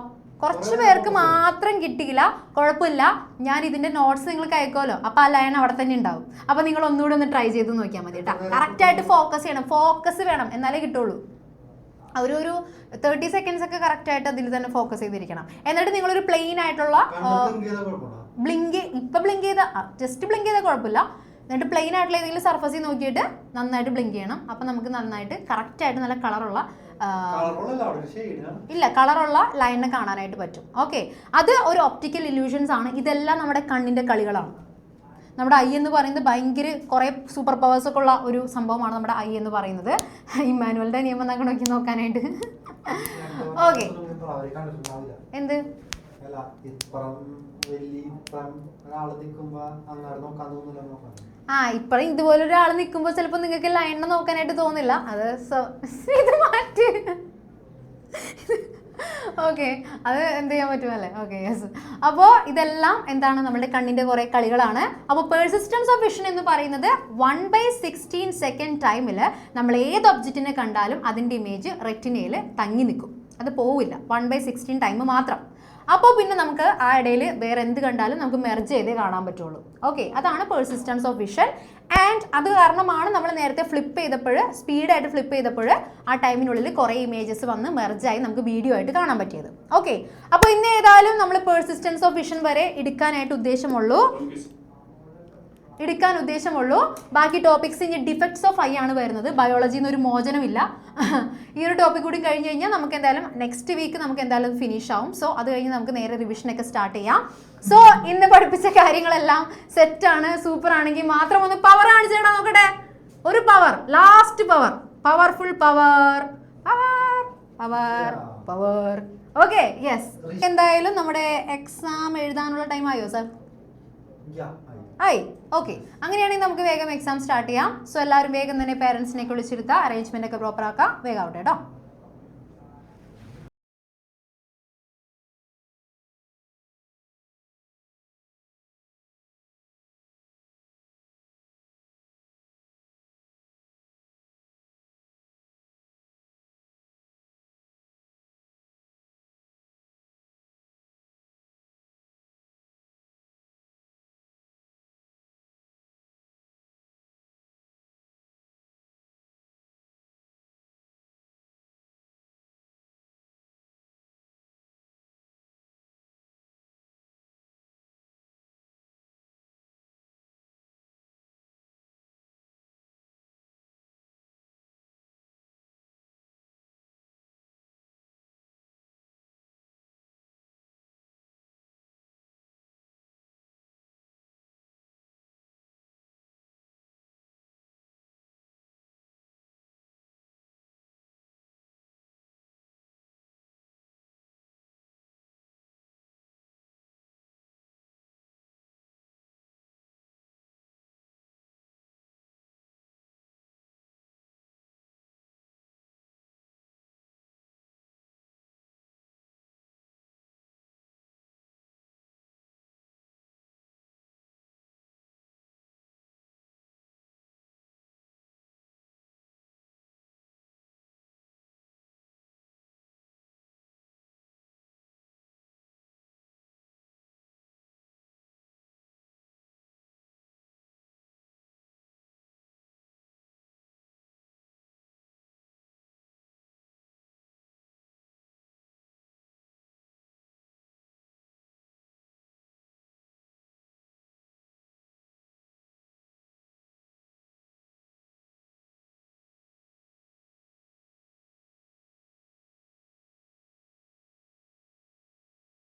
കുറച്ച് പേർക്ക് മാത്രം കിട്ടിയില്ല, കുഴപ്പമില്ല. ഞാൻ ഇതിൻ്റെ നോട്ട്സ് നിങ്ങൾക്ക് അയക്കുമല്ലോ, അപ്പോൾ ആ ലൈൻ അവിടെ തന്നെ ഉണ്ടാവും. അപ്പോൾ നിങ്ങൾ ഒന്നുകൂടെ ഒന്ന് ട്രൈ ചെയ്ത് നോക്കിയാൽ മതി കേട്ടോ. കറക്റ്റായിട്ട് ഫോക്കസ് ചെയ്യണം, ഫോക്കസ് വേണം, എന്നാലേ കിട്ടുള്ളൂ. ഒരു 30 സെക്കൻഡ്സ് ഒക്കെ കറക്റ്റായിട്ട് അതിൽ തന്നെ ഫോക്കസ് ചെയ്തിരിക്കണം. എന്നിട്ട് നിങ്ങളൊരു പ്ലെയിൻ ആയിട്ടുള്ള ബ്ലിങ്ക് ചെയ്ത ജസ്റ്റ് ബ്ലിങ്ക് ചെയ്താൽ കുഴപ്പമില്ല. എന്നിട്ട് പ്ലെയിൻ ആയിട്ടുള്ള ഏതെങ്കിലും സർഫസിൽ നോക്കിയിട്ട് നന്നായിട്ട് ബ്ലിങ്ക് ചെയ്യണം. അപ്പം നമുക്ക് നന്നായിട്ട് കറക്റ്റായിട്ട് നല്ല കളറുള്ള ലൈനിനെ കാണാനായിട്ട് പറ്റും. ഓക്കെ, അത് ഒരു ഒപ്റ്റിക്കൽ ഇല്യൂഷൻസ് ആണ്. ഇതെല്ലാം നമ്മുടെ കണ്ണിൻ്റെ കളികളാണ്. നമ്മുടെ ഐ എന്ന് പറയുന്നത് ഭയങ്കര കുറേ സൂപ്പർ പവേഴ്സ് ഒക്കെ ഉള്ള ഒരു സംഭവമാണ് നമ്മുടെ ഐ എന്ന് പറയുന്നത്. ഇമ്മാനുവലിൻ്റെ നിയമം നമുക്ക് നോക്കാനായിട്ട്. ഓക്കെ, എന്ത് ഇപ്പഴും ഇതുപോലെ ഒരാൾ നിൽക്കുമ്പോൾ ചിലപ്പോൾ നിങ്ങൾക്ക് ലൈനിനെ നോക്കാനായിട്ട് തോന്നില്ല. അത് ഇത് മാറ്റി. ഓക്കെ, അത് എന്ത് ചെയ്യാൻ പറ്റുമല്ലേ? Okay, yes. അപ്പോൾ ഇതെല്ലാം എന്താണ്, നമ്മുടെ കണ്ണിൻ്റെ കുറേ കളികളാണ്. അപ്പോൾ പെർസിസ്റ്റൻസ് ഓഫ് വിഷൻ എന്ന് പറയുന്നത് 1/16 സെക്കൻഡ് ടൈമിൽ നമ്മൾ ഏത് ഒബ്ജക്റ്റിനെ കണ്ടാലും അതിൻ്റെ ഇമേജ് റെറ്റിനയിൽ തങ്ങി നിൽക്കും, അത് പോവില്ല. 1/16 ടൈം മാത്രം. അപ്പോൾ പിന്നെ നമുക്ക് ആ ഇടയിൽ വേറെ എന്ത് കണ്ടാലും നമുക്ക് മെർജ് ചെയ്തേ കാണാൻ പറ്റുള്ളൂ. ഓക്കെ, അതാണ് പെർസിസ്റ്റൻസ് ഓഫ് വിഷൻ. ആൻഡ് അത് കാരണമാണ് നമ്മൾ നേരത്തെ ഫ്ലിപ്പ് ചെയ്തപ്പോൾ, സ്പീഡായിട്ട് ഫ്ലിപ്പ് ചെയ്തപ്പോൾ ആ ടൈമിനുള്ളിൽ കുറേ ഇമേജസ് വന്ന് മെർജായി നമുക്ക് വീഡിയോ ആയിട്ട് കാണാൻ പറ്റിയത്. ഓക്കെ, അപ്പോൾ ഇന്ന് ഏതായാലും നമ്മൾ പെർസിസ്റ്റൻസ് ഓഫ് വിഷൻ വരെ എടുക്കാൻ ഉദ്ദേശമുള്ളൂ. ബാക്കി ടോപ്പിക്സ് ഇനി ഡിഫക്ട്സ് ഓഫ് ഐ ആണ് വരുന്നത്. ബയോളജിയിൽ നിന്ന് ഒരു മോചനമില്ല. ഈ ഒരു ടോപ്പിക് കൂടി കഴിഞ്ഞ് കഴിഞ്ഞാൽ നമുക്ക് എന്തായാലും നെക്സ്റ്റ് വീക്ക് നമുക്ക് എന്തായാലും ഫിനിഷ് ആവും. സോ അത് കഴിഞ്ഞ് നമുക്ക് നേരെ റിവിഷനൊക്കെ സ്റ്റാർട്ട് ചെയ്യാം. സോ ഇന്ന് പഠിപ്പിച്ച കാര്യങ്ങളെല്ലാം സെറ്റാണ്, സൂപ്പർ ആണെങ്കിൽ മാത്രം ഒന്ന് പവർ കാണിച്ചു തരാൻ നോക്കട്ടെ. ഒരു power, last power, powerful power. Okay, yes. എന്തായാലും നമ്മുടെ എക്സാം എഴുതാനുള്ള ടൈം ആയോ സർ? ആയി. ഓക്കെ, അങ്ങനെയാണെങ്കിൽ നമുക്ക് വേഗം എക്സാം സ്റ്റാർട്ട് ചെയ്യാം. സോ എല്ലാവരും വേഗം തന്നെ പേരൻസിനെ വിളിച്ചിരുത്താം, അറേഞ്ച്മെന്റ് ഒക്കെ പ്രോപ്പർ ആക്കാം. വേഗം ആവട്ടെ കേട്ടോ.